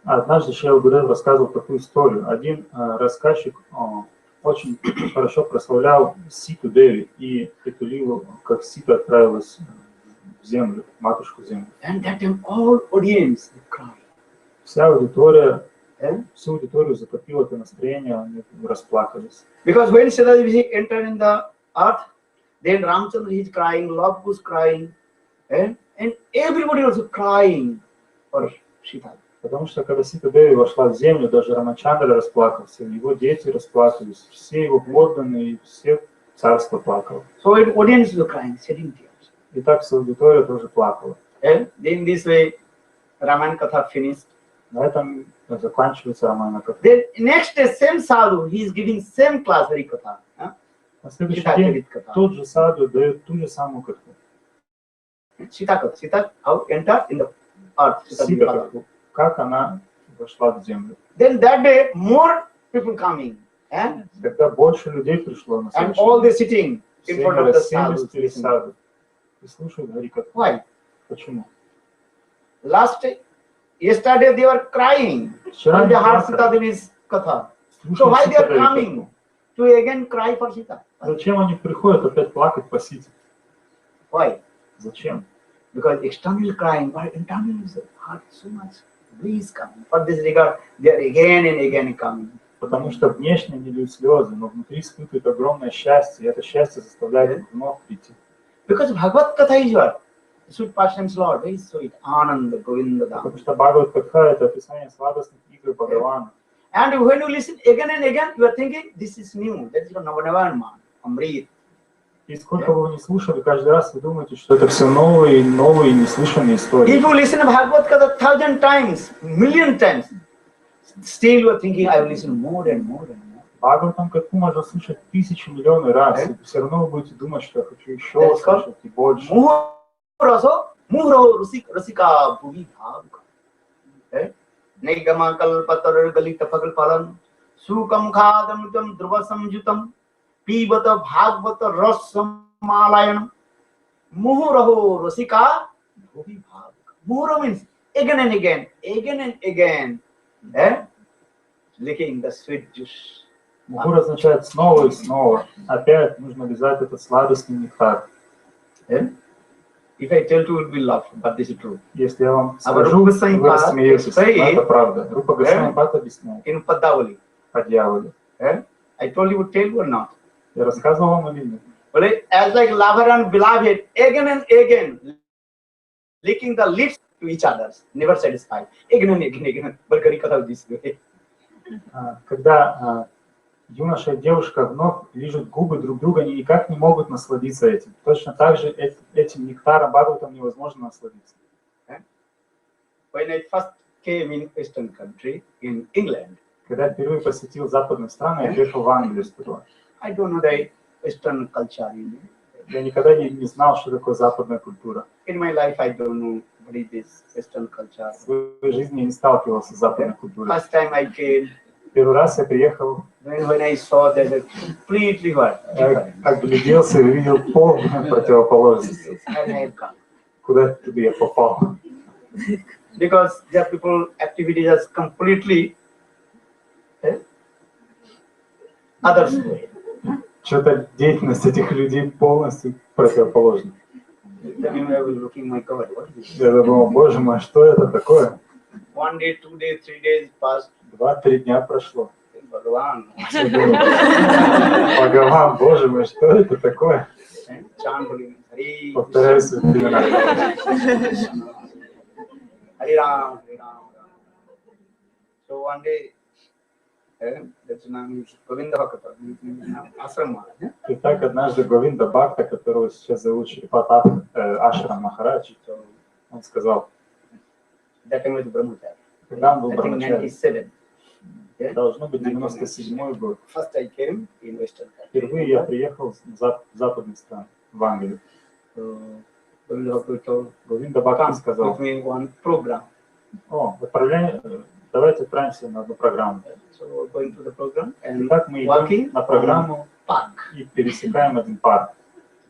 Speaker 5: Однажды Шрила Гурудев рассказывал такую историю. Один рассказчик очень хорошо прославлял Ситу Деви и притулил, как Сита отправилась в землю, матушку землю.
Speaker 4: And that time all audience cried.
Speaker 5: Вся аудитория, всю аудиторию затопило это настроение, они расплакались.
Speaker 4: Because when Sita Devi entered in the earth, then Ramchandra is crying, Lord was crying, and everybody was crying for Sita.
Speaker 5: Потому что когда Сита Деви вошла в землю, даже Рамачандра расплакался, его дети расплакались, все его подданные, все царство плакало.
Speaker 4: So the audience was crying, shedding tears.
Speaker 5: И так вся аудитория тоже плакала.
Speaker 4: And in this way, Ramayana Katha finished.
Speaker 5: На этом заканчивается Рамайна Катха.
Speaker 4: Then next day, same sadhu, he is giving same class Hari Katha.
Speaker 5: На следующий день тот же саду дает ту же самую катху.
Speaker 4: Sita Katha. Sita how entered in the earth.
Speaker 5: Сита катху. Как она вошла в землю.
Speaker 4: Then that day, more people coming.
Speaker 5: Когда больше людей пришло на
Speaker 4: And
Speaker 5: следующий
Speaker 4: all
Speaker 5: день,
Speaker 4: they sitting in
Speaker 5: все
Speaker 4: front of the
Speaker 5: расселись
Speaker 4: sadhu.
Speaker 5: перед саду и слушают Хари Катху.
Speaker 4: Why?
Speaker 5: Почему?
Speaker 4: Yesterday they were crying.
Speaker 5: Вчера
Speaker 4: When they
Speaker 5: они
Speaker 4: heard Sita
Speaker 5: плакали,
Speaker 4: Devi's Katha. So
Speaker 5: слушали
Speaker 4: why they
Speaker 5: Сита
Speaker 4: are
Speaker 5: Деви
Speaker 4: coming
Speaker 5: Катху.
Speaker 4: to again cry for Sita?
Speaker 5: Зачем они приходят опять плакать по Сите?
Speaker 4: Why?
Speaker 5: Зачем?
Speaker 4: Because external crying, but internal is heart so much. Please come. For this regard, they are again and again coming.
Speaker 5: Потому что внешне они льют слезы, но внутри испытывают огромное счастье, и это счастье заставляет их вновь прийти.
Speaker 4: Because Bhagavad Katha is what? Sweet pastimes Lord, very sweet. Ananda, Govinda.
Speaker 5: Потому что Бхагават Катха — это описание сладостных игр Бхагавана.
Speaker 4: And when you listen again and again, you are thinking, this is new. That is what Navanevan, Amrit.
Speaker 5: И сколько бы вы ни слушали, каждый раз вы думаете, что это все новые, новые, неслышанные истории.
Speaker 4: If you listen to Bhagavad Katha 1,000 times, million times, still you are thinking, I will listen more and more and more.
Speaker 5: Бхагаватам Катху можно слушать тысячи, миллионы раз, и все равно вы будете думать, что я хочу еще слушать и больше.
Speaker 4: Muhro Rasika Bhuvi Bhavka. Negama Kalpatar Galita Pagal Palan, Sukam Khadamitam Druvasam Jutam, Pibata Bhagavata Rasam Malayanam, Muhuraho Rasika Bhuvi Bhavka. Muhura means again and again, licking the sweet juice.
Speaker 5: Мухур означает снова и снова. Опять нужно лизать этот сладостный нектар.
Speaker 4: If I tell you, you will be laugh, but this is true.
Speaker 5: Если я вам скажу, вы рассмеетесь, но это правда. Рупа Госвами Пад объясняет.
Speaker 4: In Padavali.
Speaker 5: По дьяволе.
Speaker 4: I told you, tell you or not?
Speaker 5: Я рассказывал вам или нет?
Speaker 4: But as like lover and beloved, again and again, licking the lips to each other, never satisfied. Again and again. But Hari Katha this way.
Speaker 5: Когда юноша и девушка вновь лижут губы друг друга, они никак не могут насладиться этим. Точно так же этим нектаром Бхагаватам невозможно насладиться.
Speaker 4: When I first came in Western country, in England,
Speaker 5: когда я впервые посетил западные страны, я приехал в Англию сперва.
Speaker 4: I don't know the Western culture in India.
Speaker 5: Я никогда не знал, что такое западная культура.
Speaker 4: In my life, I don't know what is this Western culture.
Speaker 5: В своей жизни я не сталкивался с западной культурой.
Speaker 4: First time I came,
Speaker 5: Первый раз я приехал,
Speaker 4: when I saw that completely what?
Speaker 5: я огляделся и увидел полную противоположность.
Speaker 4: And I have come.
Speaker 5: Куда туда я попал?
Speaker 4: Because their people activities are completely others way.
Speaker 5: Что-то деятельность этих людей полностью противоположна.
Speaker 4: Then I was looking, my God, what is this?
Speaker 5: Я думал, боже мой, что это такое?
Speaker 4: 1 day, 2 days, 3 days passed.
Speaker 5: 2-3 дня прошло.
Speaker 4: Bhagavan.
Speaker 5: Бхагаван, боже мой, что это такое?
Speaker 4: Chanting, Hare
Speaker 5: Повторяю святые имена.
Speaker 4: Krishna, Hare Ram, Hare Ram. So one day, that's name is Govinda Bhakta, Asrama.
Speaker 5: И так однажды Говинда Бхакта, которого сейчас зовут Шрипат Ашрам Махарадж, он сказал,
Speaker 4: That time was Brahmacharya.
Speaker 5: когда он был
Speaker 4: I think
Speaker 5: брамачари,
Speaker 4: 97.
Speaker 5: должно быть 97-й год.
Speaker 4: First I came in Western country.
Speaker 5: Впервые я приехал в западных стран, в Англию.
Speaker 4: So Govinda Bhakta told,
Speaker 5: Говинда Бхакта
Speaker 4: come
Speaker 5: сказал,
Speaker 4: with me one program.
Speaker 5: давайте отправимся на одну программу.
Speaker 4: So we're going to the program and
Speaker 5: Итак, мы
Speaker 4: walking
Speaker 5: идем на программу
Speaker 4: park.
Speaker 5: и пересекаем один парк.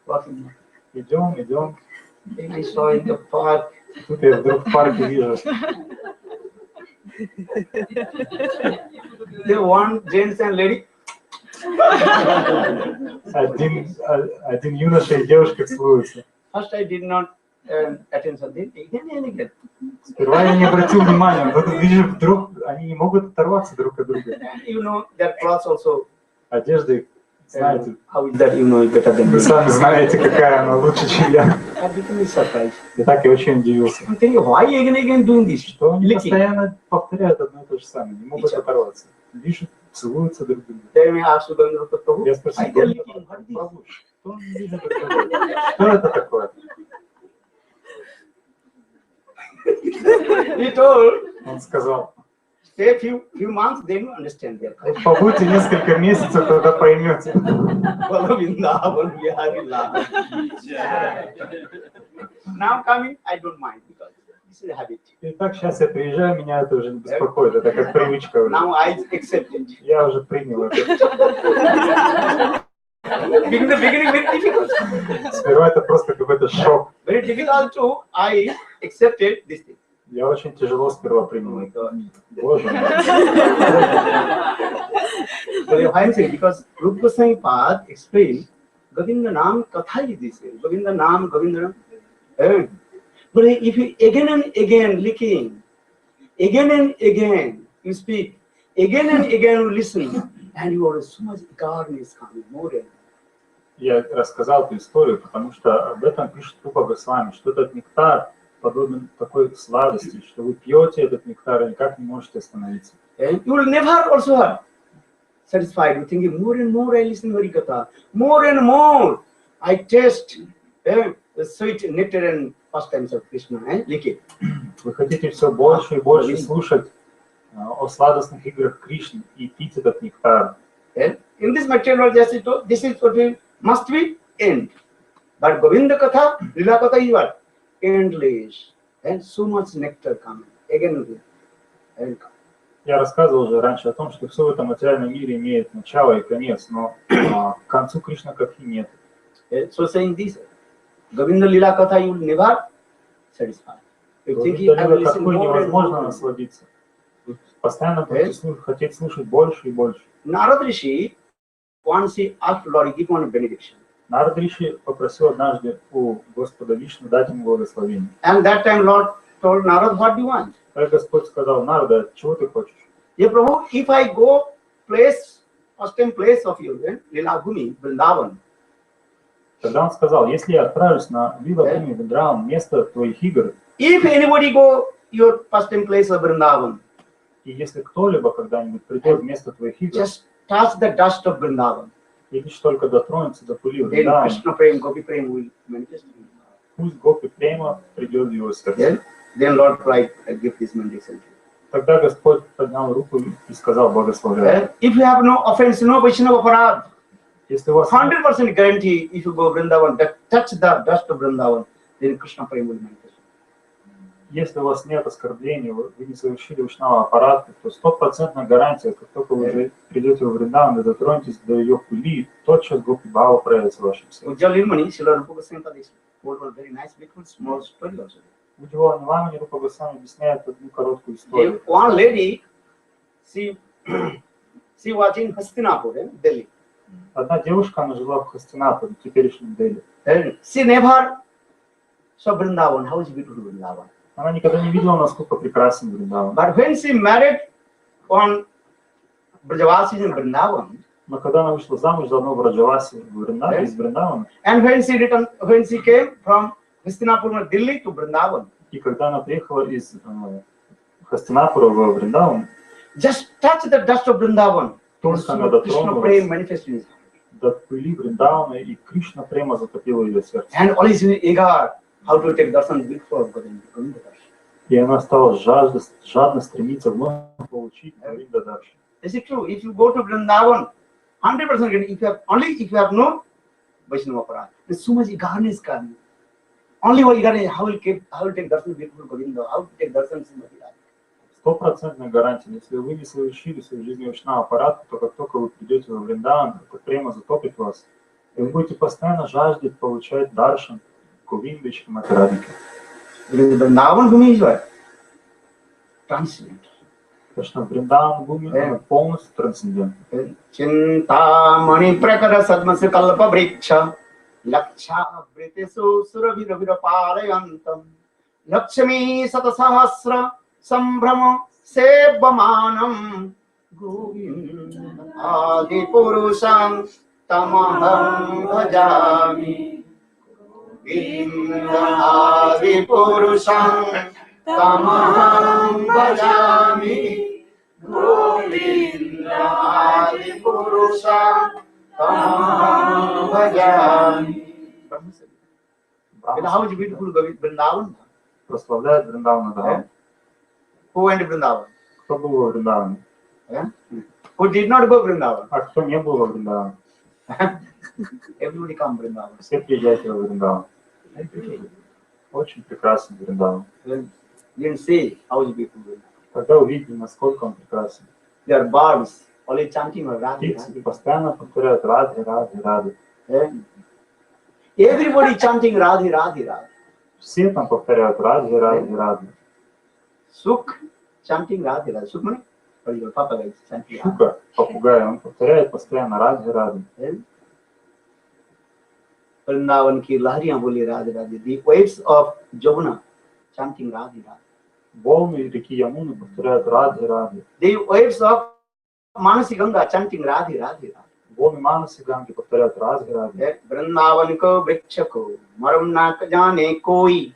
Speaker 4: Walking.
Speaker 5: Идем.
Speaker 4: Then I saw in the park
Speaker 5: Тут я вдруг в парке вижу
Speaker 4: the one gents and lady.
Speaker 5: один юноша и девушка целуются.
Speaker 4: First I did not attend something. Again.
Speaker 5: Сперва я не обратил внимания, но потом вижу, вдруг они не могут оторваться друг от друга.
Speaker 4: And you know that clothes also.
Speaker 5: Одежда, знаете,
Speaker 4: How is that you know it better than
Speaker 5: вы
Speaker 4: me?
Speaker 5: сами знаете, какая она лучше, чем я.
Speaker 4: I became surprised.
Speaker 5: И так я очень удивился.
Speaker 4: I'm thinking, why again doing this?
Speaker 5: Что они
Speaker 4: Licking.
Speaker 5: постоянно повторяют одно и то же самое, не могут оторваться. Видишь, целуются друг друга.
Speaker 4: Then I asked Govinda Bhakta,
Speaker 5: Я спросил,
Speaker 4: why they're licking? What is this?
Speaker 5: Прабhu, что они видят друг друга? Что это такое?
Speaker 4: He told,
Speaker 5: Он сказал,
Speaker 4: stay few months, then you understand their culture.
Speaker 5: побудьте несколько месяцев, тогда поймете.
Speaker 4: Vrindavan, Vihari Lal. Now coming, I don't mind because this is a habit.
Speaker 5: Итак, сейчас я приезжаю, меня это уже не беспокоит, это как привычка уже.
Speaker 4: Now I accept it.
Speaker 5: Я уже принял это.
Speaker 4: In the beginning, very difficult.
Speaker 5: Сперва это просто какой-то шок.
Speaker 4: Very difficult to I accepted this thing.
Speaker 5: Я очень тяжело сперва
Speaker 4: Oh my
Speaker 5: принял.
Speaker 4: God.
Speaker 5: Боже мой.
Speaker 4: But why I'm saying, because Rupa Goswami Pad explained, Govinda Nam Katha is this way. Govinda Nam. But if you again and again licking, again and again you speak, again and again you listen, and you are so much garden coming, more than.
Speaker 5: Я рассказал эту историю, потому что об этом пишет Рупа Госвами, что этот нектар подобен такой сладости, что вы пьете этот нектар и никак не можете остановиться.
Speaker 4: And you will never also satisfied. You thinking more and more I listen Harikatha, more and more I taste the sweet nectar and pastimes of Krishna and lick it.
Speaker 5: Вы хотите все больше и больше слушать о сладостных играх Кришны и пить этот нектар.
Speaker 4: And in this material world, this is what we must be end. But Govinda Katha, Lila Katha is what? Endless. And so much nectar coming again and again. And
Speaker 5: Я рассказывал уже раньше о том, что все в этом материальном мире имеет начало и конец, но к концу Кришна Катхи нет.
Speaker 4: so saying this, Govinda Lila Katha you will never satisfy. You think I will listen
Speaker 5: Катхой
Speaker 4: more and
Speaker 5: невозможно
Speaker 4: more.
Speaker 5: насладиться. Вы постоянно будете хотеть слушать больше и больше.
Speaker 4: Narad Rishi, once he asked Lord, give one benediction.
Speaker 5: Нарад Риши попросил однажды у Господа Вишну дать ему благословение.
Speaker 4: And that time Lord told Narad, what do you want?
Speaker 5: Так Господь сказал: Нарада, чего ты хочешь?
Speaker 4: Yeah, Prabhu, if I go place, first time place of you, Lila Bhumi, Vrindavan.
Speaker 5: Тогда он сказал: если я отправлюсь на Лила Бхуми Вриндаван, место твоих игр,
Speaker 4: If anybody go your first time place of Vrindavan,
Speaker 5: и если кто-либо когда-нибудь придет в место твоих игр,
Speaker 4: just touch the dust of Vrindavan.
Speaker 5: и лишь только дотронется до пыли
Speaker 4: Then
Speaker 5: Вриндавана,
Speaker 4: Krishna Prem, Gopi Prem will manifest.
Speaker 5: пусть Гопи Према придет в его сердце.
Speaker 4: Then Lord cried, I give this benediction.
Speaker 5: Тогда Господь поднял руку и сказал: благословляю.
Speaker 4: If you have no offense, no Vaishnava Aparad,
Speaker 5: Если у вас
Speaker 4: 100% guarantee if you go Vrindavan, that touch the dust of Vrindavan, then Krishna Prem will manifest.
Speaker 5: Если у вас нет оскорблений, вы не совершили ушного аппарата, то 100% гарантия, как только вы уже придете в Вриндаван и дотронетесь до ее пыли, тотчас Гопи Бхава проявится в вашем сердце.
Speaker 4: Ujjal Ilmani, Srila Rupa Goswami Pad told one very nice, beautiful, small story also.
Speaker 5: Удивал Ниламани Рупа Госвами объясняет одну короткую историю.
Speaker 4: One lady, she She was in Hastinapur, Delhi.
Speaker 5: Одна девушка, она жила в Хастинаполе, теперешнем Дели.
Speaker 4: And she never saw Vrindavan. How is beautiful Vrindavan?
Speaker 5: Она никогда не видела, насколько прекрасен Вриндаван.
Speaker 4: But when she married on Brajavasis in Vrindavan,
Speaker 5: Но когда она вышла замуж за одного Браджаваси из Вриндавана,
Speaker 4: and when she came from Hastinapur, Delhi to Vrindavan,
Speaker 5: и когда она приехала из Хастинапура в Вриндаван,
Speaker 4: just touch the dust of Vrindavan,
Speaker 5: только она
Speaker 4: Krishna Prem manifested in his heart.
Speaker 5: до пыли Вриндавана, и Кришна прямо затопила ее сердце.
Speaker 4: And all is eager how to take darshan before Govinda.
Speaker 5: И она стала жадно стремиться вновь получить Govinda Darshan.
Speaker 4: Is it true? If you go to Vrindavan, 100% if you have no Vaishnava Parad, there's so much eagerness coming. Only one eagerness, how will take darshan before Govinda, how to take darshan Srimati Radhika.
Speaker 5: 100% гарантия. Если вы не совершили в своей жизни Вайшнава аппарат, то как только вы придете во Вриндаван, это прямо затопит вас. И вы будете постоянно жаждать получать даршан Говинды Шримати Радхики.
Speaker 4: Vrindavan Bhumi is what? Transcendent.
Speaker 5: Потому что Вриндаван Бхуми полностью трансцендент.
Speaker 4: Chintamani prakara sadmasi kalpa vriksha laksha vritesu surabhira palayantam lakshmi satasahasra sambhrama sevamanam govinda adi purusham tamaham bhajami govinda adi purusham tamaham bhajami govinda adi purusham tamaham bhajami. How is beautiful Vrindavan?
Speaker 5: Прославляет Вриндавана Дхам.
Speaker 4: Who went to Vrindavan?
Speaker 5: Кто был во Вриндаване?
Speaker 4: Who did not go Vrindavan?
Speaker 5: А кто не был во Вриндаване?
Speaker 4: Everybody come Vrindavan.
Speaker 5: Все приезжайте во Вриндаван. Очень прекрасен Вриндаван.
Speaker 4: You can see how is beautiful Vrindavan.
Speaker 5: Когда увидите, насколько он прекрасен.
Speaker 4: There are birds always chanting Radhe
Speaker 5: Птицы
Speaker 4: Radhe.
Speaker 5: постоянно повторяют Радхи, Радхи, Радхи.
Speaker 4: Everybody chanting Radhe Radhe Radhe.
Speaker 5: Все там повторяют Радхи, Радхи, Радхи.
Speaker 4: Suk chanting Radhe Radhe. Suk money? Or your papa is chanting Radhe.
Speaker 5: Шука, попугай, он повторяет постоянно Радхи, Радхи.
Speaker 4: Vrindavan ki lahariyan boli Radhe Radhe. The waves of Jamuna chanting Radhe Radhe.
Speaker 5: Волны реки Ямуны повторяют Радхи, Радхи.
Speaker 4: The waves of Manasi Ganga chanting Radhe Radhe Radhe.
Speaker 5: Волны Манаси Ганги повторяют Радхи, Радхи.
Speaker 4: Vrindavan को वृक्ष को मरम ना जाने कोई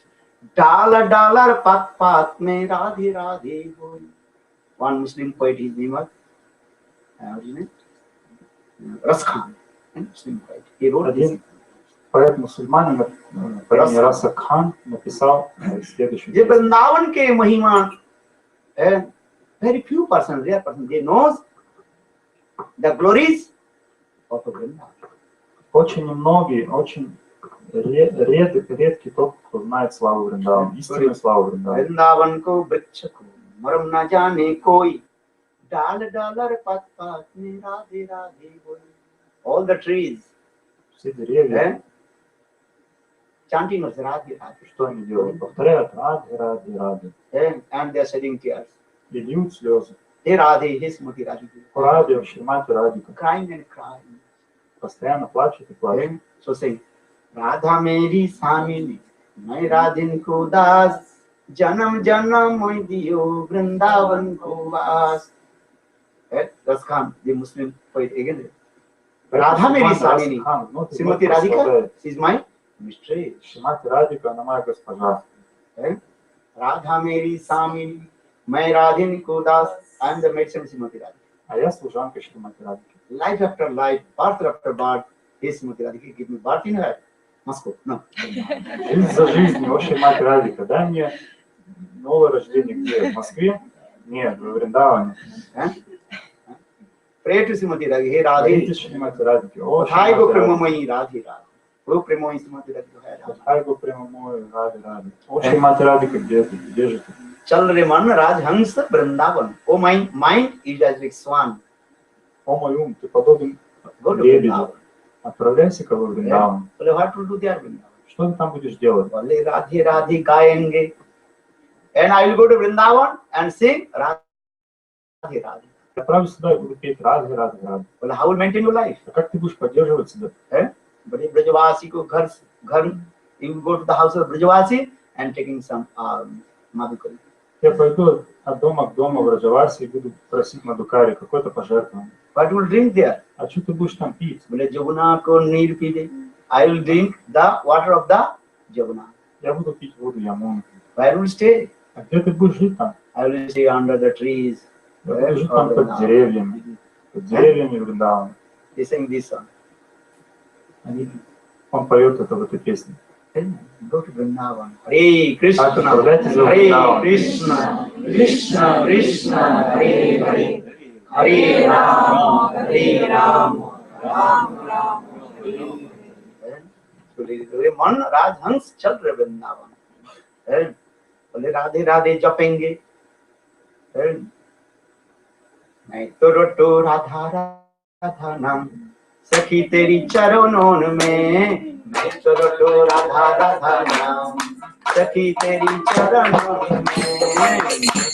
Speaker 4: डाल dollar पात पात में राधे राधे होई. One Muslim poet, his name was Ras Khan, Muslim poet. He wrote this.
Speaker 5: Один поэт-мусульманин по имени Раса Кхан написал следующую
Speaker 4: ये
Speaker 5: песню.
Speaker 4: वृंदावन के महिमा very few persons, rare persons, they knows the glories of Vrindavan.
Speaker 5: Очень немногие, очень редкий тот, кто знает славу Вриндавана, истинную славу Вриндавана.
Speaker 4: Vrindavan को वृक्ष को मरम ना जाने कोई डाल डालर पात पात में राधे राधे होई. All the trees
Speaker 5: Все деревья,
Speaker 4: chanting Radhe Radhe.
Speaker 5: что они делают? Повторяют Радхи, Радхи, Радхи.
Speaker 4: And they are shedding tears.
Speaker 5: И льют слезы.
Speaker 4: Hey Radhe, hey Srimati Radhika.
Speaker 5: Радхи, Шримати Радхика.
Speaker 4: Crying and crying.
Speaker 5: Постоянно плачут и плачут.
Speaker 4: So saying, Radha meri samini, मैं राधिन को दास, जन्म जन्म मोहि दियो वृंदावन को वास. Ras Khan, the Muslim poet again. Radha meri samini, Srimati Radhika, she is my mistress.
Speaker 5: Шримати Радхика, она моя госпожа.
Speaker 4: Radha meri samini, मैं राधिन को दास. I am the maidservant Srimati Radhika.
Speaker 5: А я служанка Шримати Радхики.
Speaker 4: Life after life, birth after birth, hey Srimati Radhika, give me birth in her. Moscow, no.
Speaker 5: Жизнь за жизнью, о Шримати Радхика, дай мне новое рождение где? В Москве? Нет, в Вриндаване.
Speaker 4: Pray to Srimati Radhika, hey Radhe.
Speaker 5: Молитесь Шримати Радхики. О
Speaker 4: Hai go
Speaker 5: Шримати Радхики.
Speaker 4: premamai Radhe Radhe. Go premamai Srimati Radhika, hai Radhe.
Speaker 5: Ай го прямо мой Ради Ради. О Шримати Радхика, где ты? Где же ты?
Speaker 4: Chal re man Rajhans Vrindavan. Oh, my mind is as like swan.
Speaker 5: О мой ум, ты подобен
Speaker 4: Go to
Speaker 5: лебедю.
Speaker 4: Vrindavan.
Speaker 5: Отправляйся-ка во Вриндаван.
Speaker 4: Well, what to do there, Vrindavan?
Speaker 5: Что ты там будешь делать?
Speaker 4: Bole Radhe Radhe gayenge. And I will go to Vrindavan and sing Radhe Radhe.
Speaker 5: отправлюсь сюда и буду петь Радхи, Радхи, Радхи.
Speaker 4: Well, how will maintain your life?
Speaker 5: А как ты будешь поддерживать себя?
Speaker 4: But if Brajavasi ko ghar, you go to the house of Brajavasi and taking some madhukari.
Speaker 5: Я пойду от дома к дому в Раджаваси и буду просить Мадукари какое-то пожертвование.
Speaker 4: What will drink there?
Speaker 5: А что ты будешь там пить?
Speaker 4: Bole Jamuna ko neer pide. I will drink the water of the Jamuna.
Speaker 5: Я буду пить воду Ямуны.
Speaker 4: Where will stay?
Speaker 5: А где ты будешь жить там?
Speaker 4: I will stay under the trees.
Speaker 5: Я буду жить там под деревьями. Под деревьями Вриндавана.
Speaker 4: They sing this song.
Speaker 5: Он поет это в этой песне.
Speaker 4: Go to Vrindavan. Hare Krishna,
Speaker 5: Отправляйтесь в
Speaker 4: Hare
Speaker 5: Вриндаван.
Speaker 4: Krishna, Krishna Krishna, Hare Hare, Hare Rama, Hare Rama, Rama Rama, Hare Hare. मन राजहंस चल रहे वृंदावन, बोले राधे राधे जपेंगे, मैं तो रोटो राधा राधा नाम सखी तेरी चरणों में, मैं तो रोटो राधा राधा नाम सखी तेरी चरणों में, मैं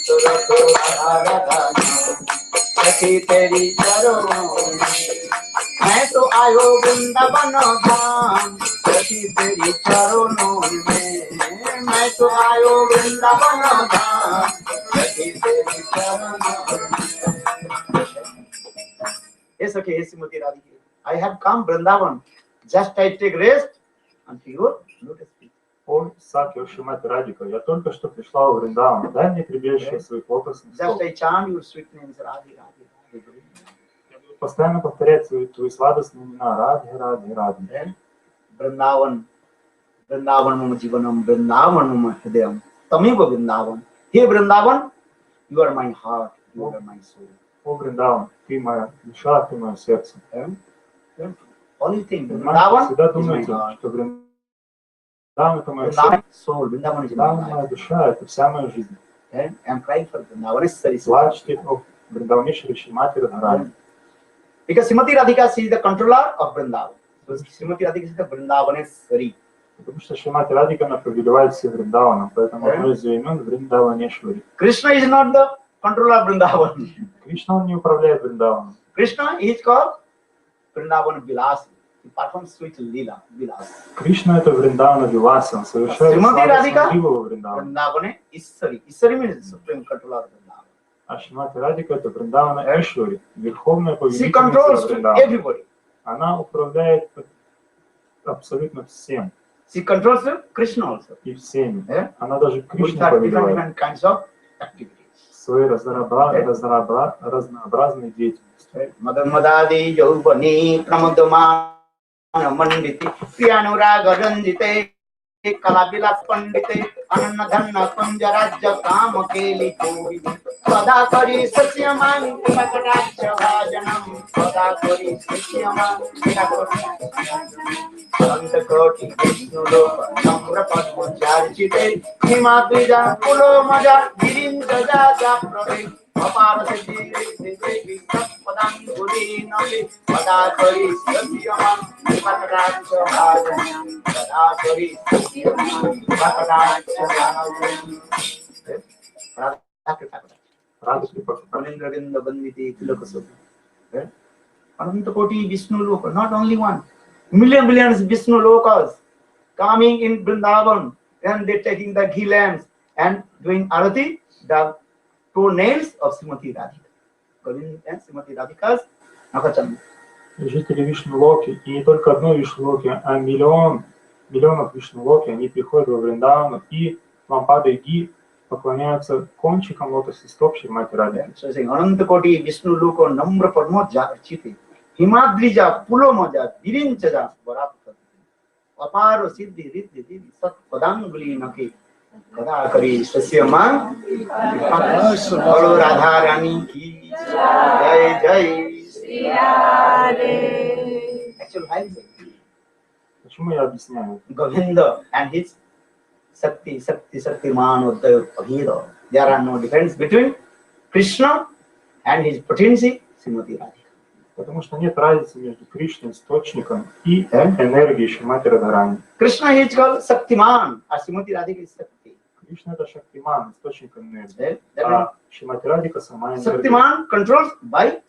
Speaker 4: तो रोटो राधा राधा नाम सखी तेरी चरणों में, मैं तो आयो वृंदावन धाम सखी तेरी चरणों में, मैं तो आयो वृंदावन धाम सखी तेरी चरणों में। हे सखी हे Shrimati Radhika, I have come Vrindavan, just I take rest until your lotus feet.
Speaker 5: О, Саки, Шримати Радика, я только что пришла в Вриндаван, дай мне прибежище своих лотосных стоп.
Speaker 4: Just I chant your sweet names, Radhi, Radhi, Radhi.
Speaker 5: Я буду постоянно повторять твои сладостные имена, Радхи, Радхи, Радхи.
Speaker 4: Vrindavan, Vrindavan mama jivanam, Vrindavan mama hridayam, Tamiva Vrindavan. Hey Vrindavan, you are my heart, you are my soul.
Speaker 5: О, Вриндаван, ты моя душа, ты мое сердце.
Speaker 4: Only thing,
Speaker 5: Вриндаван
Speaker 4: Vrindavan
Speaker 5: всегда
Speaker 4: is my
Speaker 5: думайте,
Speaker 4: heart.
Speaker 5: что Вриндаван это мое
Speaker 4: Vrindavan
Speaker 5: сердце.
Speaker 4: soul, Vrindavan is my
Speaker 5: Вриндаван
Speaker 4: life.
Speaker 5: моя душа, это вся моя жизнь.
Speaker 4: I am crying for Vrindavan. It's very
Speaker 5: Плачьте о Вриндаванешвари Шримати Радхарани.
Speaker 4: Because Srimati Radhika, she is the controller of Vrindavan. So Srimati Radhika is the Vrindavaneshwari.
Speaker 5: Потому что Шримати Радхика, она повелевает всем Вриндаваном, поэтому одно из ее имен Вриндаванешвари.
Speaker 4: Krishna is not the controller of Vrindavan.
Speaker 5: Кришна, он не управляет Вриндаваном.
Speaker 4: Krishna is called Vrindavan Vilas. He performs sweet lila, Vilas.
Speaker 5: Кришна это Вриндавана Виласа, он совершает
Speaker 4: Шримати Радхика
Speaker 5: сладостную лилу во Вриндаване.
Speaker 4: Vrindavan Iswari. Iswari means supreme controller of Vrindavan.
Speaker 5: А Шримати Радхика это Вриндавана Эшвари, верховная
Speaker 4: She
Speaker 5: повелительница
Speaker 4: controls
Speaker 5: Вриндавана.
Speaker 4: everybody.
Speaker 5: Она управляет абсолютно всем
Speaker 4: She controls Krishna also.
Speaker 5: и всеми.
Speaker 4: Yeah?
Speaker 5: Она даже
Speaker 4: With
Speaker 5: Кришну
Speaker 4: her
Speaker 5: повелевает
Speaker 4: different kinds of activities.
Speaker 5: своей разнообразной деятельностью.
Speaker 4: Madan Madadi Yaubani Pramadama Manditi Pianuraga Ranjite Kalabilas Pandite Ananadhanna Panjarajya Kama Keli Kovi Padakari Satyamani Pakaracha Vajanam Padakari Satyamani Antakoti Vishnuloka Namra Padmajarchite Himadvija Pulo Maja Girin Jaja Prave Apara Siddhi Padam Guri Nali Padakari Satyamani Pakaracha Vajanam Padakari Satyamani Pakaracha Vajanam Anandravinda Banditi Tilakasoti. Anantakoti Vishnu Loka, not only one. Millions Vishnu Lokas coming in Vrindavan and they taking the ghee lamps and doing arati, the toenails of Srimati Radhika. Govind and Srimati Radhika's Nakachand.
Speaker 5: Жители Вишну-Локи, и не только одной Вишну-Локи, а миллионов Вишну-Локи, они приходят во Вриндавану и лампадой ги поклоняются кончикам лотосных стоп Шримати Радхики.
Speaker 4: So saying Anantakoti Vishnu Loka Namra Padma Jarchite Himadrija Pulomaja Virinchaja Bharata Aparo Siddhi Riddhi Riddhi Sat Padanguli Naki Kadakari Sasyama Bolo Radha Rani Ki Jai Jai Actually, why is it?
Speaker 5: Почему я объясняю?
Speaker 4: Govinda and his Shaktiman Uddaya Abhida. There are no difference between Krishna and his potency, Srimati Radhika.
Speaker 5: Потому что нет разницы между Кришной, источником, и энергией Шримати Радхарани.
Speaker 4: Krishna is called Shaktiman, or Srimati Radhika is Shakti.
Speaker 5: Кришна это Шактиман, источник энергии.
Speaker 4: That
Speaker 5: А Шримати Радика сама энергия.
Speaker 4: Shaktiman controlled by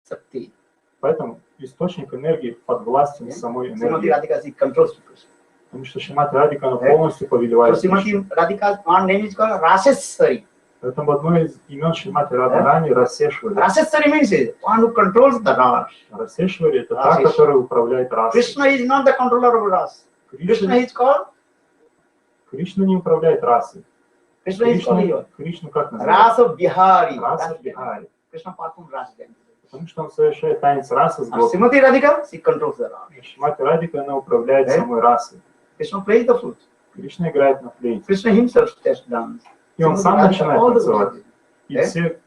Speaker 4: Shakti.
Speaker 5: Поэтому источник энергии подвластен самой
Speaker 4: Srimati
Speaker 5: энергии.
Speaker 4: Radhika, she controls Krishna.
Speaker 5: Потому что Шримати Радика она полностью повелевает.
Speaker 4: So Srimati Radhika's one name is called Raseshwari.
Speaker 5: Поэтому одно из имен Шримати Радхарани Расешвари.
Speaker 4: Raseshwari means one who controls the Ras.
Speaker 5: Расешвари это та, которая управляет расой.
Speaker 4: Krishna is not the controller of Ras. Krishna is called.
Speaker 5: Кришна не управляет расой.
Speaker 4: Krishna is called here.
Speaker 5: Кришну как называют?
Speaker 4: Rasa Bihari.
Speaker 5: Раса Бихари.
Speaker 4: Krishna performs Ras dance.
Speaker 5: Потому что он совершает танец расы с
Speaker 4: And
Speaker 5: Господом.
Speaker 4: Srimati Radhika, she controls the Ras.
Speaker 5: Шримати Радика она управляет самой расой.
Speaker 4: Krishna plays the flute.
Speaker 5: Кришна играет на флейте.
Speaker 4: Krishna himself tests dance.
Speaker 5: И он сам начинает
Speaker 4: All the
Speaker 5: танцевать.
Speaker 4: Gopis.
Speaker 5: И все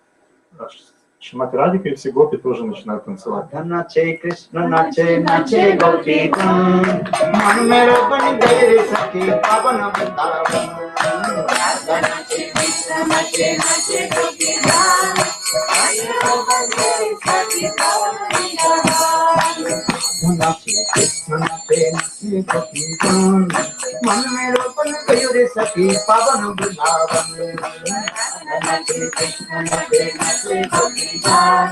Speaker 5: Шримати Радика и все гопи тоже начинают танцевать.
Speaker 4: Nache Krishna nache nache gopi kun man mera ban gaye sakhi pavan vrindavan.
Speaker 1: Nache Krishna nache nache gopi kun man mera ban gaye sakhi pavan vrindavan.
Speaker 4: Nache Krishna nache nache gopi kun man mera ban gaye sakhi pavan vrindavan. Nache Krishna nache nache gopi kun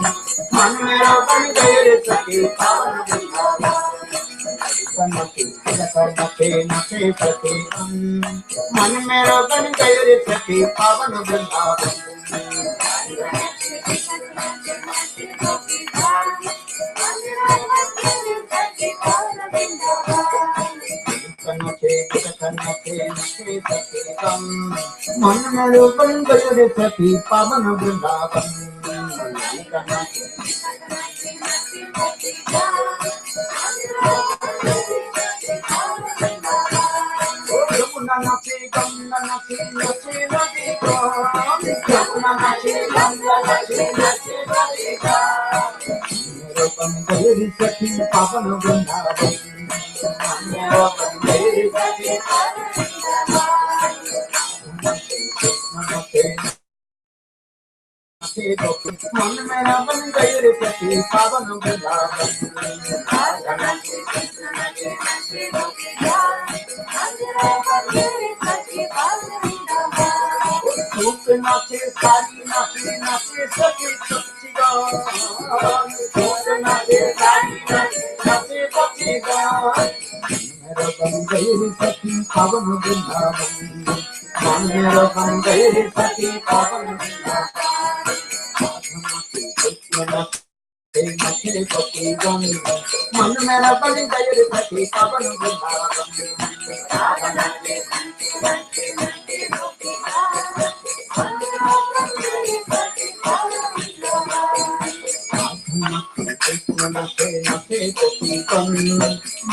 Speaker 4: man mera ban gaye sakhi pavan vrindavan. Nache nache sakhi man mera ban gaye sakhi pavan vrindavan. मन मेरो पनि गयो रे सखी पावन वृन्दावन. यमुना नाचे गंगा नाचे नाचे नदी का. यमुना नाचे गंगा नाचे नाचे नदी का. मेरो पनि गयो रे सखी पावन वृन्दावन. मेरो पनि गयो रे सखी पावन मन मेरा बन गए रे सखी पावन वृंदावन. धूप नाचे सारी नाचे नाचे सखी सच्ची गान. धूप नाचे सारी नाचे नाचे सच्ची गान. मेरा बन गए रे सखी पावन वृंदावन. मेरा बन गए रे सखी पावन वृंदावन. मन मेरा बन गए रे सखी पावन वृंदावन.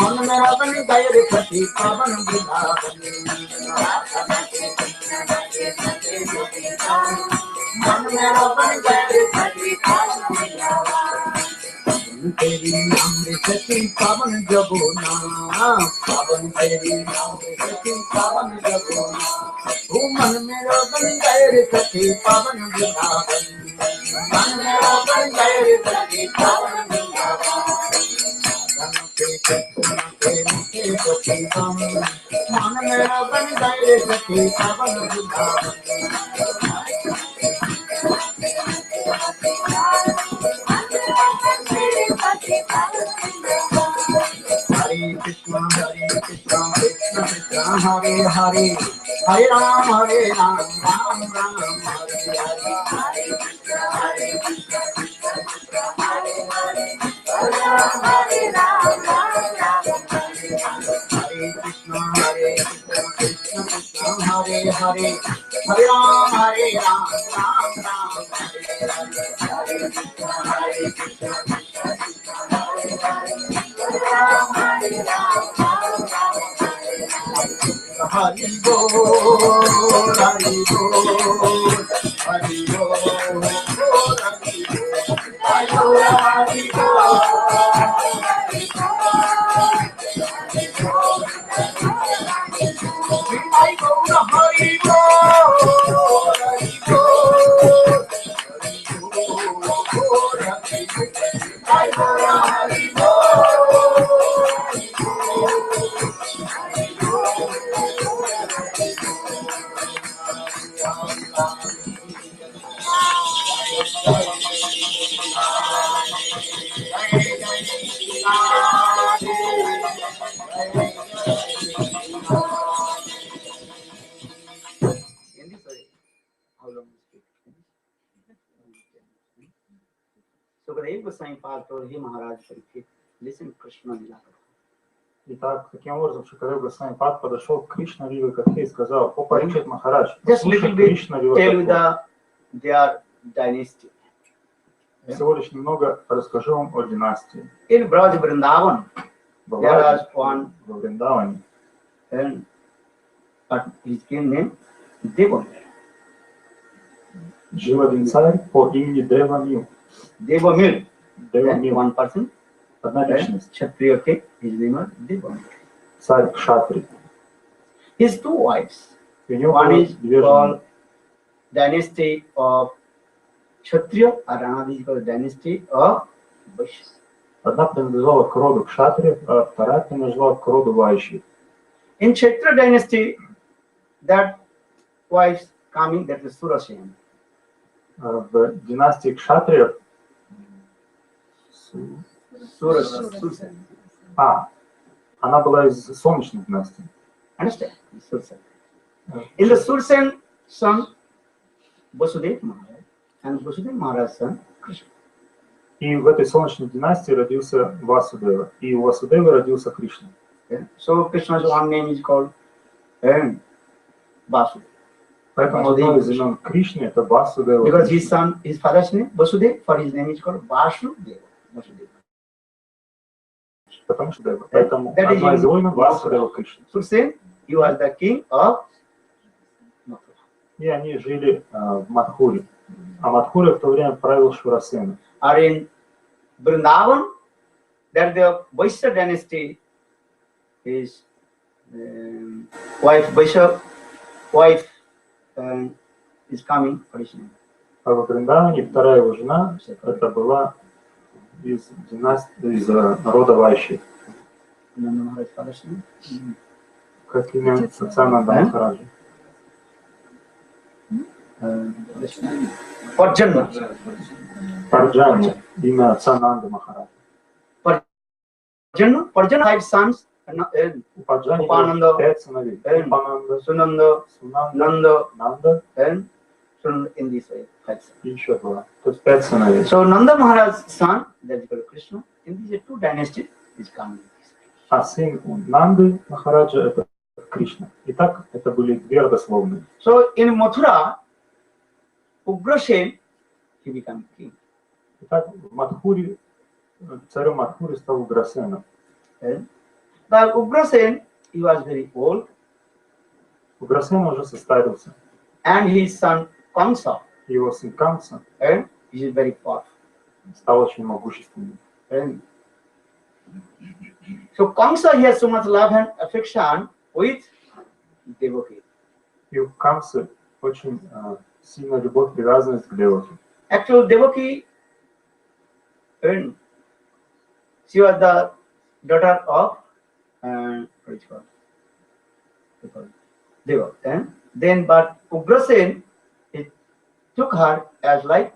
Speaker 4: मन मेरा बन गए रे सखी पावन वृंदावन. मन मेरा बन गए रे सखी पावन वृंदावन. तेरी नाम रे सखी पावन जगोना. पावन तेरी नाम रे सखी पावन जगोना. ओ मन मेरा बन गए रे सखी पावन वृंदावन. मन मेरा बन गए रे सखी पावन वृंदावन. मन मेरा बन गए रे सखी पावन Vrindavan. Hare Krishna Krishna Krishna Hare Hare Hare Ram Ram Ram Ram Hare Hare. Hare Krishna Krishna Krishna Hare Hare Hare Ram Ram Ram Hare Hare. Hare Krishna Krishna Krishna Hare Hare Hare Ram Ram Ram Hare Hare. Hare Krishna Krishna Krishna Hare Hare Hare Ram Hari Bol, Hari Bol, Hari Bol, Hari Bol, Hari Bol. Goswami Pad told him, Maharaj, listen Krishna Lila Katha.
Speaker 5: Итак, таким образом, Шукадев Госвами Пад подошел к Кришна Лиле Катхе и сказал: «О, Парикшит Махарадж,
Speaker 4: Just
Speaker 5: слушай
Speaker 4: little bit
Speaker 5: Кришна Лила
Speaker 4: tell you
Speaker 5: Катхе.
Speaker 4: their dynasty.
Speaker 5: Всего лишь немного расскажу вам о династии.
Speaker 4: In Braj Vrindavan,
Speaker 5: Во
Speaker 4: there was
Speaker 5: Враде,
Speaker 4: one,
Speaker 5: во Вриндаване,
Speaker 4: and but his king name Devamil.
Speaker 5: жил один царь по имени Девамил.
Speaker 4: Devamil.
Speaker 5: Девамил,
Speaker 4: One person.
Speaker 5: одна личность,
Speaker 4: Kshatriya king, his name was Devamil.
Speaker 5: царь Кшатри.
Speaker 4: His two wives.
Speaker 5: У него
Speaker 4: One
Speaker 5: было
Speaker 4: is
Speaker 5: две жены.
Speaker 4: called dynasty of Kshatriya, and another is called dynasty of Vaishya.
Speaker 5: Одна принадлежала к роду Кшатри, а вторая принадлежала к роду Вайши.
Speaker 4: In Kshatriya dynasty, that wife coming, that is Surasena.
Speaker 5: В династии Кшатриев
Speaker 4: Surasena.
Speaker 5: она была из солнечной династии.
Speaker 4: Understand? Surasena. In the Surasena son, Vasudev Maharaj, and Vasudev Maharaj's son, Krishna.
Speaker 5: И в этой солнечной династии родился Васудева. И у Васудевы родился Кришна.
Speaker 4: Okay? So Krishna's one name is called Vasudeva.
Speaker 5: Поэтому одно из имен Кришны это Васудева.
Speaker 4: Because his son, his father's name, Vasudev, for his name is called Vasudeva.
Speaker 5: Потому что Дева. Поэтому
Speaker 4: That is
Speaker 5: одна из его имен
Speaker 4: in
Speaker 5: Васудева Кришна.
Speaker 4: Surasena, he was the king of Mathura.
Speaker 5: И они жили в Мадхуре. А Мадхуре в то время правил Шурасена.
Speaker 4: Or in Vrindavan, that the Vaishya dynasty is wife is coming originally.
Speaker 5: А во Вриндаване вторая его жена это была из династии, из рода Вайши. Как имя отца Нанда Махараджа?
Speaker 4: Parjanya.
Speaker 5: Парджани, имя отца Нанды Махараджа.
Speaker 4: Parjanya 5 sons.
Speaker 5: У Парджани
Speaker 4: Упананда,
Speaker 5: было 5 сыновей. Упананда,
Speaker 4: Sunanda,
Speaker 5: Сунанда,
Speaker 4: Nanda,
Speaker 5: Нанда
Speaker 4: and Sunanda in this way. 5 sons.
Speaker 5: и еще 2. То есть 5 сыновей.
Speaker 4: So Nanda Maharaj's son, that is called Krishna, in these 2 dynasties is coming.
Speaker 5: А сын у Нанды Махараджа это Кришна. Итак, это были две родословные.
Speaker 4: So in Mathura, Ugrasen, he became king.
Speaker 5: Итак, в Мадхуре, царем Мадхуре стал Уграсена.
Speaker 4: But Ugrasen, he was very old,
Speaker 5: Уграсен уже состарился.
Speaker 4: and his son Kamsa,
Speaker 5: Его сын Камса
Speaker 4: and he is very powerful.
Speaker 5: стал очень могущественным.
Speaker 4: And so Kamsa, he has so much love and affection with Devaki.
Speaker 5: И у Камсы очень сильная любовь, привязанность к Деваке.
Speaker 4: Actually, Devaki, and she was the daughter of what is called Deva. And then, but Ugrasen, he took her as like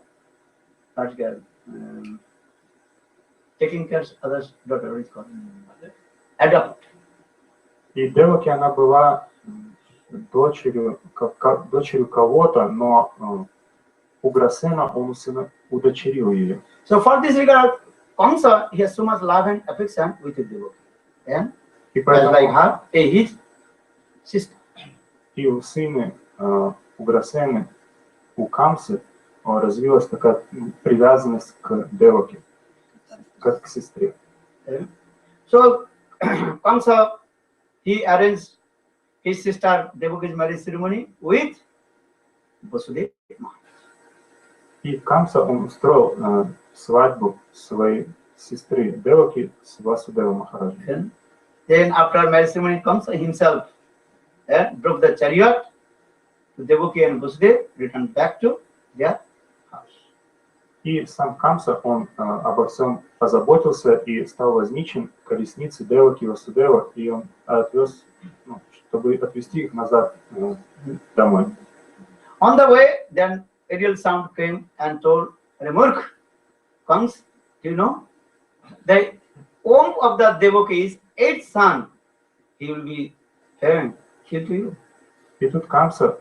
Speaker 4: taking care of others' daughter. What is called adopt.
Speaker 5: И Деваки она была дочерью кого-то, но Уграсена он удочерил ее.
Speaker 4: So for this regard, Kamsa, he has so much love and affection with his Devaki. And
Speaker 5: И
Speaker 4: as like
Speaker 5: поэтому
Speaker 4: her, his sister.
Speaker 5: и у сына Уграсены, у Камсы развилась такая привязанность к Деваке, как к сестре.
Speaker 4: So Kamsa, he arranged his sister Devaki's marriage ceremony with Vasudeva.
Speaker 5: И Камса он устроил свадьбу своей сестры Деваки с Васудева Махараджем.
Speaker 4: Then after marriage ceremony, Kamsa himself drove the chariot to Devaki and Vasudeva, returned back to their house.
Speaker 5: И сам Камса, он обо всем позаботился и стал возничим колесницы Деваки и Васудева, и он отвез, чтобы отвезти их назад домой.
Speaker 4: On the way, then a real sound came and told, Remurk comes, do you know? The womb of the Devaki's 8th son, he will be killed to you.
Speaker 5: И тут Камса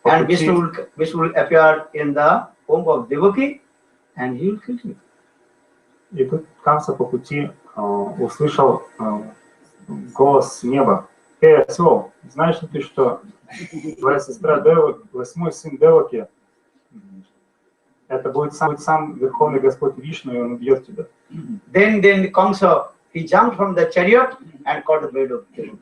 Speaker 4: And Vishnu will appear in the womb of Devaki and he will kill you.
Speaker 5: И тут Камса по пути услышал голос с неба. Осел, знаешь ли ты, что твоя сестра Деваки, 8-й сын Деваки, это будет сам Верховный Господь Вишну, и он убьет тебя.
Speaker 4: Then Kamsa, he jumped from the chariot and caught the blade of Devaki.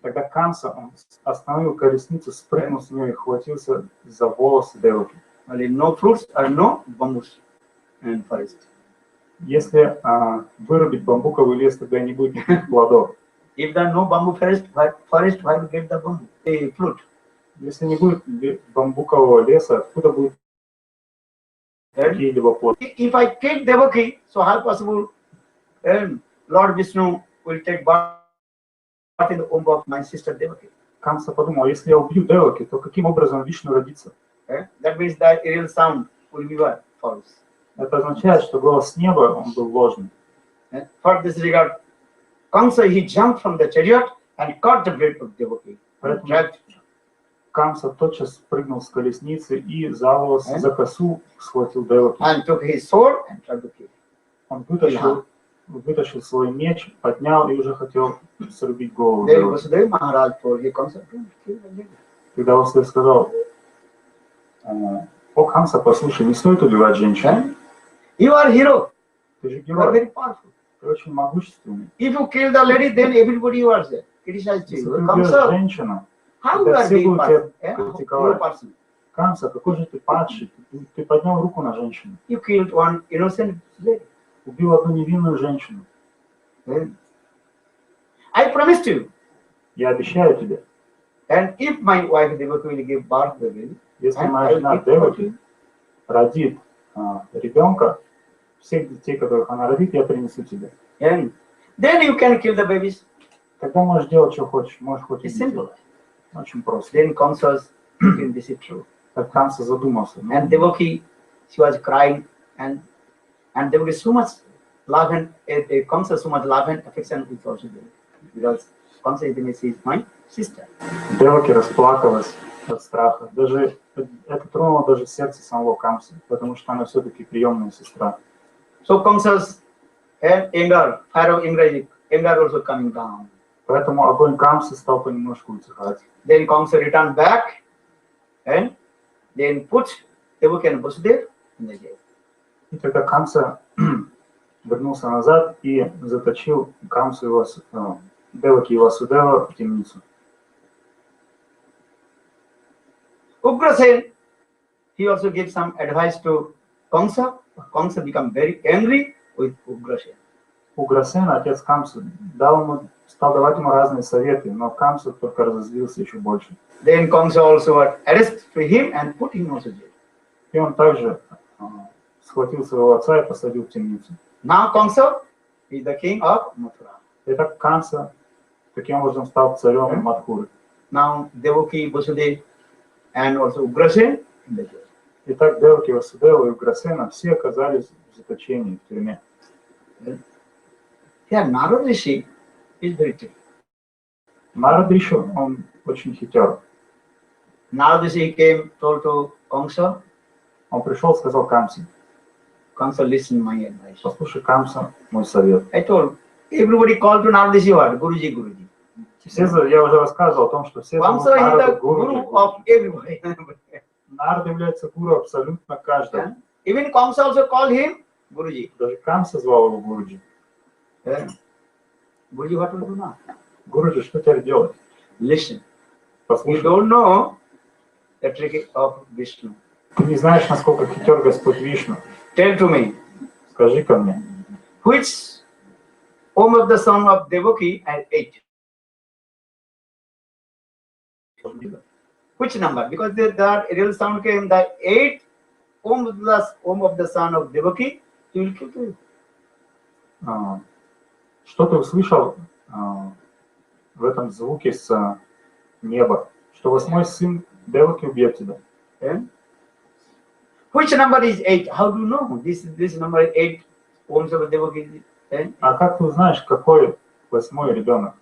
Speaker 5: Тогда Камса, он остановил колесницу, спрыгнул с нее и хватился за волосы Деваки.
Speaker 4: Only no fruits or no bamboos and forest.
Speaker 5: Если вырубить бамбуковый лес, тогда не будет никаких плодов.
Speaker 4: If there are no bamboo forest, why to get the bamboo, the fruit?
Speaker 5: Если не будет бамбукового леса, откуда будет какие-либо плоды?
Speaker 4: If I take Devaki, so how possible Lord Vishnu will take birth in the womb of my sister Devaki?
Speaker 5: Камса подумал, если я убью Деваки, то каким образом Вишну родится?
Speaker 4: That means that real sound will be what? False.
Speaker 5: Это означает, что голос с неба, он был ложным.
Speaker 4: For this regard, Kamsa, he jumped from the chariot and caught the blade of Devaki.
Speaker 5: Поэтому Камса тотчас спрыгнул с колесницы и за волосы, за косу схватил Деваки.
Speaker 4: And took his sword and tried to kill.
Speaker 5: Он вытащил свой меч, поднял и уже хотел срубить голову
Speaker 4: Then
Speaker 5: Деваки.
Speaker 4: Vasudeva Maharaj told him, Kamsa, don't kill the lady.
Speaker 5: Когда Васудев сказал: о, Камса, послушай, не стоит убивать женщин.
Speaker 4: You are a hero.
Speaker 5: Ты же
Speaker 4: You are
Speaker 5: герой,
Speaker 4: very powerful.
Speaker 5: ты очень могущественный.
Speaker 4: If you kill the lady, then everybody was criticized
Speaker 5: Если
Speaker 4: you.
Speaker 5: ты убьешь
Speaker 4: Kamsa,
Speaker 5: женщину,
Speaker 4: how you
Speaker 5: тогда
Speaker 4: are
Speaker 5: все
Speaker 4: being
Speaker 5: будут
Speaker 4: person?
Speaker 5: тебя
Speaker 4: No
Speaker 5: критиковать.
Speaker 4: person.
Speaker 5: Камса, какой же ты падший, ты поднял руку на женщину,
Speaker 4: You killed one innocent lady.
Speaker 5: убил одну невинную женщину.
Speaker 4: I promised you.
Speaker 5: Я обещаю тебе,
Speaker 4: And if my wife Devaki will give birth to me,
Speaker 5: если
Speaker 4: I
Speaker 5: моя
Speaker 4: will
Speaker 5: жена
Speaker 4: give birth to
Speaker 5: Деваки
Speaker 4: you.
Speaker 5: родит ребенка, всех детей, которых она родит, я принесу тебе.
Speaker 4: And then you can kill the babies.
Speaker 5: Тогда можешь делать, что хочешь, можешь хоть и
Speaker 4: It's
Speaker 5: не
Speaker 4: simple.
Speaker 5: делать. Очень просто.
Speaker 4: Then Kamsa was thinking this is true.
Speaker 5: Так Камса задумался.
Speaker 4: And Devaki, she was crying, and there was so much love and Kamsa so much love and affection with also there. Because Kamsa is my sister.
Speaker 5: Деваки расплакалась от страха. Даже это тронуло даже сердце самого Камсы, потому что она все-таки приемная сестра.
Speaker 4: So Kamsa's anger, fire of anger also coming down.
Speaker 5: Поэтому огонь Камсы стал понемножку утихать.
Speaker 4: Then Kamsa returned back and then put Devaki and Vasudeva in the jail.
Speaker 5: И тогда Камса вернулся назад и заточил Камсу и Деваки и Васудева в темницу.
Speaker 4: Ugrasen, he also gave some advice to Kamsa. Kamsa became very angry with Ugrasen.
Speaker 5: Уграсен, отец Камсы, стал давать ему разные советы, но Камса только разозлился еще больше.
Speaker 4: Then Kamsa also arrested him and put him also jail.
Speaker 5: И он также схватил своего отца и посадил в темницу.
Speaker 4: Now Kamsa is the king of Mathura.
Speaker 5: И так Камса таким образом стал царем Мадхуры.
Speaker 4: Now Devaki, Vasudeva and also Ugrasen in the jail.
Speaker 5: Итак, Деваки, Васудева и Уграсена все оказались в заточении, в тюрьме.
Speaker 4: Here Narada Rishi is very tricky.
Speaker 5: Нарад Риши, он очень хитер.
Speaker 4: Narada Rishi came, told to Kamsa,
Speaker 5: Он пришел, сказал Камсе:
Speaker 4: Kamsa, listen my advice.
Speaker 5: послушай, Камса, мой совет.
Speaker 4: I told, everybody called to Narada Rishi what? Guruji, Guruji.
Speaker 5: Я уже рассказывал о том, что все зовут
Speaker 4: Kamsa is
Speaker 5: Нараду
Speaker 4: the
Speaker 5: Гуру.
Speaker 4: guru of everybody.
Speaker 5: Нарад является гуру абсолютно каждого.
Speaker 4: Even Kamsa also called him Guruji.
Speaker 5: Даже Камса звал его Гуруджи.
Speaker 4: Guruji, what will do now?
Speaker 5: Гуруджи, что теперь делать?
Speaker 4: Listen. You
Speaker 5: Послушай,
Speaker 4: don't know the trick of Vishnu.
Speaker 5: ты не знаешь, насколько хитер Господь Вишну.
Speaker 4: Tell to me,
Speaker 5: Скажи-ка мне,
Speaker 4: which womb of the son of Devaki had 8? Which number? Because that real sound came, the 8th womb of the son of Devaki, he will kill you.
Speaker 5: что ты услышал в этом звуке с неба? Что 8-й сын Деваки убьет тебя.
Speaker 4: Which number is 8? How do you know? This number is 8 wombs of Devaki.
Speaker 5: А как ты узнаешь, какой 8-й ребенок?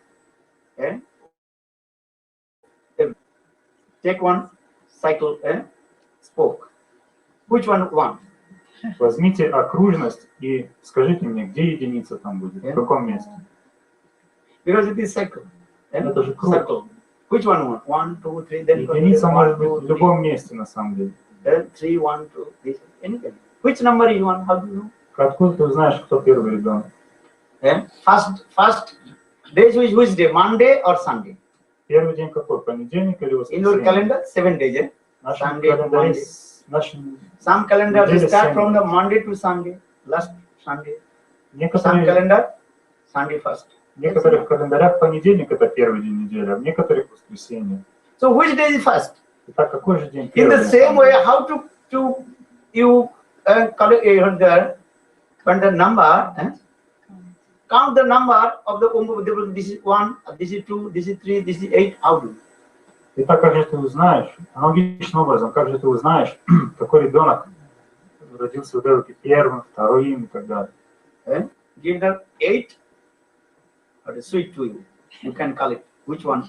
Speaker 4: Take one cycle spoke. Which one?
Speaker 5: Возьмите окружность и скажите мне, где единица там будет, в каком месте.
Speaker 4: Because it is circle.
Speaker 5: Это же круг.
Speaker 4: Circle. Which one want? 1, 2, 3, then
Speaker 5: Единица может быть
Speaker 4: 1, 2,
Speaker 5: в любом месте на самом деле.
Speaker 4: then 3, 1, 2, this, anything. Which number you want? How do you know?
Speaker 5: Откуда ты узнаешь, кто первый ребенок?
Speaker 4: First days which day? Monday or Sunday?
Speaker 5: Первый день какой? Понедельник или
Speaker 4: In your
Speaker 5: воскресенье?
Speaker 4: calendar, 7 days. Eh?
Speaker 5: Нашем
Speaker 4: Sunday to
Speaker 5: календаре,
Speaker 4: Monday.
Speaker 5: нашем
Speaker 4: Some calendars
Speaker 5: неделе
Speaker 4: start
Speaker 5: 7
Speaker 4: from the Monday to Sunday, last Sunday. Some
Speaker 5: некоторые,
Speaker 4: calendar, Sunday first.
Speaker 5: в некоторых календарях понедельник это первый день недели, а в некоторых воскресенье.
Speaker 4: So which day is first?
Speaker 5: Итак, какой же день
Speaker 4: In
Speaker 5: первый?
Speaker 4: the same way, how to you collect when the number count the number of the this is 1, this is 2, this is 3, this is 8. How do?
Speaker 5: Итак, как же ты узнаешь, аналогичным образом, как же ты узнаешь, какой ребенок родился в Деваке первым, вторым и так далее.
Speaker 4: Give them 8 or the sweet to you. You can call it. Which one?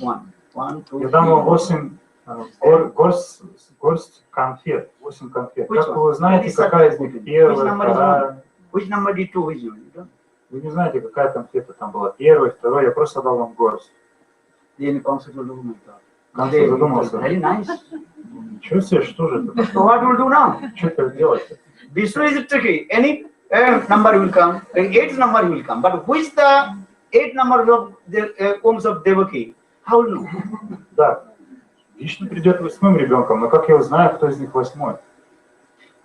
Speaker 4: 1, 2,
Speaker 5: Я дам вам
Speaker 4: 3.
Speaker 5: 8 горсть конфет, 8 конфет.
Speaker 4: Which
Speaker 5: Как
Speaker 4: one?
Speaker 5: вы узнаете,
Speaker 4: Which
Speaker 5: какая из них
Speaker 4: number
Speaker 5: первая,
Speaker 4: is one?
Speaker 5: вторая?
Speaker 4: Which number did 2 is you?
Speaker 5: Вы не знаете, какая конфета там была, первая, вторая, я просто дал вам горсть.
Speaker 4: Then concept will do my God.
Speaker 5: Концерт задумался.
Speaker 4: Very nice.
Speaker 5: Ничего себе, что же это?
Speaker 4: So what will do now?
Speaker 5: Что это делать?
Speaker 4: Vishnu is tricky. Any number will come, 8 number will come. But which the 8 number of the Oms of Devaki? How will you know?
Speaker 5: Да, Вишну придет 8-м ребенком, но как я узнаю, кто из них 8-й?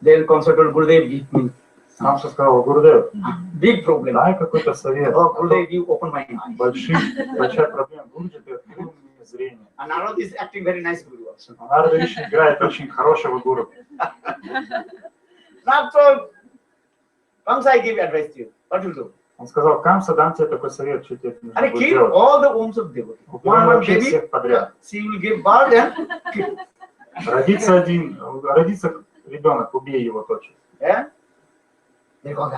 Speaker 4: Then concept will Gurudev give me
Speaker 5: Сам что сказал, Гурудев,
Speaker 4: big problem.
Speaker 5: дай какой-то совет.
Speaker 4: Oh, Gurudev, you open my eyes.
Speaker 5: Большая проблема. Гуруджи, ты открыл мне зрение.
Speaker 4: And Narad is acting very nice Guru also.
Speaker 5: Нарада Риши играет очень хорошего гуру.
Speaker 4: Not so. Comes I give advice to you. What will do?
Speaker 5: Он сказал, Камса, дам тебе такой совет, что тебе нужно
Speaker 4: And
Speaker 5: будет
Speaker 4: kill
Speaker 5: делать.
Speaker 4: all the Oms of Devaki.
Speaker 5: Убивай
Speaker 4: One
Speaker 5: вообще
Speaker 4: baby,
Speaker 5: всех подряд.
Speaker 4: she will give birth and kill.
Speaker 5: Родится ребенок, убей его точно.
Speaker 4: Yeah? They go,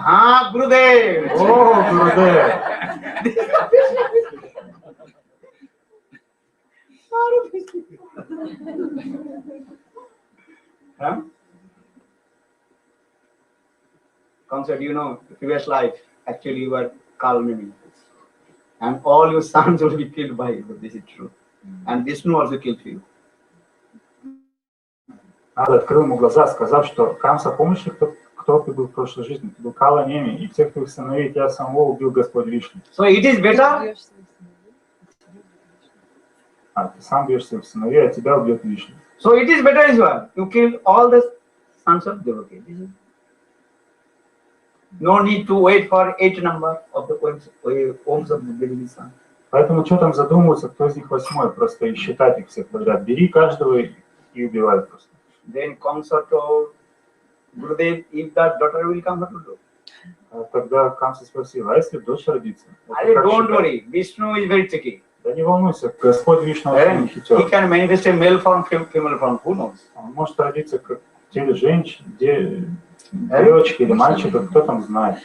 Speaker 4: Gurudev.
Speaker 5: О, Гурудев!
Speaker 4: Huh? Concept, you know, the previous life, actually you were Kalmini. And all your sons will be killed by you. This is true. And Vishnu also killed you.
Speaker 5: Надо открыл ему глаза, сказав, что Камса, помнишь, кто ты был в прошлой жизни? Ты был Кала Неми, и всех твоих сыновей тебя самого убил Господь Вишну.
Speaker 4: So it is better.
Speaker 5: А ты сам бьешь своих сыновей, а тебя убьет Вишну.
Speaker 4: So it is better as well. You kill all the sons of Devaki. No need to wait for 8 number of the Oms of the Devaki son.
Speaker 5: Поэтому что там задумываться, кто из них 8-й, просто и считать их всех подряд. Бери каждого и убивай просто.
Speaker 4: Then Kamsa told Gurudev, if that daughter will come, what will do?
Speaker 5: Тогда Камса спросил, а если дочь родится?
Speaker 4: Don't worry, Vishnu is very tricky.
Speaker 5: Да не волнуйся, Господь Вишну очень
Speaker 4: He
Speaker 5: хитер.
Speaker 4: can manifest a male form, female form, who knows?
Speaker 5: Он может родиться как в теле женщин, девочки или мальчика, кто там знает.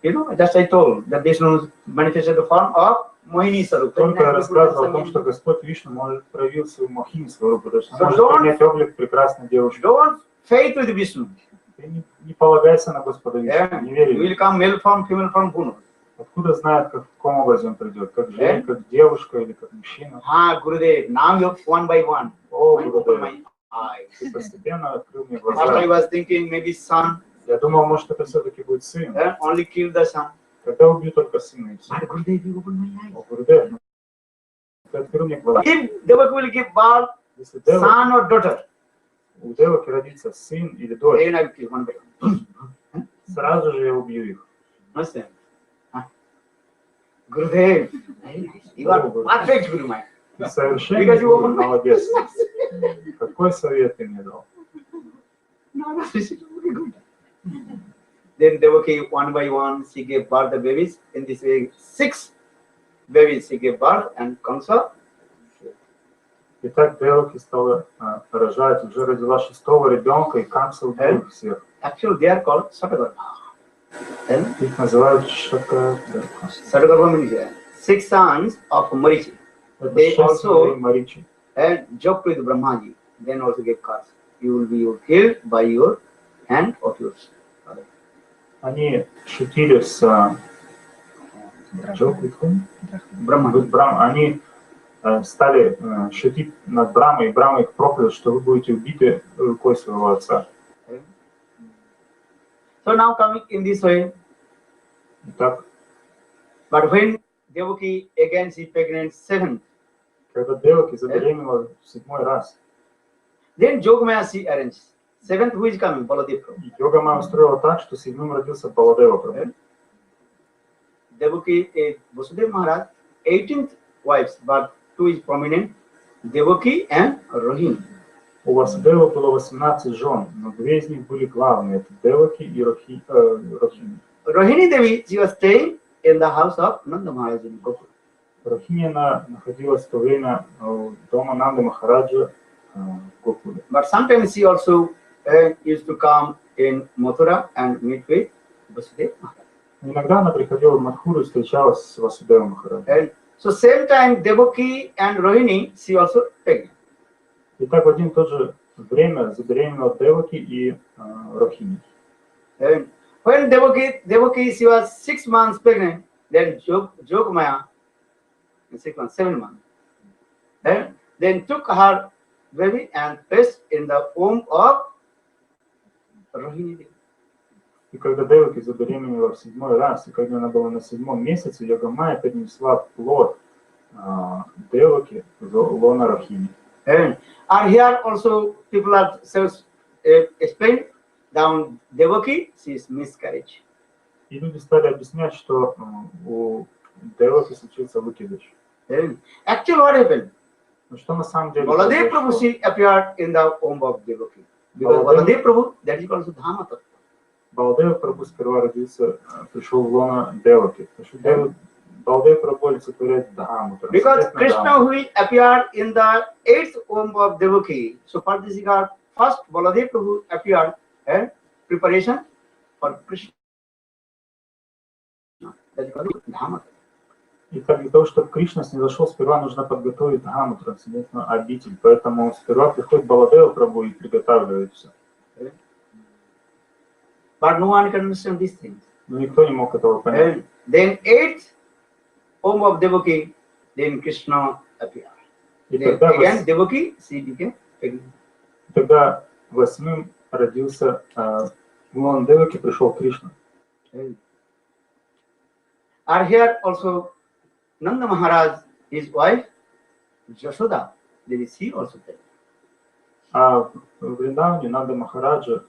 Speaker 4: You know, just I told that Vishnu manifested the form of Mohini Sarup.
Speaker 5: Только я рассказывал о том, что Господь Вишну может проявил свою Мохини сварупу, то есть он
Speaker 4: So
Speaker 5: может
Speaker 4: don't-
Speaker 5: принять облик прекрасной девушки.
Speaker 4: Don't faith with Vishnu.
Speaker 5: Ты не полагайся на Господа Вишну, не
Speaker 4: He
Speaker 5: верь.
Speaker 4: will come male form, female form, who knows?
Speaker 5: Откуда знает, в каком образе он придет, как женщина, как девушка или как мужчина.
Speaker 4: Gurudev, now you one by one.
Speaker 5: О,
Speaker 4: I open
Speaker 5: Гурудев,
Speaker 4: my eyes.
Speaker 5: ты постепенно открыл мне
Speaker 4: First I
Speaker 5: глаза.
Speaker 4: was thinking maybe son,
Speaker 5: Я думал, может, это все-таки будет сын.
Speaker 4: only kill the son.
Speaker 5: Когда убью только сына и все.
Speaker 4: But Gurudev, you open my eyes.
Speaker 5: О, Гурудев, ты открыл мне глаза.
Speaker 4: If Devaki will give birth,
Speaker 5: Если
Speaker 4: son or daughter,
Speaker 5: у девушки родится сын или дочь,
Speaker 4: then I will kill one by one.
Speaker 5: сразу же я убью их.
Speaker 4: Understand? Gurudev, you are perfect Guru man.
Speaker 5: Ты совершенно
Speaker 4: Because you open my
Speaker 5: молодец. Какой совет ты мне дал?
Speaker 4: No, this is very good. Then Devaki, one by one, she gave birth the babies. In this way, 6 babies she gave birth, and Kamsa.
Speaker 5: Итак, Деваки стала рожать, уже родила 6-го ребенка, и Камса убил их всех.
Speaker 4: Actually, they are called Satagarbha. Then
Speaker 5: Их называют Шака.
Speaker 4: Satagarbha means 6 sons of Marichi.
Speaker 5: Это
Speaker 4: They
Speaker 5: 6
Speaker 4: also-
Speaker 5: сыновей Маричи.
Speaker 4: And joked with Brahmaji. Then also gave curse. You will be killed by your hand of yours.
Speaker 5: они шутили с Брахмой. Они стали шутить над Брамой, и Брама их проклял, что вы будете убиты рукой своего отца.
Speaker 4: So now coming in this way.
Speaker 5: Итак,
Speaker 4: But when Devaki again she pregnant seventh,
Speaker 5: когда Деваки забеременела в 7-й раз,
Speaker 4: then Yogamaya she arranged. Seventh who is coming? Baladev Prabhu.
Speaker 5: Йогамая устроила так, что 7-м родился Баладева Прабху.
Speaker 4: Devaki, Vasudev Maharaj, 18th wives, but two is prominent, Devaki and Rohini.
Speaker 5: У Васудева было 18 жен, но 2 из них были главные, это Деваки и Рохини.
Speaker 4: Rohini Devi, she was staying in the house of Nanda Maharaj in Gokul.
Speaker 5: Рохини находилась в то время дома Нанды Махараджа в Гокуле.
Speaker 4: But sometimes she also used to come in Mathura and meet with Vasudev Maharaj.
Speaker 5: Иногда она приходила в Мадхуру и встречалась с Васудевом Махараджем.
Speaker 4: And so same time Devaki and Rohini, she also pregnant.
Speaker 5: И так в один и то же время забеременела Деваки и Рохини.
Speaker 4: And when Devaki, she was 6 months pregnant, then Yogamaya, 6 months, 7 months, and then took her baby and placed in the womb of Rohini Devi.
Speaker 5: И когда Деваки забеременела в 7-й раз, и когда она была на 7-м месяце, Йогамая перенесла плод Деваки в лоно Рохини.
Speaker 4: And here also people are explain down Devaki, she is miscarriage.
Speaker 5: И люди стали объяснять, что у Деваки случился выкидыш.
Speaker 4: Actually, what happened?
Speaker 5: Но что на самом деле
Speaker 4: Baladev Prabhu, she appeared in the womb of Devaki. Because Baladev Prabhu, that is also Dhamma Tattva.
Speaker 5: Баладев Прабху сперва родился, пришел в лоно Деваки. Потому что Баладев Прабху олицетворяет Дхаму.
Speaker 4: Because Krishna who appeared in the 8th womb of Devaki, so for this regard, first Baladev Prabhu appeared and preparation for Krishna. That is called Dhamma.
Speaker 5: И так для того, чтобы Кришна снизошел, сперва нужно подготовить Дхаму, трансцендентную обитель. Поэтому сперва приходит Баладева Прабху и приготавливает все.
Speaker 4: But no one can understand these things.
Speaker 5: Но никто не мог этого понять.
Speaker 4: And then 8th womb of Devaki, then Krishna appeared. Then again Devaki, she became pregnant.
Speaker 5: Тогда 8-м родился в лоно Деваки, пришел Кришна.
Speaker 4: Are here also Nanda Maharaj, his wife, Jashoda, then she also pregnant.
Speaker 5: А в Вриндаване Нанда Махараджа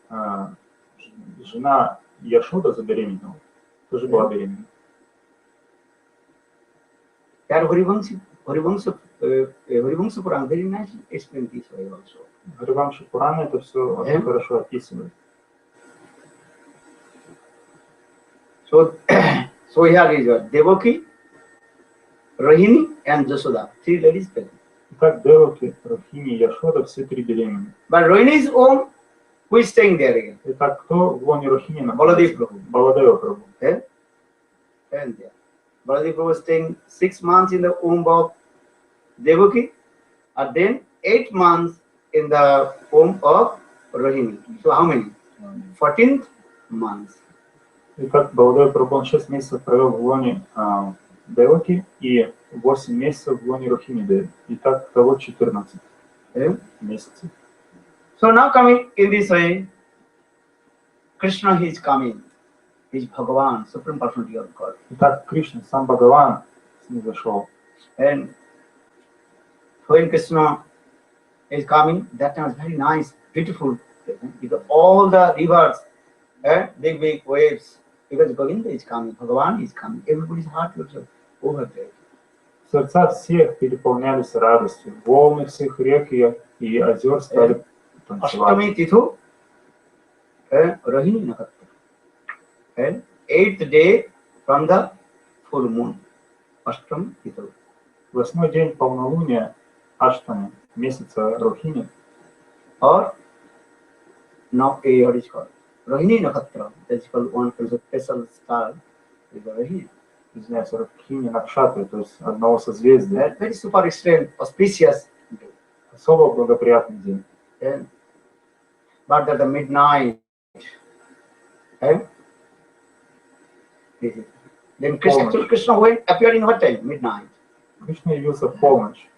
Speaker 5: жена Яшода забеременела, тоже была беременна.
Speaker 4: Harivamsa Purana very nicely explained this way also.
Speaker 5: Харивамша Пурана это все очень хорошо описывает.
Speaker 4: So here is Devaki, Rohini and Jashoda, 3 ladies pregnant.
Speaker 5: Итак, Деваки, Рохини и Яшода все 3 беременны.
Speaker 4: But Rohini's womb, who is staying there again?
Speaker 5: Итак, кто в лоне Рохини
Speaker 4: Baladev Prabhu.
Speaker 5: Баладева Прабху.
Speaker 4: And there. Baladev Prabhu was staying 6 months in the womb of Devaki, and then 8 months in the womb of Rohini. So how many? 14th months.
Speaker 5: Итак, Баладева Прабху 6 месяцев провел в лоне Деваки и 8 месяцев в лоне Рохини Деви. Итак, того 14 месяцев.
Speaker 4: So now coming in this way, Krishna he is coming. He is Bhagavan, Supreme Personality of God.
Speaker 5: Итак, Кришна, сам Бхагаван снизошел.
Speaker 4: And when Krishna is coming, that time is very nice, beautiful. Because all the rivers, big waves, because Govinda is coming, Bhagavan is coming, everybody's heart was over there.
Speaker 5: Сердца всех переполнялись радостью. Волны всех рек и озер стали танцевать.
Speaker 4: Ashtami Tithu, Rohini Nakatra. And 8th day from the full moon, Ashtami Tithu.
Speaker 5: 8-й день полнолуния Аштами, месяца Рохини.
Speaker 4: Or now what is called Rohini Nakatra. That is called one special star is the Rohini.
Speaker 5: Извиняюсь, Рохини Накшатры, то есть одного созвездия.
Speaker 4: Very super extreme, auspicious day.
Speaker 5: Особо благоприятный день.
Speaker 4: But at the midnight, Then Krishna went, appeared in what time? Midnight.
Speaker 5: Кришна явился в полночь.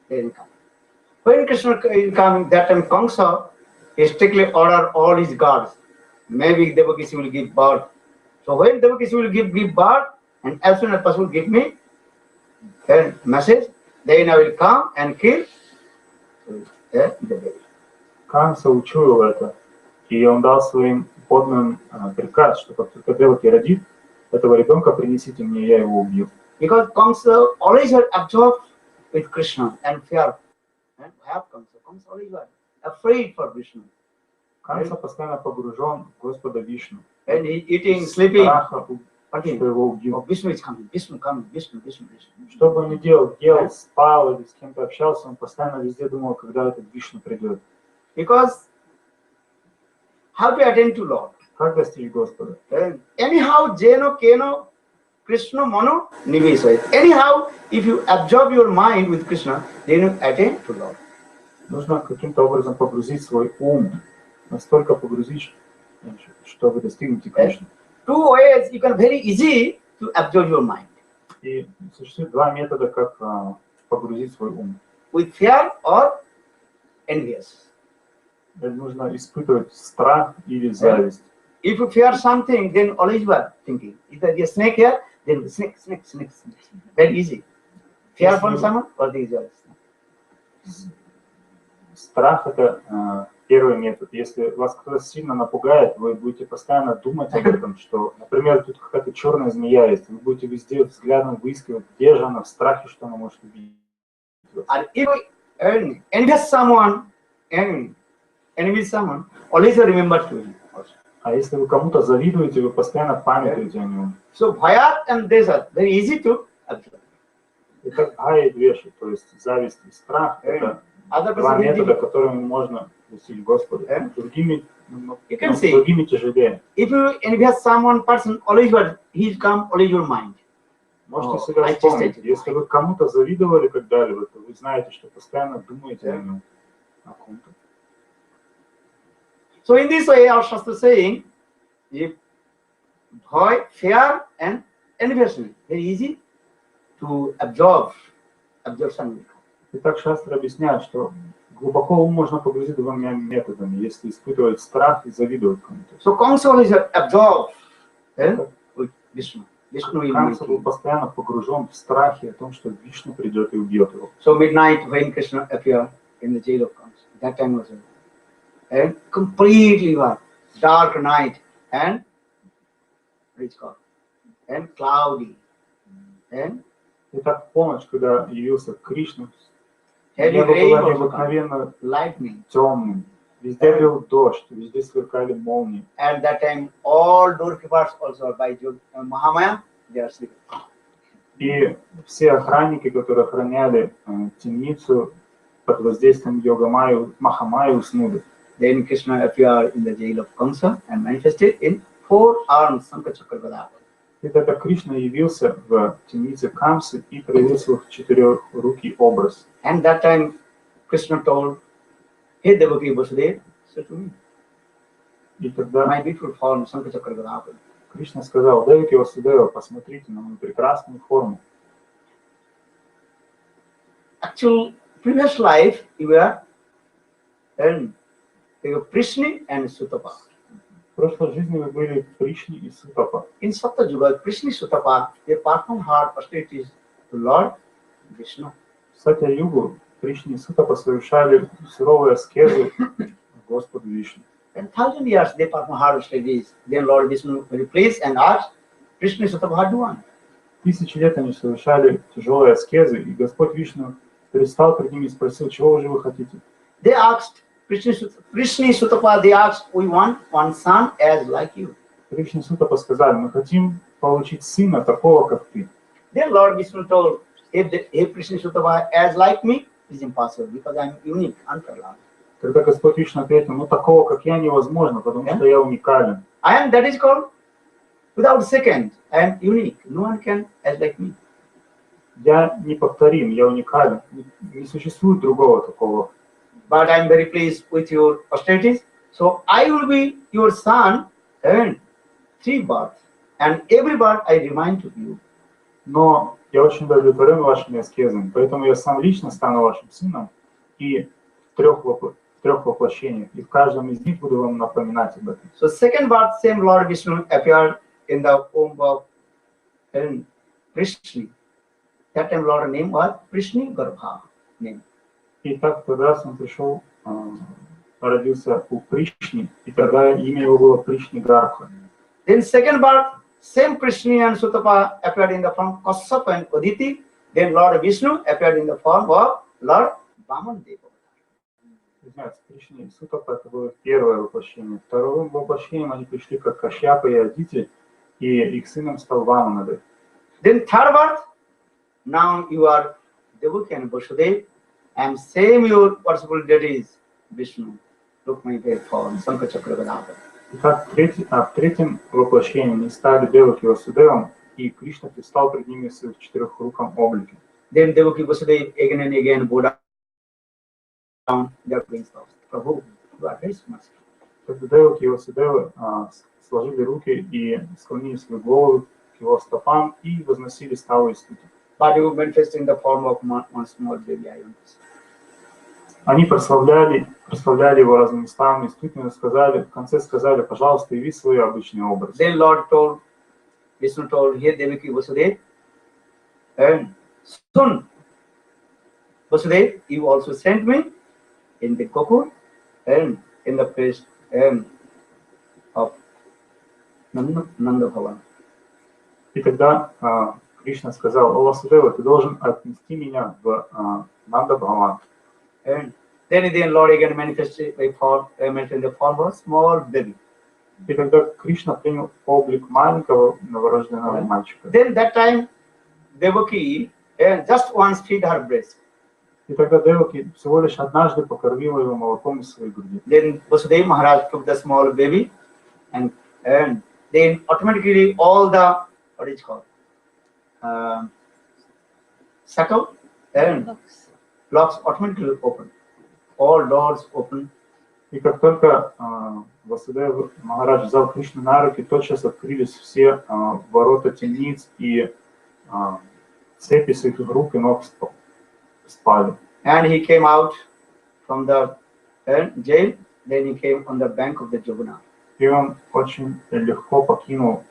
Speaker 4: Then come. When Krishna is coming, that time Kamsa he strictly ordered all his guards. Maybe Devaki will give birth. So when Devaki will give birth, and as soon as possible give me a message, then I will come and kill the baby.
Speaker 5: Камса учуял это, и он дал своим подданным приказ, что как только Деваки родит этого ребенка, принесите мне, я его убью.
Speaker 4: Because Kamsa always was absorbed with Krishna and fear. And have Kamsa. Kamsa always was afraid for Krishna.
Speaker 5: Камса постоянно погружен в Господа Вишну.
Speaker 4: And he eating, sleeping.
Speaker 5: Что его убьют.
Speaker 4: Vishnu is coming, Vishnu coming, Vishnu.
Speaker 5: Что бы он ни делал, спал или с кем-то общался, он постоянно везде думал, когда этот Вишну придет.
Speaker 4: Because how to attend to Lord?
Speaker 5: Как достичь Господа?
Speaker 4: Anyhow, Jeno, Keno, Krishna, Mano, Nivesa. Anyhow, if you absorb your mind with Krishna, then you attain to Lord.
Speaker 5: Нужно каким-то образом погрузить свой ум, настолько погрузить, чтобы достигнуть Кришны.
Speaker 4: Two ways you can very easy to absorb your mind.
Speaker 5: И существует два метода, как погрузить свой ум.
Speaker 4: With fear or envious.
Speaker 5: Нужно испытывать страх или зависть.
Speaker 4: If you fear something, then always you are thinking. If there is a snake here, then snake. Very easy. Fear for someone, or there is a snake.
Speaker 5: Страх – это первый метод. Если вас кто-то сильно напугает, вы будете постоянно думать об этом, что, например, тут какая-то черная змея есть, вы будете везде взглядом выискивать, где же она, в страхе, что она может убить.
Speaker 4: And if you envy someone, always remember to him.
Speaker 5: А если вы кому-то завидуете, вы постоянно памятуете о нем.
Speaker 4: So Bhayat and Desat, very easy to absorb.
Speaker 5: Это Бхая и Двеша, то есть зависть и страх, это два метода, которыми можно достичь Господа. Другими тяжелее.
Speaker 4: If you envy someone person, always he's come, always your mind.
Speaker 5: Можете себя вспомнить, если вы кому-то завидовали когда-либо, то вы знаете, что постоянно думаете о нем.
Speaker 4: So in this way, our Shastra saying, if bhaya, fear, and envy, very easy to absorb something.
Speaker 5: Итак, Шастра объясняет, что глубоко ум можно погрузить двумя методами, если испытывать страх и завидовать кому-то.
Speaker 4: So Kamsa is absorbed with Vishnu.
Speaker 5: Камса был постоянно погружен в страхе о том, что Вишну придет и убьет его.
Speaker 4: So midnight when Krishna appeared in the jail of Kamsa, that time was and completely dark night and rich God and cloudy and
Speaker 5: Итак, в полночь, когда явился Кришна, небо было необыкновенно темным, везде лил дождь, везде сверкали молнии.
Speaker 4: At that time, all doorkeepers also by Mahamaya, they are sleeping.
Speaker 5: И все охранники, которые охраняли темницу под воздействием Йога-майи, Махамайи, уснули.
Speaker 4: Then Krishna appeared in the jail of Kamsa and manifested in 4 arms, Sankachakra.
Speaker 5: И тогда Кришна явился в темнице Камсы и проявил свой четырехрукий образ.
Speaker 4: And that time Krishna told, "Hey Devaki Vasudeva, say to me,
Speaker 5: И тогда
Speaker 4: my beautiful form, Sankachakra."
Speaker 5: Кришна сказал: Деваки Васудева, посмотрите на мою прекрасную форму.
Speaker 4: Actual previous life, you were Prishni and Sutapa.
Speaker 5: В прошлой жизни вы были Пришни и Сутапа.
Speaker 4: In Sapta Yuga, Prishni Sutapa, they perform hard austerities to Lord Vishnu.
Speaker 5: В Сатья-югу Пришни и Сутапа совершали суровые аскезы Господу Вишну.
Speaker 4: And 1000 years they perform hard austerities. Then Lord Vishnu very pleased and asked, Prishni Sutapa, what do you want?
Speaker 5: 1000 лет они совершали тяжелые аскезы, и Господь Вишну предстал перед ними и спросил: чего же вы хотите?
Speaker 4: They asked, Prishni Sutapa, they asked, we want one son as like you.
Speaker 5: Пришни и Сутапа сказали: мы хотим получить сына такого, как ты.
Speaker 4: Then Lord Vishnu told, if Prishni Sutapa as like me, it is impossible because I am unique, unparalleled.
Speaker 5: Когда Господь Вишну ответил: ну такого, как я, невозможно, потому что я уникален.
Speaker 4: I am, that is called, without second, I am unique. No one can as like me.
Speaker 5: Я неповторим, я уникален. Не существует другого такого.
Speaker 4: But I am very pleased with your austerities. So I will be your son and 3 births, and every birth I remind to you.
Speaker 5: Но я очень удовлетворен вашими аскезами, поэтому я сам лично стану вашим сыном и в трех воплощениях, и в каждом из них буду вам напоминать об этом.
Speaker 4: So second birth, same Lord Vishnu appeared in the womb of Prishni. That time Lord name was Prishni Garbha name.
Speaker 5: И так в тот раз он пришел, родился у Пришни, и тогда имя его было Пришни Гарбха.
Speaker 4: Then second birth, same Prishni and Sutapa appeared in the form of Kassapa and Aditi. Then Lord Vishnu appeared in the form of Lord Vamanadeva.
Speaker 5: Знаете, Пришни и Сутапа это было первое воплощение. Вторым воплощением они пришли как Кашьяпа и Адити, и их сыном стал Ваманадев.
Speaker 4: Then third birth, now you are Devaki and Vasudeva, and same your worshipful deities, Vishnu, Rukmani form, Sankha Chakra Gadadhara.
Speaker 5: Итак, в третьем воплощении они стали Деваки Васудевом, и Кришна предстал перед ними в своих четырехруком облике.
Speaker 4: Then Devaki Vasudeva again and again bow down their wings of Prabhu. You are very smart.
Speaker 5: Тогда Деваки и Васудевы сложили руки и склонили свои головы к его стопам и возносили ставу и стуки.
Speaker 4: But you manifest in the form of one small baby, I understand.
Speaker 5: Они прославляли его разными ставами и стуками, в конце сказали, пожалуйста, яви свой обычный образ.
Speaker 4: Then Lord told, Vishnu told, here Devaki Vasudeva, and soon Vasudeva, you also sent me in the Gokul and in the place of Nanda Bhavan.
Speaker 5: И тогда Кришна сказал, о Васудева, ты должен отнести меня в Нанда Бхаван.
Speaker 4: And then Lord again manifested in the form of a small baby.
Speaker 5: И тогда Кришна принял облик маленького новорожденного мальчика.
Speaker 4: Then that time Devaki just once feed her breast.
Speaker 5: И тогда Деваки всего лишь однажды покормила его молоком из своей груди.
Speaker 4: Then Vasudeva Maharaj took the small baby and then automatically all the, what is it called? Circle and locks automatically open. All doors open.
Speaker 5: И как только Васудев Махарадж взял Кришну на руки, тотчас открылись все ворота темниц и цепи с их рук и ног спали.
Speaker 4: And he came out from the jail. Then he came on the bank of the Jamuna.
Speaker 5: И он очень легко покинул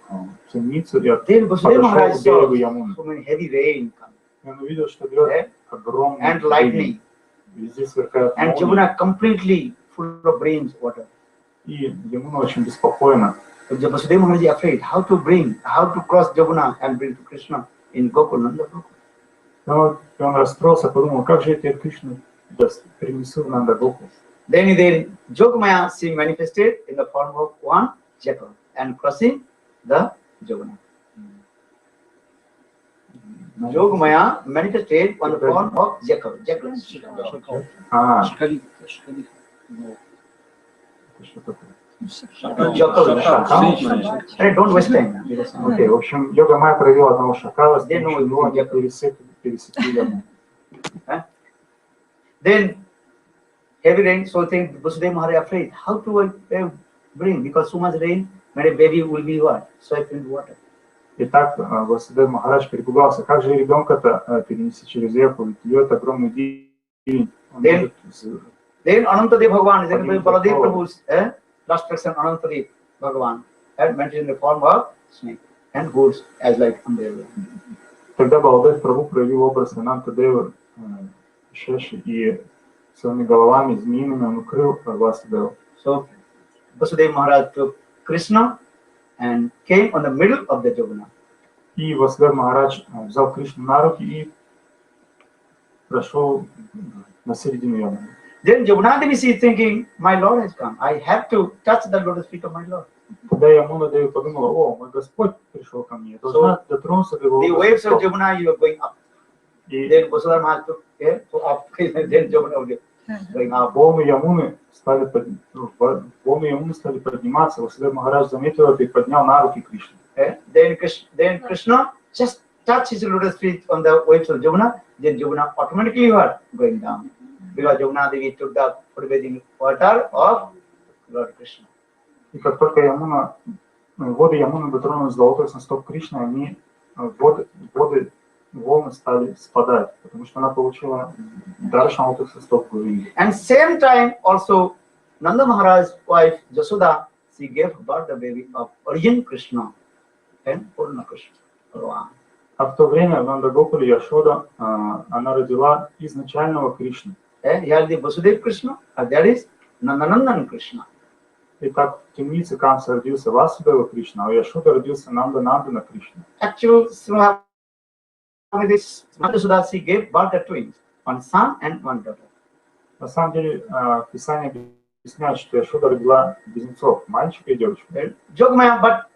Speaker 5: темницу и
Speaker 4: Then Vasudeva Maharaj
Speaker 5: подошел к берегу
Speaker 4: saw
Speaker 5: Ямуны.
Speaker 4: so many heavy rain coming.
Speaker 5: И он увидел, что льет огромный
Speaker 4: And lightning.
Speaker 5: везде сверкает
Speaker 4: And
Speaker 5: молнии.
Speaker 4: Jamuna completely full of rain water.
Speaker 5: И Ямуна очень беспокойна.
Speaker 4: So Vasudeva Maharaj is afraid how to cross Jamuna and bring to Krishna in Gokul, Nanda Gokul.
Speaker 5: И он расстроился, подумал, как же я Кришну принесу в Нанда Гокул.
Speaker 4: Then Yogamaya, she manifested in the form of one jackal and crossing the Jamuna. Yogamaya manifested on the form of jackal. Jackal.
Speaker 5: Что такое?
Speaker 4: Jackal. Don't waste time.
Speaker 5: Окей, в общем, Йога Майя проявил одного шакала, с
Speaker 4: Then
Speaker 5: помощью него они пересекли Яму.
Speaker 4: Then heavy rain, so think Vasudeva Maharaj afraid. How to bring? Because so much rain, my baby will be what? Swept in water.
Speaker 5: Итак, Васудев Махарадж перепугался, как же ребенка-то перенести через реку, ведь льет огромный день.
Speaker 4: Then Anantadev Bhagavan, Baladev Prabhu's last person, Anantadev Bhagavan, had mentioned in the form of snake and goats as like umbrella.
Speaker 5: Тогда Баладев Прабху проявил образ Анантадева, Шеши, и своими головами змеиными он укрыл Васудева.
Speaker 4: So Vasudeva Maharaj took Krishna and came on the middle of the Jamuna.
Speaker 5: И Васудев Махарадж взял Кришну на руки и прошел на середину Ямы.
Speaker 4: Then Jamuna Devi is thinking, my Lord has come. I have to touch the lotus feet of my Lord.
Speaker 5: Тогда Ямуна Деви подумала, о, мой Господь пришел ко мне, я должна дотронуться до его
Speaker 4: The waves of
Speaker 5: лотосов.
Speaker 4: Jamuna, you are going up. Then Vasudeva Maharaj took care to up. Then Jamuna was going up.
Speaker 5: Волны Ямуны стали подниматься. Васудев Махарадж заметил это и поднял на руки Кришну.
Speaker 4: Then Krishna just touched his lotus feet on the waves of Jamuna. Then Jamuna automatically was going down. Because Jamuna Devi took the purified water of Lord Krishna.
Speaker 5: И как только Ямуна воды Ямуны дотронулись до лотосных стоп Кришны, они волны стали спадать, потому что она получила даршан лотосных стоп Гуру.
Speaker 4: And same time also Nanda Maharaj's wife Jasoda, she gave birth the baby of origin Krishna and Purna Krishna. Bhagavan.
Speaker 5: А в то время в Нандагопале Яшода она родила изначального Кришну.
Speaker 4: Here the Vasudev Krishna, that is Nandanandan Krishna.
Speaker 5: И так в темнице Камса родился Васудева Кришна, а у Яшода родился Нандана Кришна.
Speaker 4: Actually, Jasoda, she gave birth to twins, one son and one daughter.
Speaker 5: На самом деле Писание объясняет, что Яшода родила близнецов, мальчика и девочку.
Speaker 4: Jogmaya, but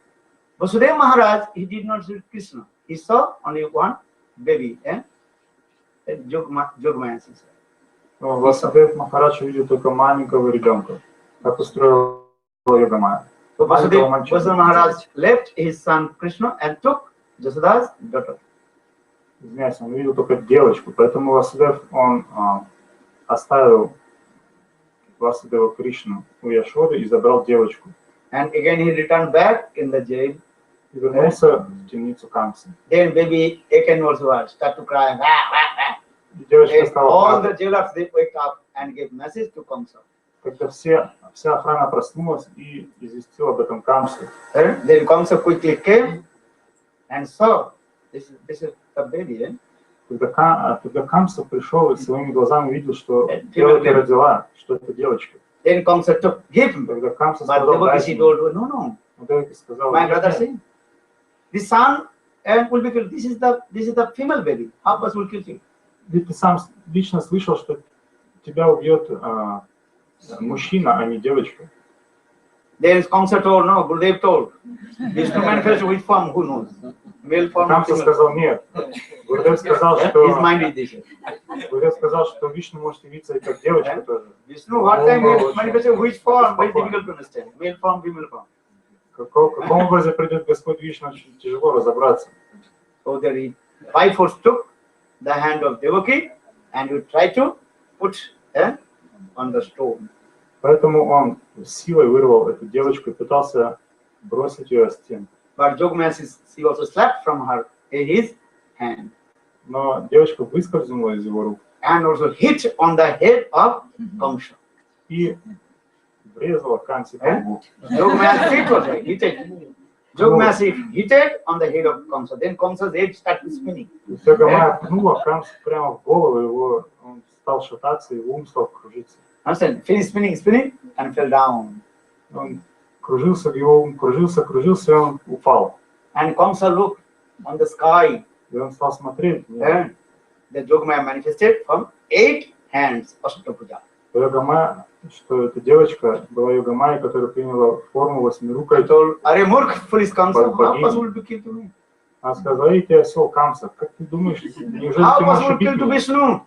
Speaker 4: Vasudev Maharaj, he did not see Krishna. He saw only one baby, Jogmaya, she said.
Speaker 5: Но Васудев Махарадж увидел только маленького ребенка, как устроила Йогамая.
Speaker 4: So Vasudev Maharaj left his son Krishna and took Jasoda's daughter.
Speaker 5: Извиняюсь, он увидел только девочку, поэтому Васудев, он оставил Васудева Кришну у Яшоды и забрал девочку.
Speaker 4: And again he returned back in the jail.
Speaker 5: И вернулся в темницу Камсы.
Speaker 4: Then baby Akan also start to cry.
Speaker 5: И девочка
Speaker 4: And
Speaker 5: стала
Speaker 4: all the
Speaker 5: плакать.
Speaker 4: jailers, they wake up and give message to Kamsa.
Speaker 5: Когда вся охрана проснулась и известила об этом Камсу.
Speaker 4: Then Kamsa quickly came and saw this is the baby.
Speaker 5: Когда Камса пришел и своими глазами увидел, что девочка родила, что это девочка.
Speaker 4: Then Kamsa took gift.
Speaker 5: Когда Камса
Speaker 4: But
Speaker 5: сказал,
Speaker 4: Devaki told, no.
Speaker 5: Девочка сказала,
Speaker 4: My brother said, the son will be killed. This is the female baby. How possible kill you?
Speaker 5: ведь ты сам лично слышал, что тебя убьет мужчина, а не девочка.
Speaker 4: Then Kamsa told, no, Gurudev told. Vishnu manifest which form, who knows? Male form.
Speaker 5: Камса сказал нет. Гурудев сказал,
Speaker 4: His
Speaker 5: что
Speaker 4: mind is this.
Speaker 5: Гурудев сказал, что Вишну может явиться и как девочка тоже.
Speaker 4: Vishnu, what time he manifested which form? Very difficult to understand. Male form, female form.
Speaker 5: Каком образе придет Господь Вишну, очень тяжело разобраться.
Speaker 4: So there he by force took the hand of Devaki and he tried to put on the stone.
Speaker 5: Поэтому он силой вырвал эту девочку и пытался бросить ее о стену.
Speaker 4: But Jogmaya, she also slapped from his hand
Speaker 5: Но девочка выскользнула из его рук
Speaker 4: and also hit on the head of Kamsa.
Speaker 5: и врезала Камсе по лбу.
Speaker 4: Jogmaya's feet was hit. Jogmaya hit on the head of Kamsa. Then Kamsa's head started spinning.
Speaker 5: Йогамая пнула Камсу прямо в голову, его, он стал шататься, его ум стал кружиться.
Speaker 4: Understand? Finished spinning and fell down.
Speaker 5: Он кружился, его ум кружился, и он упал.
Speaker 4: And Kamsa looked on the sky.
Speaker 5: И он стал смотреть.
Speaker 4: And the Jogmaya manifested from 8 hands. Ashtapuja.
Speaker 5: Йогамая, что эта девочка была Йогамая, которая приняла форму восьмирукой.
Speaker 4: Are Murkh, foolish Kamsa, how possible to kill to me?
Speaker 5: Она сказала, эй, ты осел Камса, как ты думаешь, неужели
Speaker 4: How
Speaker 5: ты можешь
Speaker 4: possible to
Speaker 5: убить
Speaker 4: kill to
Speaker 5: меня?
Speaker 4: Vishnu?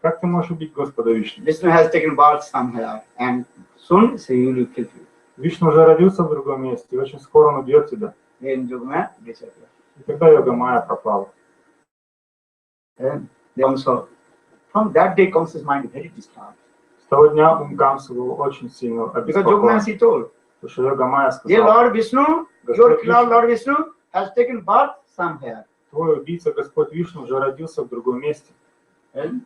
Speaker 5: Как ты можешь убить Господа Вишну?
Speaker 4: Vishnu has taken birth somewhere and soon he will kill you.
Speaker 5: Вишну уже родился в другом месте, и очень скоро он убьет тебя.
Speaker 4: Then Jogmaya disappeared.
Speaker 5: И тогда Йогамая пропала.
Speaker 4: And also, from that day Kamsa's mind very disturbed.
Speaker 5: С того дня ум Камса был очень сильно
Speaker 4: Because Jogmaya
Speaker 5: обеспокоен.
Speaker 4: she told,
Speaker 5: Потому что Йогамая
Speaker 4: dear
Speaker 5: сказала,
Speaker 4: Lord Vishnu, your killer Lord Vishnu has taken birth somewhere.
Speaker 5: твой убийца Господь Вишну уже родился в другом месте.
Speaker 4: And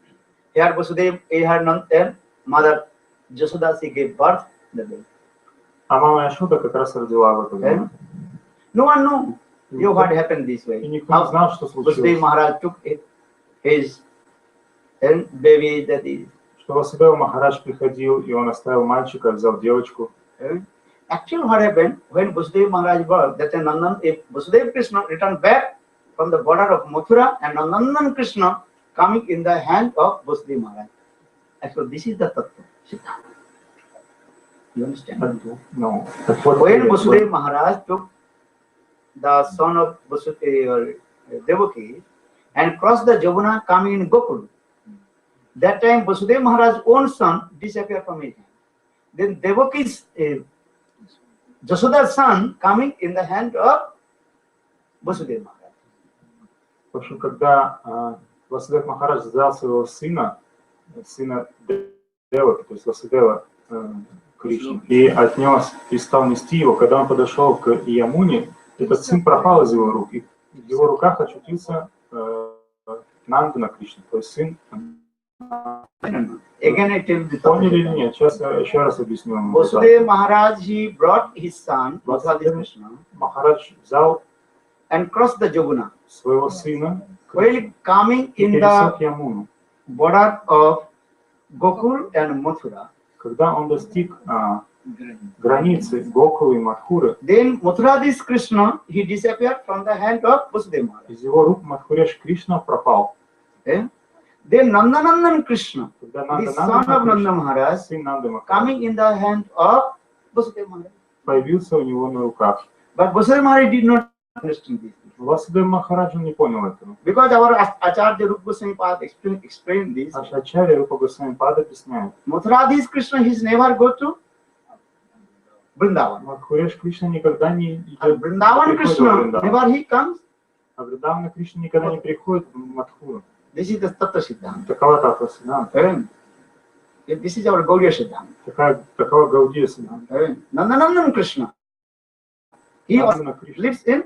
Speaker 4: here Vasudev, her mother Jasoda, she gave birth the baby.
Speaker 5: А мама Яшода как раз родила в это время.
Speaker 4: No one knew what happened this
Speaker 5: И
Speaker 4: way.
Speaker 5: никто не знал, что
Speaker 4: Vasudev
Speaker 5: случилось.
Speaker 4: Maharaj took his baby, that is.
Speaker 5: Что Васудева Махарадж приходил, и он оставил мальчика, взял девочку.
Speaker 4: Actually, what happened when Vasudev Maharaj birth, that Vasudev Krishna returned back from the border of Mathura, and Nandan Krishna coming in the hand of Vasudev Maharaj. Actually, this is the tattva. You understand?
Speaker 5: No.
Speaker 4: When Vasudev Maharaj took the son of Devaki and crossed the Jamuna coming in Gokul, that time Vasudev Maharaj's own son disappeared from his hand. Then Devaki's Jasoda's son coming in the hand of Vasudev Maharaj.
Speaker 5: В общем, когда Васудев Махарадж взял своего сына Деваки, то есть Васудева, Кришне и отнес, и стал нести его. Когда он подошел к Ямуне, этот сын пропал из его рук, и в его руках очутился Нандана Кришна, то есть сын.
Speaker 4: Again I tell the
Speaker 5: Поняли или нет? Сейчас я еще раз объясню вам.
Speaker 4: Vasudeva Maharaj, he brought his son, Krishna,
Speaker 5: Махарадж взял
Speaker 4: and crossed the Jamuna.
Speaker 5: своего сына
Speaker 4: While coming
Speaker 5: и
Speaker 4: in
Speaker 5: пересек
Speaker 4: the
Speaker 5: Ямуну.
Speaker 4: border of Gokul and Mathura,
Speaker 5: Когда он достиг границы Гокулы и Мадхуры,
Speaker 4: then Mathuradi's Krishna, he disappeared from the hand of Vasudeva Maharaj.
Speaker 5: из его рук Мадхуреш Кришна пропал.
Speaker 4: Okay? Then Nandanandan Krishna,
Speaker 5: Когда
Speaker 4: the son of Nanda Maharaj,
Speaker 5: сын Нанды Махарадж,
Speaker 4: coming in the hand of Vasudeva Maharaj.
Speaker 5: появился у него на руках.
Speaker 4: But Vasudeva Maharaj did not understand this.
Speaker 5: Васудев Махарадж не понял этого.
Speaker 4: Because our Acharya Rupa Goswami Pad explained this.
Speaker 5: Наш Ачарья Рупа Госвами Пад объясняет.
Speaker 4: Mathuradi's Krishna, he never go to Vrindavan.
Speaker 5: Мадхуреш Кришна никогда не идет,
Speaker 4: And Vrindavan
Speaker 5: приходит в
Speaker 4: Krishna,
Speaker 5: Вриндаван.
Speaker 4: never he comes.
Speaker 5: А Вриндавана Кришна никогда не приходит в Мадхуру.
Speaker 4: This is the Tattva Siddhanta.
Speaker 5: Такова Татва Сиданта.
Speaker 4: This is our Gaudiya Siddhanta.
Speaker 5: Такова Гаудия Сиданта.
Speaker 4: Nandanandan Krishna, he
Speaker 5: Нандана Кришна
Speaker 4: lives in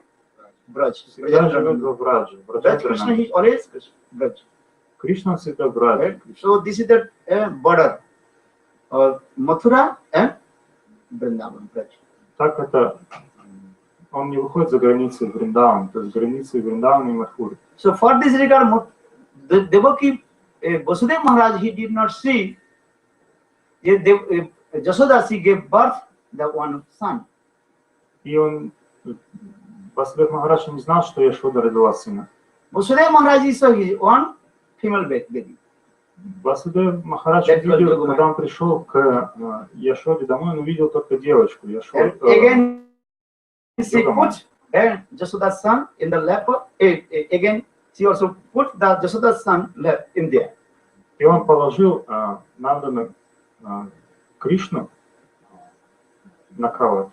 Speaker 4: Braj.
Speaker 5: всегда живет в Брадже.
Speaker 4: Braj Krishna, he always Braj.
Speaker 5: Кришна всегда в Брадже.
Speaker 4: So this is the border of Mathura and Vrindavan, Braj.
Speaker 5: Так это он не выходит за границы Вриндавана, то есть границы Вриндавана и Мадхуры.
Speaker 4: So for this regard, the Devaki, Vasudeva Maharaj, he did not see Jashoda, she gave birth the one son.
Speaker 5: И он, Васудев Махарадж, не знал, что Яшода родила сына.
Speaker 4: Vasudeva Maharaj saw his one female baby.
Speaker 5: Васудев Махарадж увидел, когда он пришел к Яшоде домой, он увидел только девочку.
Speaker 4: And again, she put Jashoda's son in the lap. Again, she also put the Jashoda's son in there.
Speaker 5: И он положил Нандана Кришну на кровать.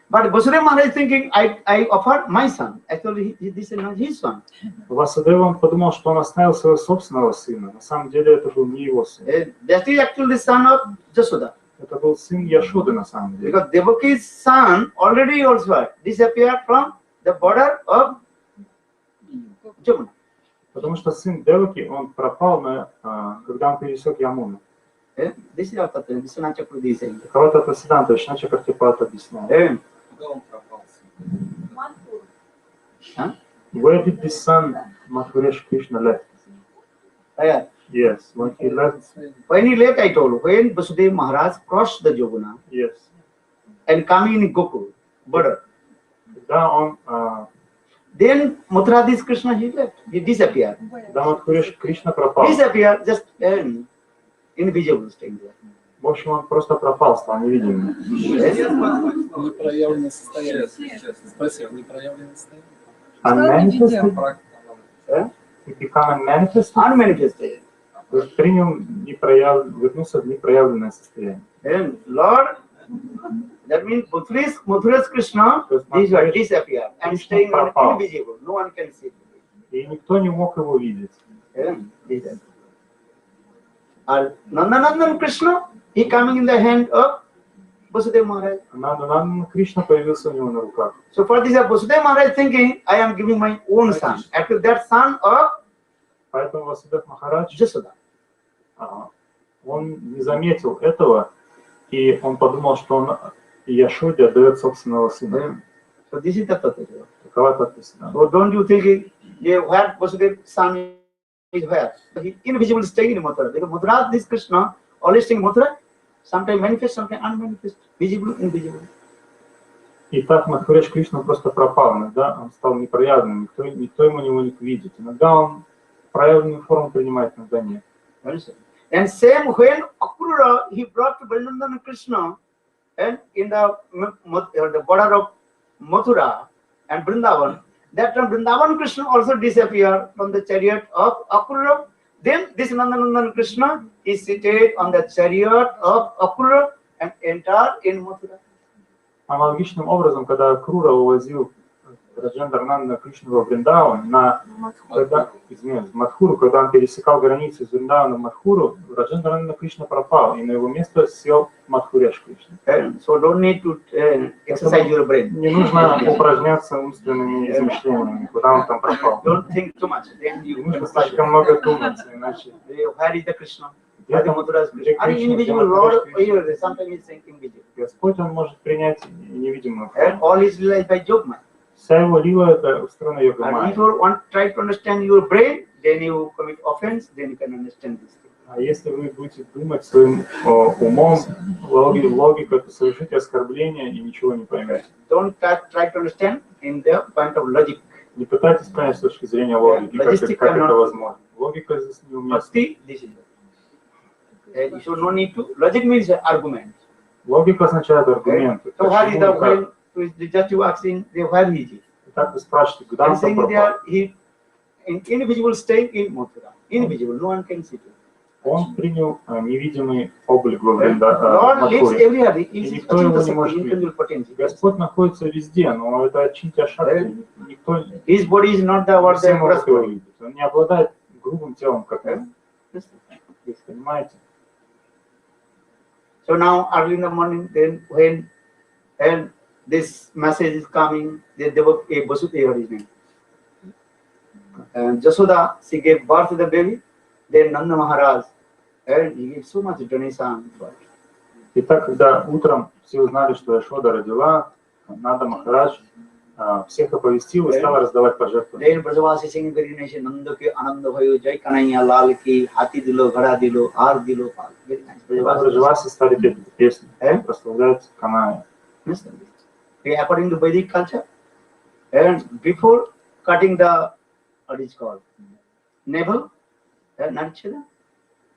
Speaker 4: But Vasudeva Maharaj thinking, I offered my son. Actually, this is not his son.
Speaker 5: Васудев он подумал, что он оставил своего собственного сына. На самом деле это был не его сын.
Speaker 4: That is actually the son of Jashoda.
Speaker 5: Это был сын Яшоды на самом деле.
Speaker 4: Because Devaki's son already also disappeared from the border of Jamuna.
Speaker 5: Потому что сын Деваки, он пропал, когда он пересек Ямуну.
Speaker 4: This is our Tattva. This is not Chakrudi saying.
Speaker 5: Такова Татва Сиданта, Вишна Чакартипат объясняет. Where did the son Madhuresh Krishna left? Yes, when he left.
Speaker 4: When he left, I told you, when Vasudeva Maharaj crossed the Jamuna
Speaker 5: Yes.
Speaker 4: and coming in Gokul border,
Speaker 5: Когда он,
Speaker 4: then Mathuradi's Krishna, he left. He disappeared.
Speaker 5: когда Madhuresh Кришна пропал.
Speaker 4: Disappeared, just invisible staying there.
Speaker 5: В общем, он просто пропал, стал невидимым.
Speaker 6: Непроявленное состояние. Спросил, непроявленное состояние.
Speaker 5: Unmanifested? He became unmanifested?
Speaker 4: Unmanifested.
Speaker 5: То есть принял вернулся в непроявленное состояние.
Speaker 4: And Lord, that means Mathura's Krishna, these were disappeared and staying invisible. No one can see.
Speaker 5: И никто не мог его видеть.
Speaker 4: And Nandanandan Krishna, he coming in the hand of Vasudeva Maharaj.
Speaker 5: Нанданан Кришна появился у него на руках.
Speaker 4: So for this, Vasudeva Maharaj thinking, I am giving my own son. Actually, that son of
Speaker 5: Поэтому Васудев Махарадж,
Speaker 4: Jashoda.
Speaker 5: он не заметил этого, и он подумал, что он Яшоде отдает собственного сына.
Speaker 4: So this is the Tattva.
Speaker 5: Такова Татва Сиданта.
Speaker 4: So don't you think where Vasudeva's son is where? He invisible staying in Mathura. Because Mathura, this Krishna, always staying in Mathura, sometimes manifest, sometimes unmanifest, visible, invisible.
Speaker 5: И так Мадхуреш Кришна просто пропал. Иногда он стал непроявленным, никто ему не мог видеть. Иногда он проявленную форму принимает, иногда нет.
Speaker 4: And same when Akrura, he brought to Vrindavan Krishna, and in the border of Mathura and Vrindavan, that time Vrindavan Krishna also disappeared from the chariot of Akrura. Then this Nandanandan Krishna is seated on the chariot of Akrura and entered in Mathura.
Speaker 5: Аналогичным образом, когда Крура увозил Раджендрананда Кришны во Вриндаван, в Мадхуру, когда он пересекал границу из Вриндавана в Мадхуру, Раджендрананда Кришна пропал, и на его место сел Мадхуреш Кришна.
Speaker 4: So don't need to exercise your brain.
Speaker 5: Не нужно упражняться умственными измышлениями, куда он там пропал.
Speaker 4: Don't think too much. Then
Speaker 5: Не
Speaker 4: you
Speaker 5: нужно слишком много думать, иначе...
Speaker 4: where is the Krishna?
Speaker 5: Где там
Speaker 4: Invisible Lord, sometimes he's saying invisible.
Speaker 5: Господь, он может принять невидимую
Speaker 4: And
Speaker 5: форму.
Speaker 4: all is realized by Yogma.
Speaker 5: Вся его лила — это устроена йога
Speaker 4: And
Speaker 5: майя.
Speaker 4: if you want try to understand your brain, then you commit offense, then you can understand this thing.
Speaker 5: А если вы будете думать своим умом, логикой, то совершите оскорбление и ничего не поймете.
Speaker 4: Don't try to understand in the point of logic.
Speaker 5: Не пытайтесь понять с точки зрения логики, как это возможно. Логика здесь не уместна.
Speaker 4: Bhakti, this is it. You should no need to. Logic means argument.
Speaker 5: Логика означает аргументы.
Speaker 4: So where is the when just you asking where is he?
Speaker 5: Так вы спрашиваете, куда он там пропал?
Speaker 4: He in invisible state in Mathura. Invisible, no one can see it.
Speaker 5: Он принял невидимый облик во
Speaker 4: Lord lives
Speaker 5: Мадхуре.
Speaker 4: everywhere.
Speaker 5: И никто его не может видеть. Господь находится везде, но это Ачинтья Шакти. Никто
Speaker 4: His body is not the what
Speaker 5: не
Speaker 4: the
Speaker 5: может его видеть. Он не обладает грубым телом, как мы. Понимаете?
Speaker 4: So now early in the morning, then when and this message is coming, they were a Vasudeva his name. And Jasoda, she gave birth to the baby. Then Nanda Maharaj, and he gave so much donation.
Speaker 5: Итак, когда утром все узнали, что Яшода родила, Нанда Махарадж всех оповестил и стал раздавать пожертвования.
Speaker 4: Then Brajavasi singing very nice, Nanda ke Ananda bhayo, Jai Kanaiya Lal ki, Hati dilo, Ghada dilo, Ar dilo, Pal. Very nice.
Speaker 5: Брajavasi стали петь эту песню, прославлять Каная.
Speaker 4: According to Vedic culture, and before cutting the, what is called, navel, nurture,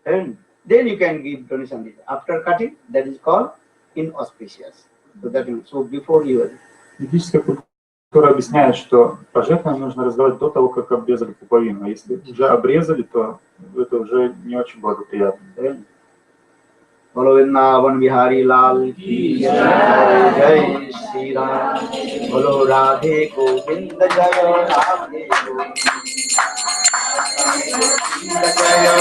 Speaker 4: and then you can give donation. After cutting, that is called inauspicious. So before you.
Speaker 5: Ведическая культура объясняет, что пожертвования нужно раздавать до того, как обрезали пуповину. А если уже обрезали, то это уже не очень благоприятно.
Speaker 4: Bolo Vrindavan Bihari Lal ki Jai Shri Ram. Bolo Radhe Govinda Jaya Radhe Govinda Jaya.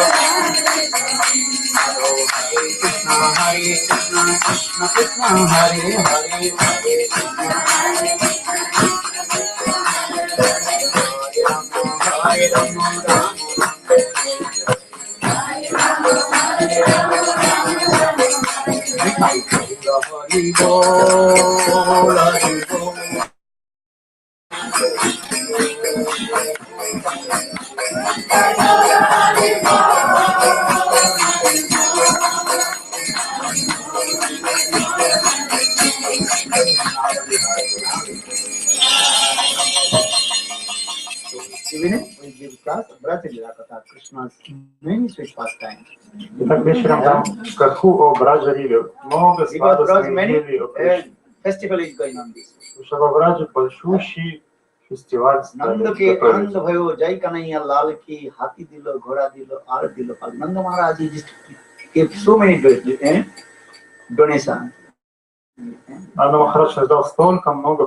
Speaker 4: Hare Krishna, Krishna Krishna, Hare Hare, Hare Krishna, Hare Rama,
Speaker 5: Итак, вечером там катху о Браджа-Риве. Много сладостных религий о Кришне.
Speaker 4: Festival is going on this.
Speaker 5: В Шавабраджи большущий фестиваль.
Speaker 4: Nanda ke Ananda bhayo, Jai Kanaiya Lal ki, Hati dilo, Ghora dilo, Ar dilo. Nanda Maharaj just gave so many donations.
Speaker 5: Нанда Махарадж раздал столько много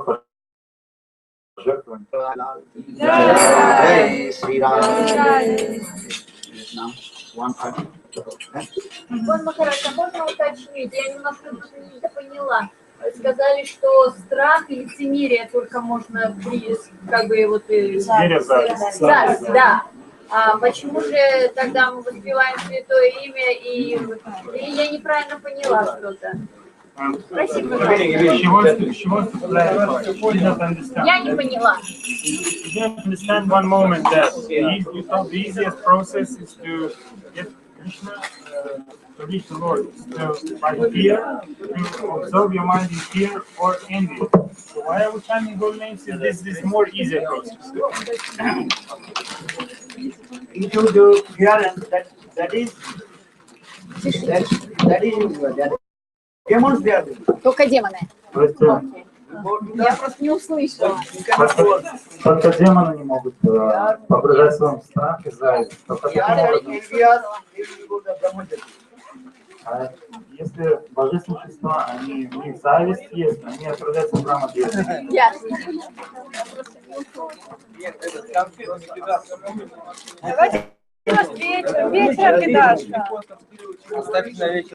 Speaker 5: пожертвований.
Speaker 4: Jai Shri Ram. One party.
Speaker 2: Ван Махарадж, а можно уточнить? Я немножко не поняла. Сказали, что страх и лицемерие только можно как бы вот зависть, да. А почему же тогда мы воспеваем святое имя и я неправильно поняла что-то? Спасибо. Я не поняла.
Speaker 7: You understand one moment that the easiest process is to get Krishna, to reach the Lord, to by fear, to observe your mind in fear or envy. So why are we chanting good names? Is this more easier process?
Speaker 4: If you do fear, and that is demons there.
Speaker 2: Только демоны. Я просто не услышала.
Speaker 5: Только демоны не могут погружать в свой страх и зависть. А если божественные существа, они, у них зависть есть, они отправляются в храм ответственности.
Speaker 2: Ясно.
Speaker 3: Давайте вечером кидаться.
Speaker 6: Оставьте на вечер.